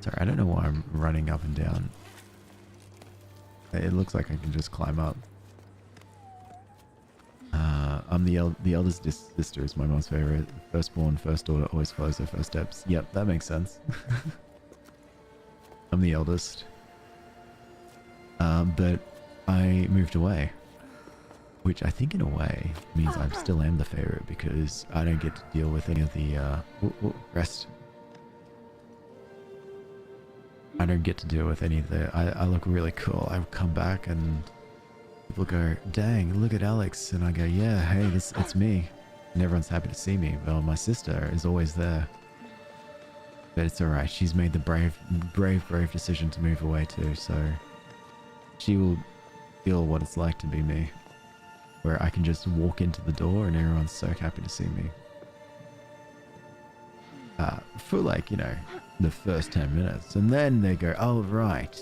Speaker 1: Sorry, I don't know why I'm running up and down. It looks like I can just climb up. I'm the eldest sister is my mom's favorite. Firstborn, first daughter always follows her first steps. Yep, that makes sense. I'm the eldest. But I moved away. Which I think in a way means I still am the favorite because I don't get to deal with any of the rest. I don't get to deal with any of the. I look really cool. I come back and people go, "Dang, look at Alex," and I go, "Yeah, hey, it's me," and everyone's happy to see me. Well, my sister is always there, but it's all right. She's made the brave decision to move away too, so she will feel what it's like to be me. Where I can just walk into the door and everyone's so happy to see me. For like, you know, the first 10 minutes. And then they go, oh, right.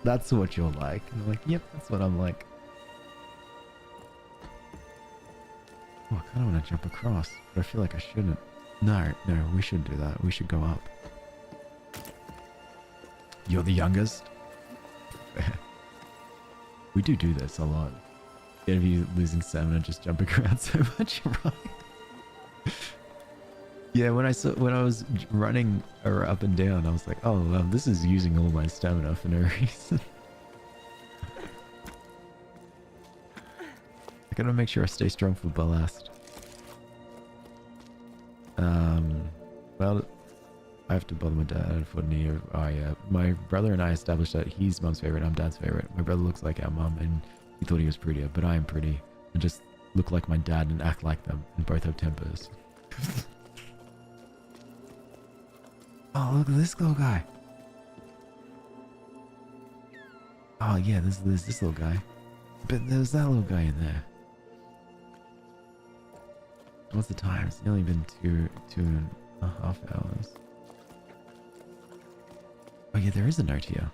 Speaker 1: That's what you're like. And I'm like, yep, that's what I'm like. Oh, I kind of want to jump across, but I feel like I shouldn't. No, we shouldn't do that. We should go up. You're the youngest? We do this a lot. Gonna be losing stamina just jumping around so much, right? Yeah, when I was running up and down, I was like, oh, well, this is using all my stamina for no reason. I gotta make sure I stay strong for Ballast. Well, I have to bother my dad for near. Oh yeah, my brother and I established that he's mum's favorite, I'm dad's favorite. My brother looks like our mum, and he thought he was prettier, but I am pretty. I just look like my dad and act like them, and both have tempers. Oh, look at this little guy. Oh yeah, there's this little guy, but there's that little guy in there. What's the time? It's nearly been two and a half hours. Oh yeah, there is a note here.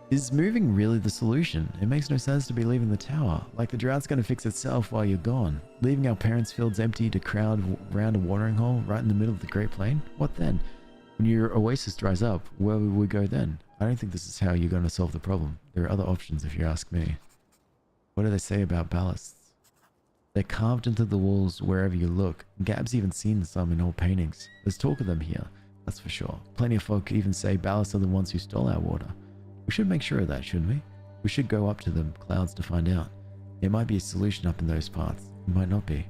Speaker 1: Is moving really the solution? It makes no sense to be leaving the tower. Like the drought's gonna fix itself while you're gone. Leaving our parents' fields empty to crowd round a watering hole right in the middle of the Great Plain? What then? When your oasis dries up, where will we go then? I don't think this is how you're gonna solve the problem. There are other options if you ask me. What do they say about ballasts? They're carved into the walls wherever you look. Gab's even seen some in old paintings. There's talk of them here, that's for sure. Plenty of folk even say ballasts are the ones who stole our water. We should make sure of that, shouldn't we? We should go up to the clouds to find out. There might be a solution up in those parts. It might not be.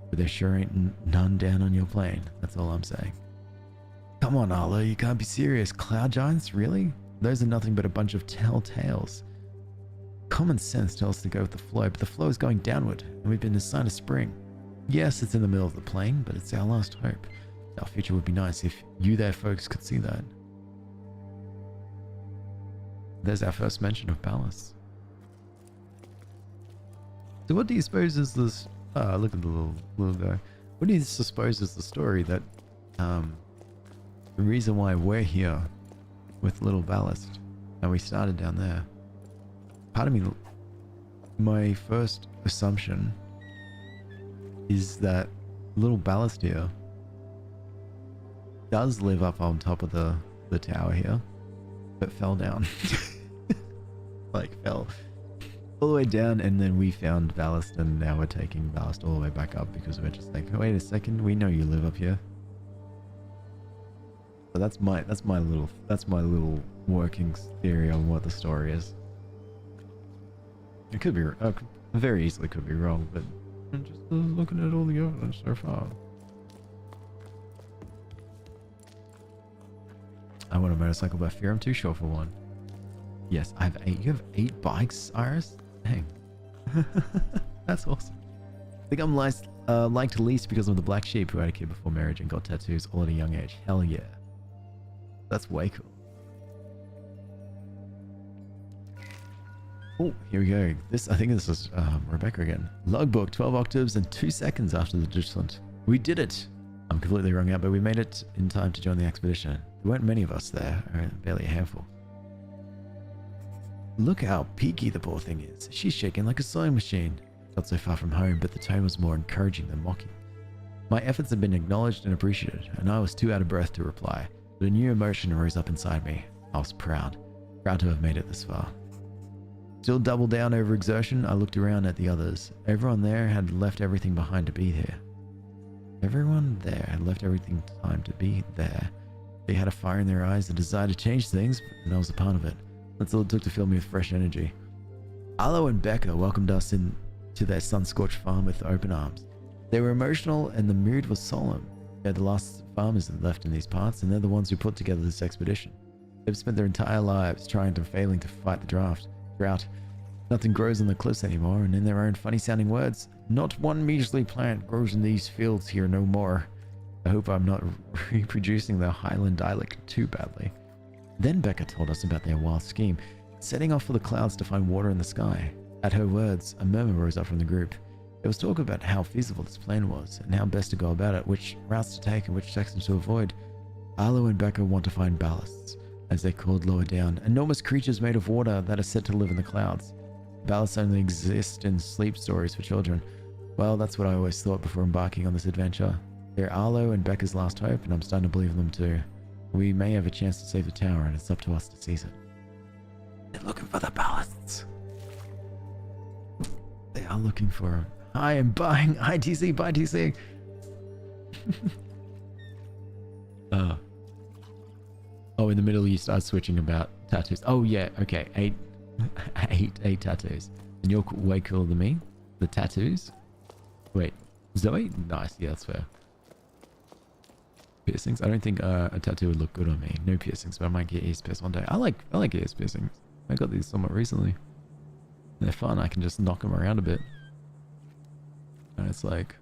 Speaker 1: But there sure ain't none down on your plane. That's all I'm saying. Come on, Arlo, you can't be serious. Cloud giants? Really? Those are nothing but a bunch of telltales. Common sense tells us to go with the flow, but the flow is going downward, and we've been assigned a spring. Yes, it's in the middle of the plain, but it's our last hope. Our future would be nice if you there folks could see that. There's our first mention of Ballast. So what do you suppose is this... look at the little guy. What do you suppose is the story that... the reason why we're here with little Ballast, and we started down there? Part of me... My first assumption is that little Ballast here does live up on top of the tower here, but fell down. Like fell all the way down, and then we found Ballast, and now we're taking Ballast all the way back up because we're just like, wait a second, we know you live up here. So that's my little working theory on what the story is. It could be very easily could be wrong, but I'm just looking at all the evidence so far. I want a motorcycle by fear. I'm too short for one. Yes, I have 8. You have 8 bikes, Iris? Dang. That's awesome. I think I'm liked least because of the black sheep who had a kid before marriage and got tattoos all at a young age. Hell yeah. That's way cool. Oh, here we go. I think this is Rebecca again. Logbook, 12 octaves and 2 seconds after the Jusant. We did it! I'm completely wrong out, but we made it in time to join the expedition. There weren't many of us there, barely a handful. Look how peaky the poor thing is. She's shaking like a sewing machine. Not so far from home, but the tone was more encouraging than mocking. My efforts had been acknowledged and appreciated, and I was too out of breath to reply. But a new emotion rose up inside me. I was proud. Proud to have made it this far. Still double down over exertion, I looked around at the others. Everyone there had left everything behind to be here. Everyone there had left everything time to be there. They had a fire in their eyes, a desire to change things, and I was a part of it. That's all it took to fill me with fresh energy. Arlo and Becca welcomed us into their sun-scorched farm with open arms. They were emotional and the mood was solemn. They're the last farmers that left in these parts, and they're the ones who put together this expedition. They've spent their entire lives trying and failing to fight the drought. Nothing grows on the cliffs anymore, and in their own funny-sounding words, not one measly plant grows in these fields here no more. I hope I'm not reproducing their Highland dialect too badly. Then Becca told us about their wild scheme, setting off for the clouds to find water in the sky. At her words, a murmur rose up from the group. There was talk about how feasible this plan was, and how best to go about it, which routes to take and which sections to avoid. Arlo and Becca want to find ballasts, as they're called lower down, enormous creatures made of water that are said to live in the clouds. Ballasts only exist in sleep stories for children. Well, that's what I always thought before embarking on this adventure. They're Arlo and Becca's last hope, and I'm starting to believe in them too. We may have a chance to save the tower, and it's up to us to seize it. They're looking for the ballasts. are looking for them. I am buying ITC, buy TC. Oh, in the middle you start switching about tattoos. Oh yeah, okay, eight tattoos. And you're way cooler than me. The tattoos. Wait, Zoe? Nice, yeah, that's fair. Piercings? I don't think a tattoo would look good on me. No piercings, but I might get ears pierced one day. I like ears piercings. I got these somewhat recently. They're fun. I can just knock them around a bit. And it's like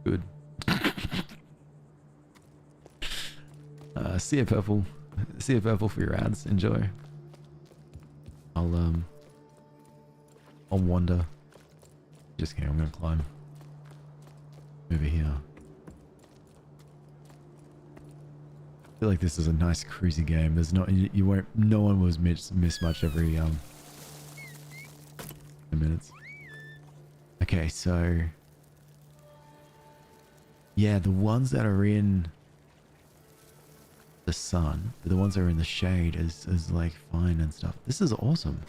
Speaker 1: good. See a purple for your ads. Enjoy. I'll wander. Just kidding. I'm gonna climb over here. I feel like this is a nice cruisy game. There's no, you won't, no one will miss much every 10 minutes. Okay, so yeah, the ones that are in the sun, but the ones that are in the shade is like fine and stuff. This is awesome.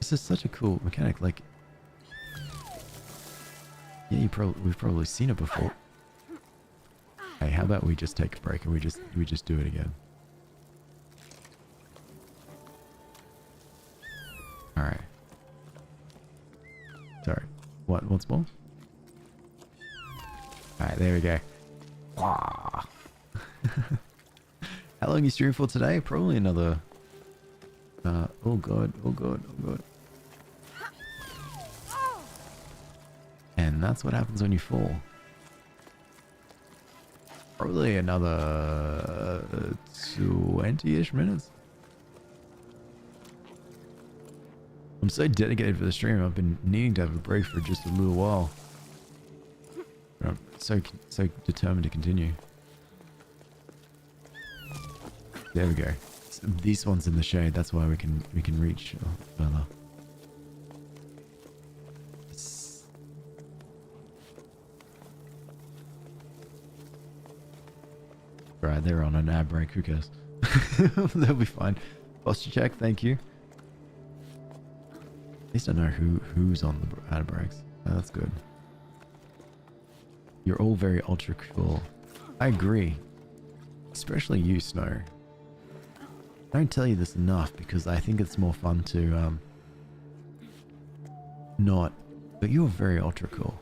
Speaker 1: This is such a cool mechanic. Like, yeah, we've probably seen it before. Hey, how about we just take a break and we just do it again? All right. Sorry. What? Once more? All right, there we go. How long you stream for today? Probably another. Oh god. And that's what happens when you fall. Probably another 20-ish minutes. I'm so dedicated for the stream. I've been needing to have a break for just a little while. But I'm so determined to continue. There we go. So these ones in the shade. That's why we can reach further. Right, they're on an ad break. Who cares? They'll be fine. Posture check. Thank you. At least I know who's on the ad breaks. Oh, that's good. You're all very ultra cool. I agree. Especially you, Snow. I don't tell you this enough because I think it's more fun to not. But you're very ultra cool.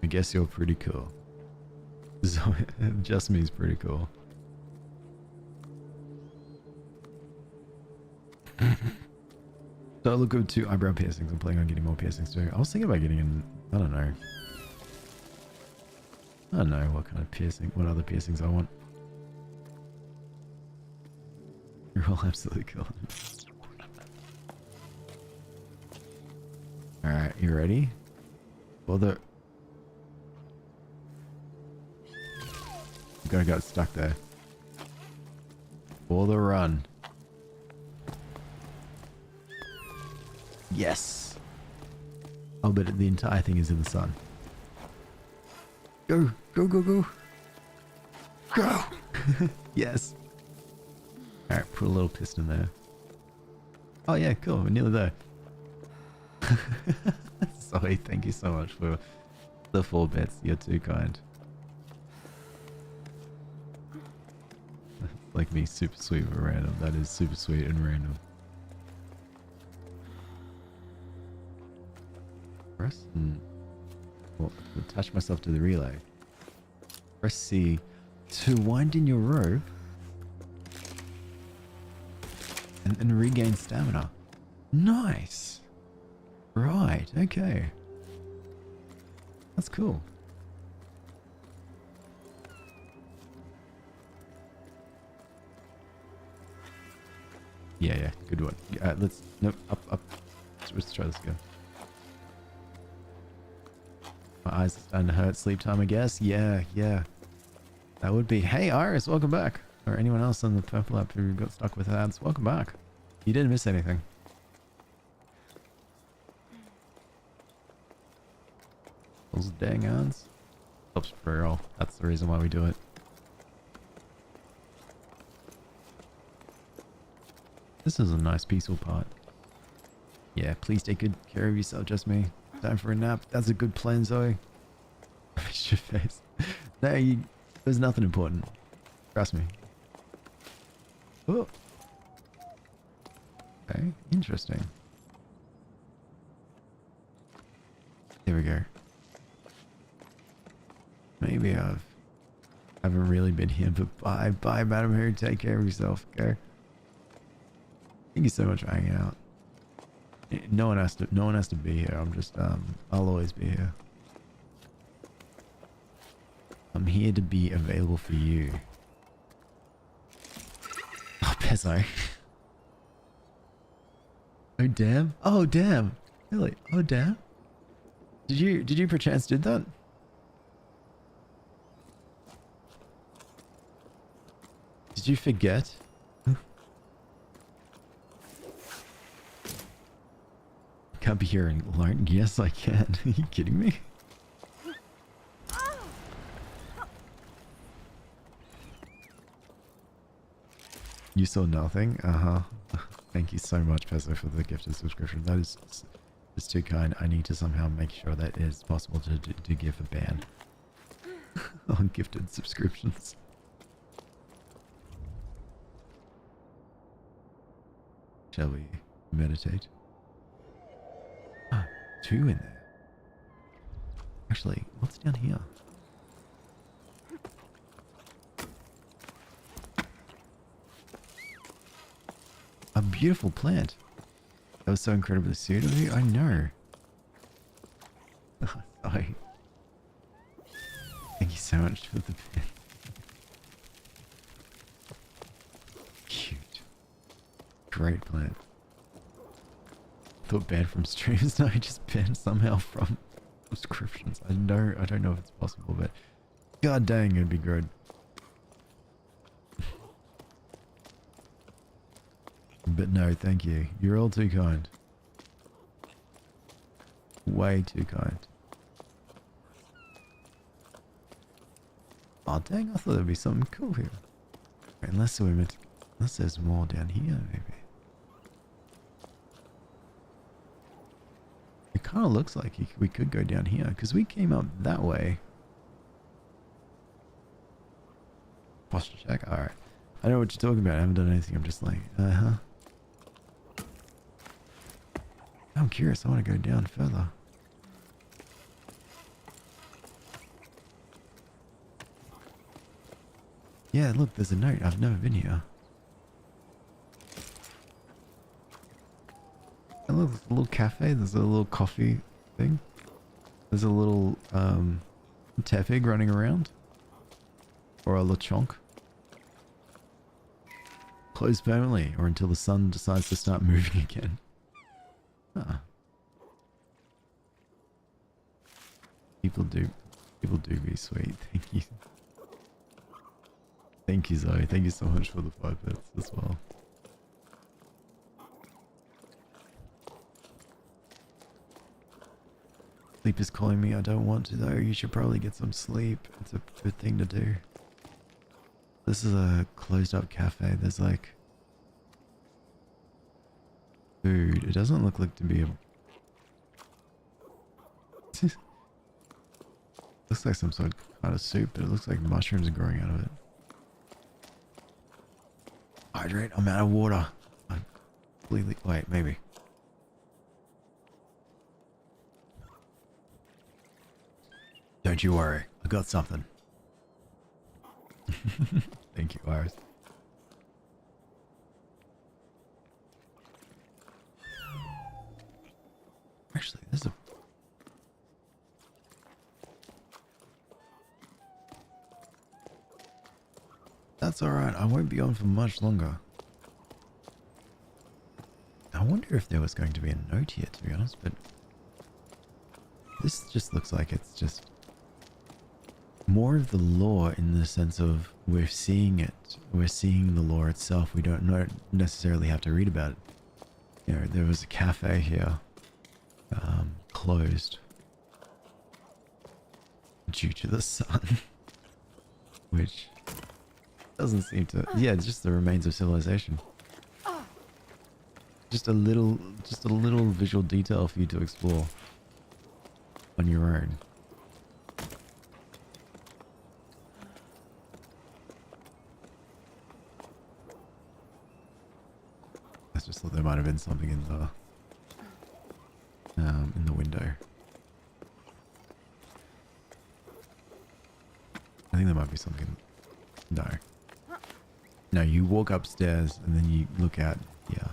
Speaker 1: I guess you're pretty cool. So, just me's pretty cool. So I look good to eyebrow piercings. I'm planning on getting more piercings too. I was thinking about getting in, I don't know what kind of piercing, what other piercings I want. You're all absolutely cool. Alright, you ready? Well, you gotta get stuck there. For the run. Yes. Oh, but the entire thing is in the sun. Go, go, go, go. Go. Yes. Alright, put a little piston there. Oh yeah, cool. We're nearly there. Sorry, thank you so much for the 4 bits. You're too kind. Like me, super sweet but random. That is super sweet and random. Press and attach myself to the relay. Press C to wind in your rope and regain stamina. Nice. Right. Okay. That's cool. Yeah, good one. Nope, up. Let's try this again. My eyes are starting to hurt. Sleep time, I guess. Yeah. That would be. Hey, Iris, welcome back. Or anyone else on the Purple app who got stuck with ads, welcome back. You didn't miss anything. Those dang ads. Helps pre-roll. That's the reason why we do it. This is a nice peaceful part. Yeah, please take good care of yourself, just me. Time for a nap. That's a good plan, Zoe. Fix your face. No, there's nothing important. Trust me. Oh. Okay, interesting. There we go. Maybe haven't really been here, but bye, Madam Who. Take care of yourself, okay? Thank you so much for hanging out. No one has to be here. I'm just I'll always be here. I'm here to be available for you. Oh, Pezzo. Oh damn. Oh damn. Really? Oh damn. Did you perchance did that? Did you forget? Can't be here alone. Yes, I can. Are you kidding me? You saw nothing? Uh-huh. Thank you so much, Pezzo, for the gifted subscription. That is too kind. I need to somehow make sure that it is possible to give a ban on gifted subscriptions. Shall we meditate? Ah, 2 in there. Actually, what's down here? A beautiful plant. That was so incredibly sweet of you. I know. Oh, sorry. Thank you so much for the pen. Cute. Great plant. Thought banned from streams. No, I just banned somehow from subscriptions. I don't know if it's possible, but god dang, it'd be good. But no, thank you. You're all too kind. Way too kind. Oh dang, I thought there'd be something cool here. Unless there's more down here, maybe. It kind of looks like we could go down here, because we came up that way. Posture check? Alright. I know what you're talking about. I haven't done anything. I'm just like, uh-huh. I'm curious. I want to go down further. Yeah, look, there's a note. I've never been here. And look, there's a little cafe. There's a little coffee thing. There's a little tefig running around. Or a lechonk. Closed permanently, or until the sun decides to start moving again. Ah. People do be sweet. Thank you. Thank you, Zoe. Thank you so much for the 5 bits as well. Sleep is calling me. I don't want to though. You should probably get some sleep. It's a good thing to do. This is a closed up cafe. There's like food. It doesn't look like to be a... looks like some sort of kind of soup, but it looks like mushrooms are growing out of it. Hydrate. I'm out of water. I'm completely... Wait, maybe. Don't you worry. I got something. Thank you, Iris. Actually, there's a... That's alright. I won't be on for much longer. I wonder if there was going to be a note here, to be honest, but... This just looks like it's just... more of the lore in the sense of we're seeing it. We're seeing the lore itself. We don't necessarily have to read about it. You know, there was a cafe here. Closed. Due to the sun. Which doesn't seem to... Yeah, it's just the remains of civilization. just a little visual detail for you to explore on your own. I just thought there might have been something in the window. I think there might be something. No. No, you walk upstairs and then you look out. Yeah.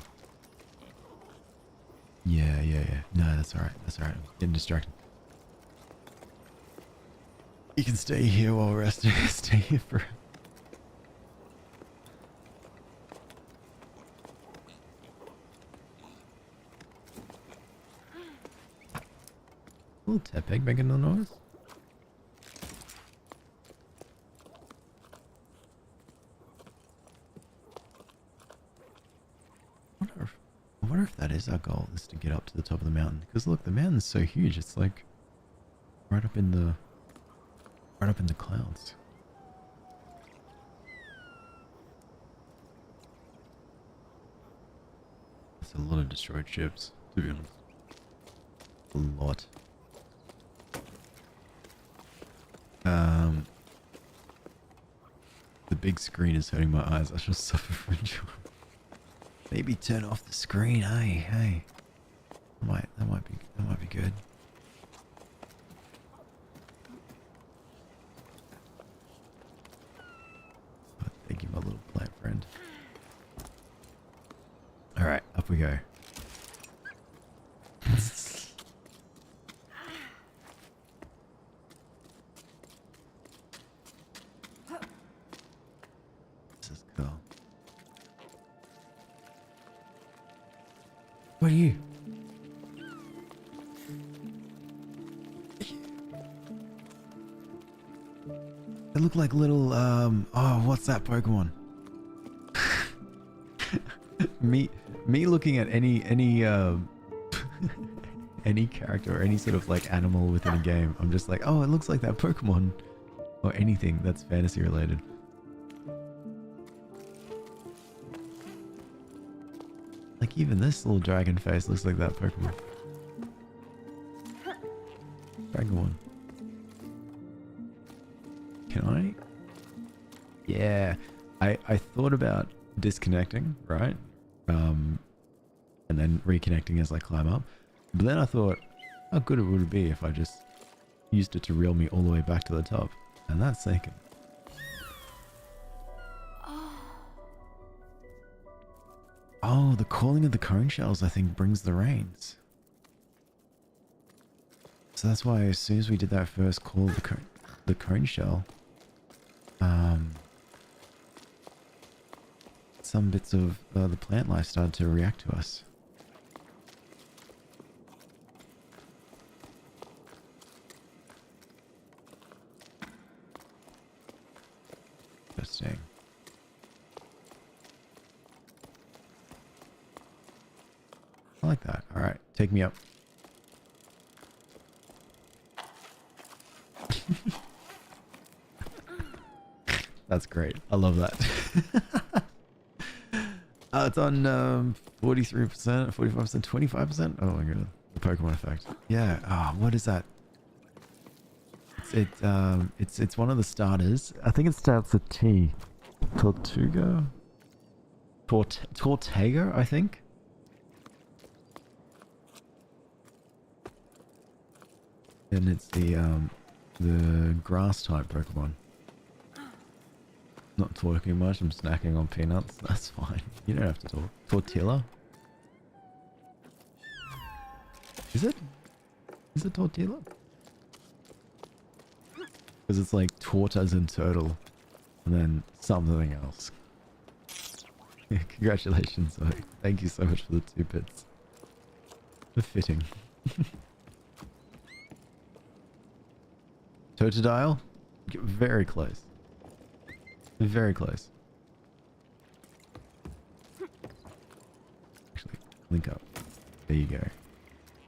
Speaker 1: Yeah. No, that's alright. That's alright. I'm getting distracted. You can stay here while we're resting. Stay here for... Little Tepeg making a noise. I wonder if that is our goal, is to get up to the top of the mountain. Because look, the mountain's so huge. It's like right up in the clouds. That's a lot of destroyed ships, to be honest. A lot. The big screen is hurting my eyes. I shall suffer from enjoyment. Maybe turn off the screen. Hey. That might be good. Oh, thank you, my little plant friend. All right, up we go. What are you? They look like little, oh, what's that Pokemon? me looking at any any character or any sort of like animal within a game, I'm just like, oh, it looks like that Pokemon. Or anything that's fantasy related. Like even this little dragon face looks like that Pokemon. Dragon. Can I? Yeah. I thought about disconnecting, right? And then reconnecting as I climb up. But then I thought, how good it would be if I just used it to reel me all the way back to the top. And that's thinking. Oh, the calling of the cone shells, I think, brings the rains. So that's why as soon as we did that first call of the cone shell, some bits of the plant life started to react to us. Interesting. I like that. All right, take me up. That's great. I love that. It's on 43%, 45%, 25%. Oh my god, the Pokemon effect. Yeah. Oh, what is that? It's one of the starters. I think it starts with T. Tortuga. Tortega, I think. And it's the grass type Pokemon. Not talking much, I'm snacking on peanuts. That's fine. You don't have to talk. Tortilla? Is it? Is it tortilla? Because it's like tortas and turtle. And then something else. Congratulations, Zoe. Thank you so much for the 2 bits. Fitting. Totodile? Very close. Very close. Actually, link up. There you go.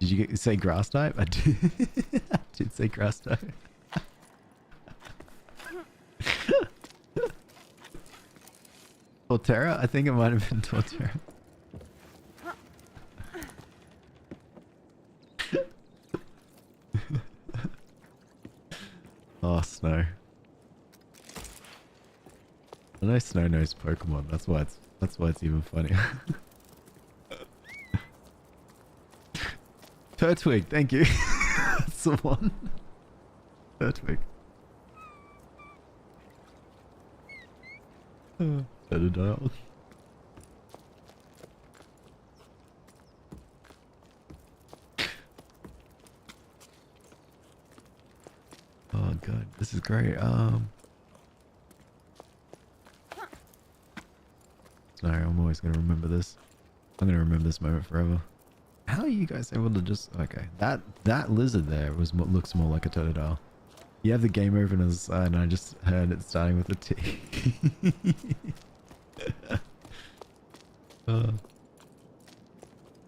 Speaker 1: Did you say grass type? I did, I did say grass type. Torterra? I think it might have been Torterra. know Snow knows Pokemon. That's why it's even funnier. Turtwig, thank you. That's the one. Turtwig. Totodile. Oh god, this is great. Sorry, I'm always gonna remember this. I'm gonna remember this moment forever. How are you guys able to just... Okay, that lizard there looks more like a Totodile. You have the game over on the side and I just heard it starting with a T.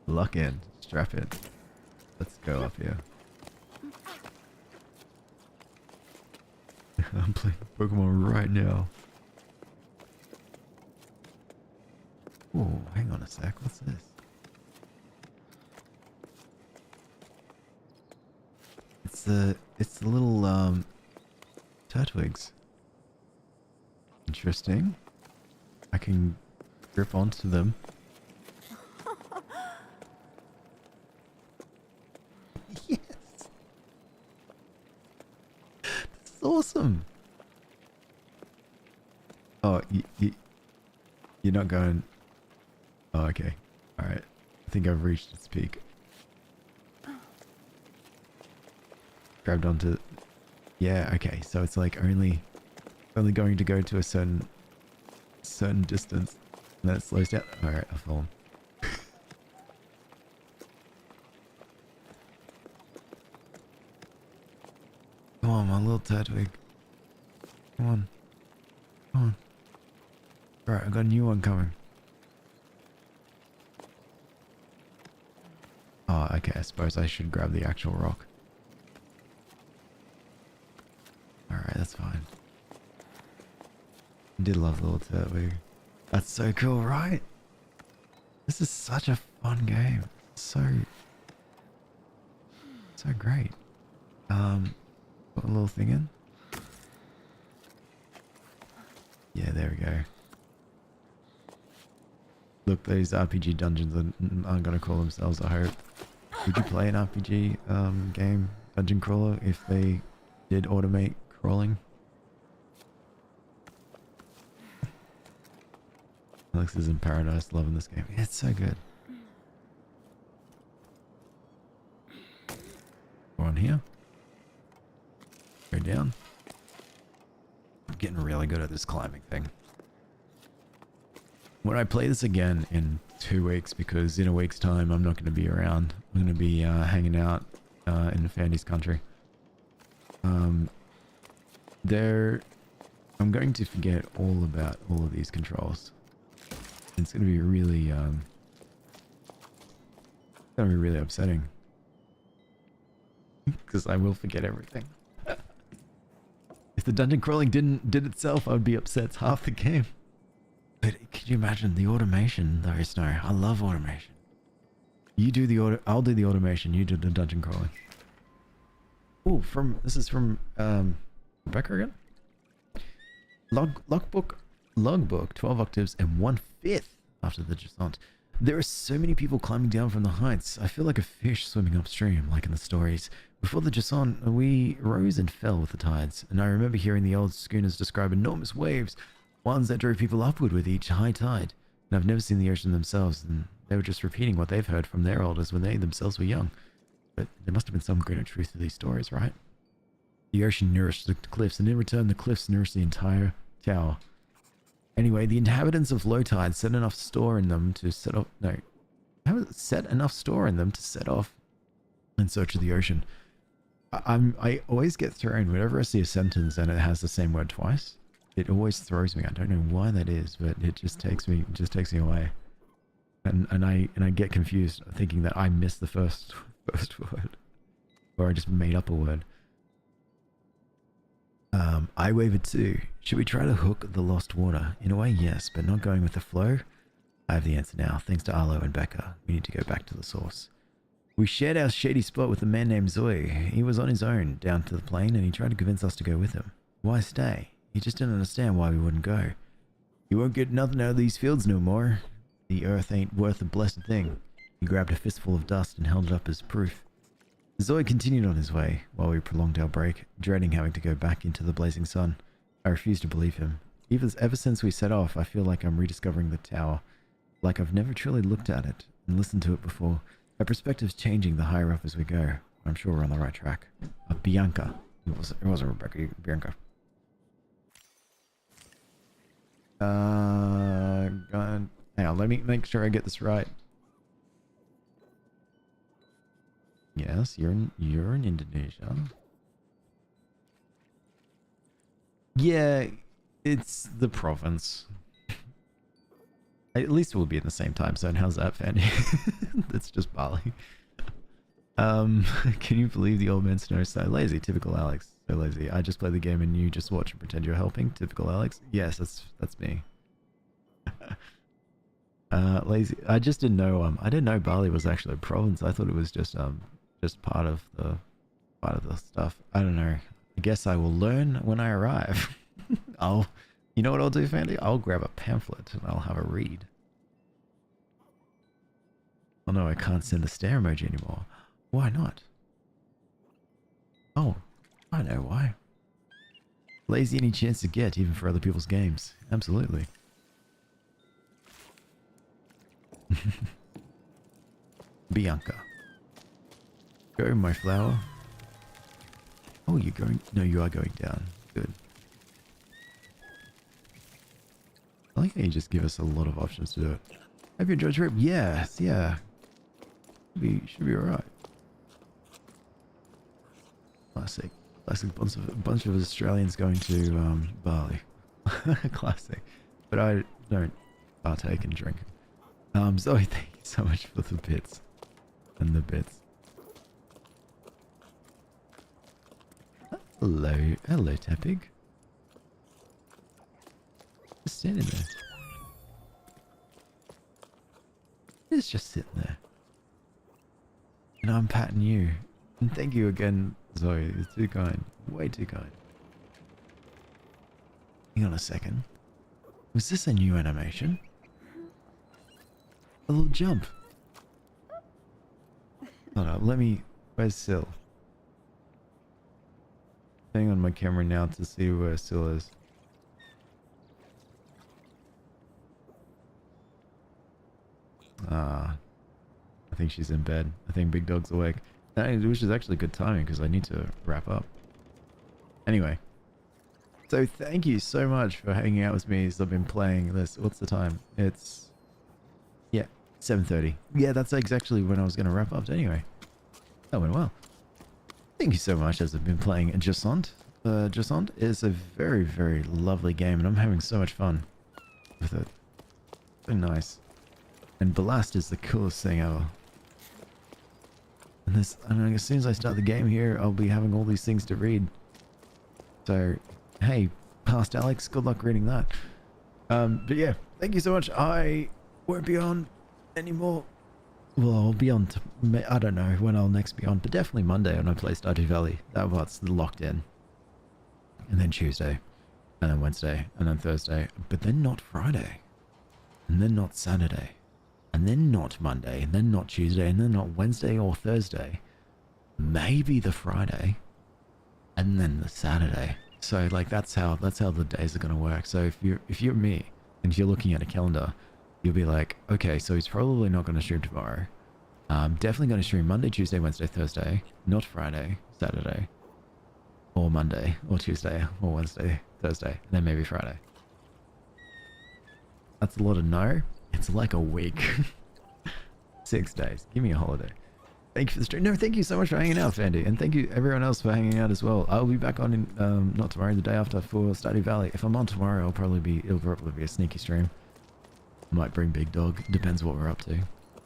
Speaker 1: Lock in. Strap in. Let's go up here. I'm playing Pokemon right now. Oh, hang on a sec. What's this? It's the little Turtwigs. Interesting. I can grip onto them. Yes. This is awesome. Oh, you're not going. Oh, okay. All right. I think I've reached its peak. Grabbed onto... Yeah, okay. So it's like only going to go to a certain distance. And then it slows down. Alright, I've fallen. Come on, my little Turtwig. Come on. Come on. Alright, I've got a new one coming. Oh, okay. I suppose I should grab the actual rock. Alright, that's fine. I did love the little Turtwig. That's so cool, right? This is such a fun game. So great. Put a little thing in. Yeah, there we go. Look, these RPG dungeons aren't going to call themselves, I hope. Would you play an RPG game, Dungeon Crawler, if they did automate crawling? Alex is in paradise, loving this game. Yeah, it's so good. Go on here. Go down. I'm getting really good at this climbing thing. When I play this again in 2 weeks, because in a week's time I'm not going to be around. I'm going to be hanging out in Fandy's country. I'm going to forget all about all of these controls. It's going to be really, upsetting. Because I will forget everything. If the dungeon crawling did itself, I would be upset half the game. But could you imagine the automation though, Snow? I love automation. You do the I'll do the automation, you do the dungeon crawling. Oh, this is from Rebecca again? Logbook, 12 octaves and 1/5 after the Jusant. There are so many people climbing down from the heights. I feel like a fish swimming upstream, like in the stories. Before the Jusant, we rose and fell with the tides, and I remember hearing the old schooners describe enormous waves, ones that drove people upward with each high tide. And I've never seen the ocean themselves, and they were just repeating what they've heard from their elders when they themselves were young. But there must have been some greater truth to these stories, right? The ocean nourished the cliffs, and in return the cliffs nourished the entire tower. Anyway, the inhabitants of low tide set enough store in them to set off... No. Set enough store in them to set off in search of the ocean. I always get thrown whenever I see a sentence and it has the same word twice. It always throws me. I don't know why that is, but it just takes me away. And I get confused thinking that I missed the first word. Or I just made up a word. I wavered too. Should we try to hook the lost water? In a way, yes, but not going with the flow? I have the answer now. Thanks to Arlo and Becca. We need to go back to the source. We shared our shady spot with a man named Zoe. He was on his own down to the plain and he tried to convince us to go with him. Why stay? He just didn't understand why we wouldn't go. You won't get nothing out of these fields no more. The earth ain't worth a blessed thing. He grabbed a fistful of dust and held it up as proof. Zoe continued on his way, while we prolonged our break, dreading having to go back into the blazing sun. I refused to believe him. Ever since we set off, I feel like I'm rediscovering the tower, like I've never truly looked at it and listened to it before. Our perspective's changing the higher up as we go. I'm sure we're on the right track. Bianca. It wasn't Rebecca, Bianca. God. Hang on, let me make sure I get this right. Yes, you're in Indonesia. Yeah, it's the province. At least we'll be in the same time zone. How's that, Fanny? It's just Bali. Can you believe the old man Snow so lazy? Typical Alex. So lazy. I just play the game and you just watch and pretend you're helping. Typical Alex. Yes, that's me. Lazy. I just didn't know. I didn't know Bali was actually a province. I thought it was just part of the stuff. I don't know. I guess I will learn when I arrive. You know what I'll do, Fandy? I'll grab a pamphlet and I'll have a read. Oh no, I can't send the stare emoji anymore. Why not? Oh, I know why. Lazy any chance to get, even for other people's games. Absolutely. Bianca. Go, my flower. Oh, you're going... No, you are going down. Good. I like how you just give us a lot of options to do it. Have you enjoyed your trip? Yes, yeah. Should be alright. Classic. Classic bunch of Australians going to Bali. Classic. But I don't partake in drinking. Zoe, thank you so much for the bits. And the bits. Hello, Tepig. Just standing there. It's just sitting there. And I'm patting you. And thank you again, Zoe. It's too kind. Way too kind. Hang on a second. Was this a new animation? A little jump. Hold up, let me... Where's Syl? Turning on my camera now to see where Syl is. I think she's in bed. I think Big Dog's awake. Which is actually good timing because I need to wrap up. Anyway. So thank you so much for hanging out with me as I've been playing this. What's the time? It's... Yeah, 7:30. Yeah, that's exactly when I was going to wrap up anyway. That went well. Thank you so much as I've been playing Jusant. Jusant is a very, very lovely game and I'm having so much fun with it. So nice. And Ballast is the coolest thing ever. And as soon as I start the game here, I'll be having all these things to read. So, hey, past Alex, good luck reading that. But yeah, thank you so much. I won't be on anymore. Well, I'll be on, I don't know when I'll next be on, but definitely Monday when I play Stardew Valley. That part's locked in. And then Tuesday, and then Wednesday, and then Thursday, but then not Friday. And then not Saturday. And then not Monday, and then not Tuesday, and then not Wednesday or Thursday. Maybe the Friday, and then the Saturday. So like that's how the days are gonna work. So if you're me and you're looking at a calendar, you'll be like, okay, so he's probably not gonna stream tomorrow. Definitely gonna stream Monday, Tuesday, Wednesday, Thursday, not Friday, Saturday, or Monday, or Tuesday, or Wednesday, Thursday, and then maybe Friday. That's a lot of no. It's like a week. 6 days. Give me a holiday. Thank you for the stream. No, thank you so much for hanging out, Fandy. And thank you everyone else for hanging out as well. I'll be back on in, not tomorrow, the day after for Stardew Valley. If I'm on tomorrow, it'll probably be a sneaky stream. Might bring Big Dog. Depends what we're up to.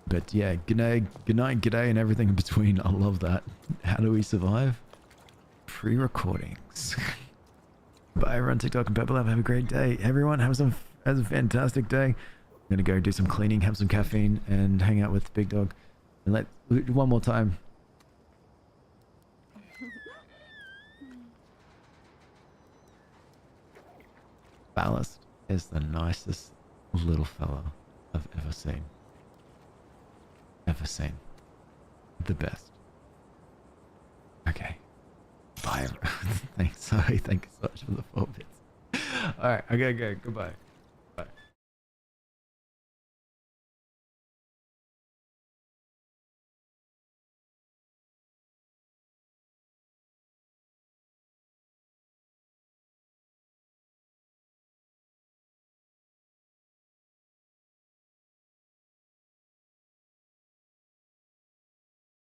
Speaker 1: But yeah, good night, g'day, and everything in between. I love that. How do we survive? Pre-recordings. Bye everyone, TikTok and Pepper Lab. Have a great day. Everyone, have a fantastic day. I'm gonna go do some cleaning, have some caffeine, and hang out with Big Dog. And one more time. Ballast. is the nicest little fella I've ever seen. Ever seen. The best. Okay. Bye. Thanks. Sorry. Thank you so much for the 4 bits. Alright, I gotta go. Goodbye.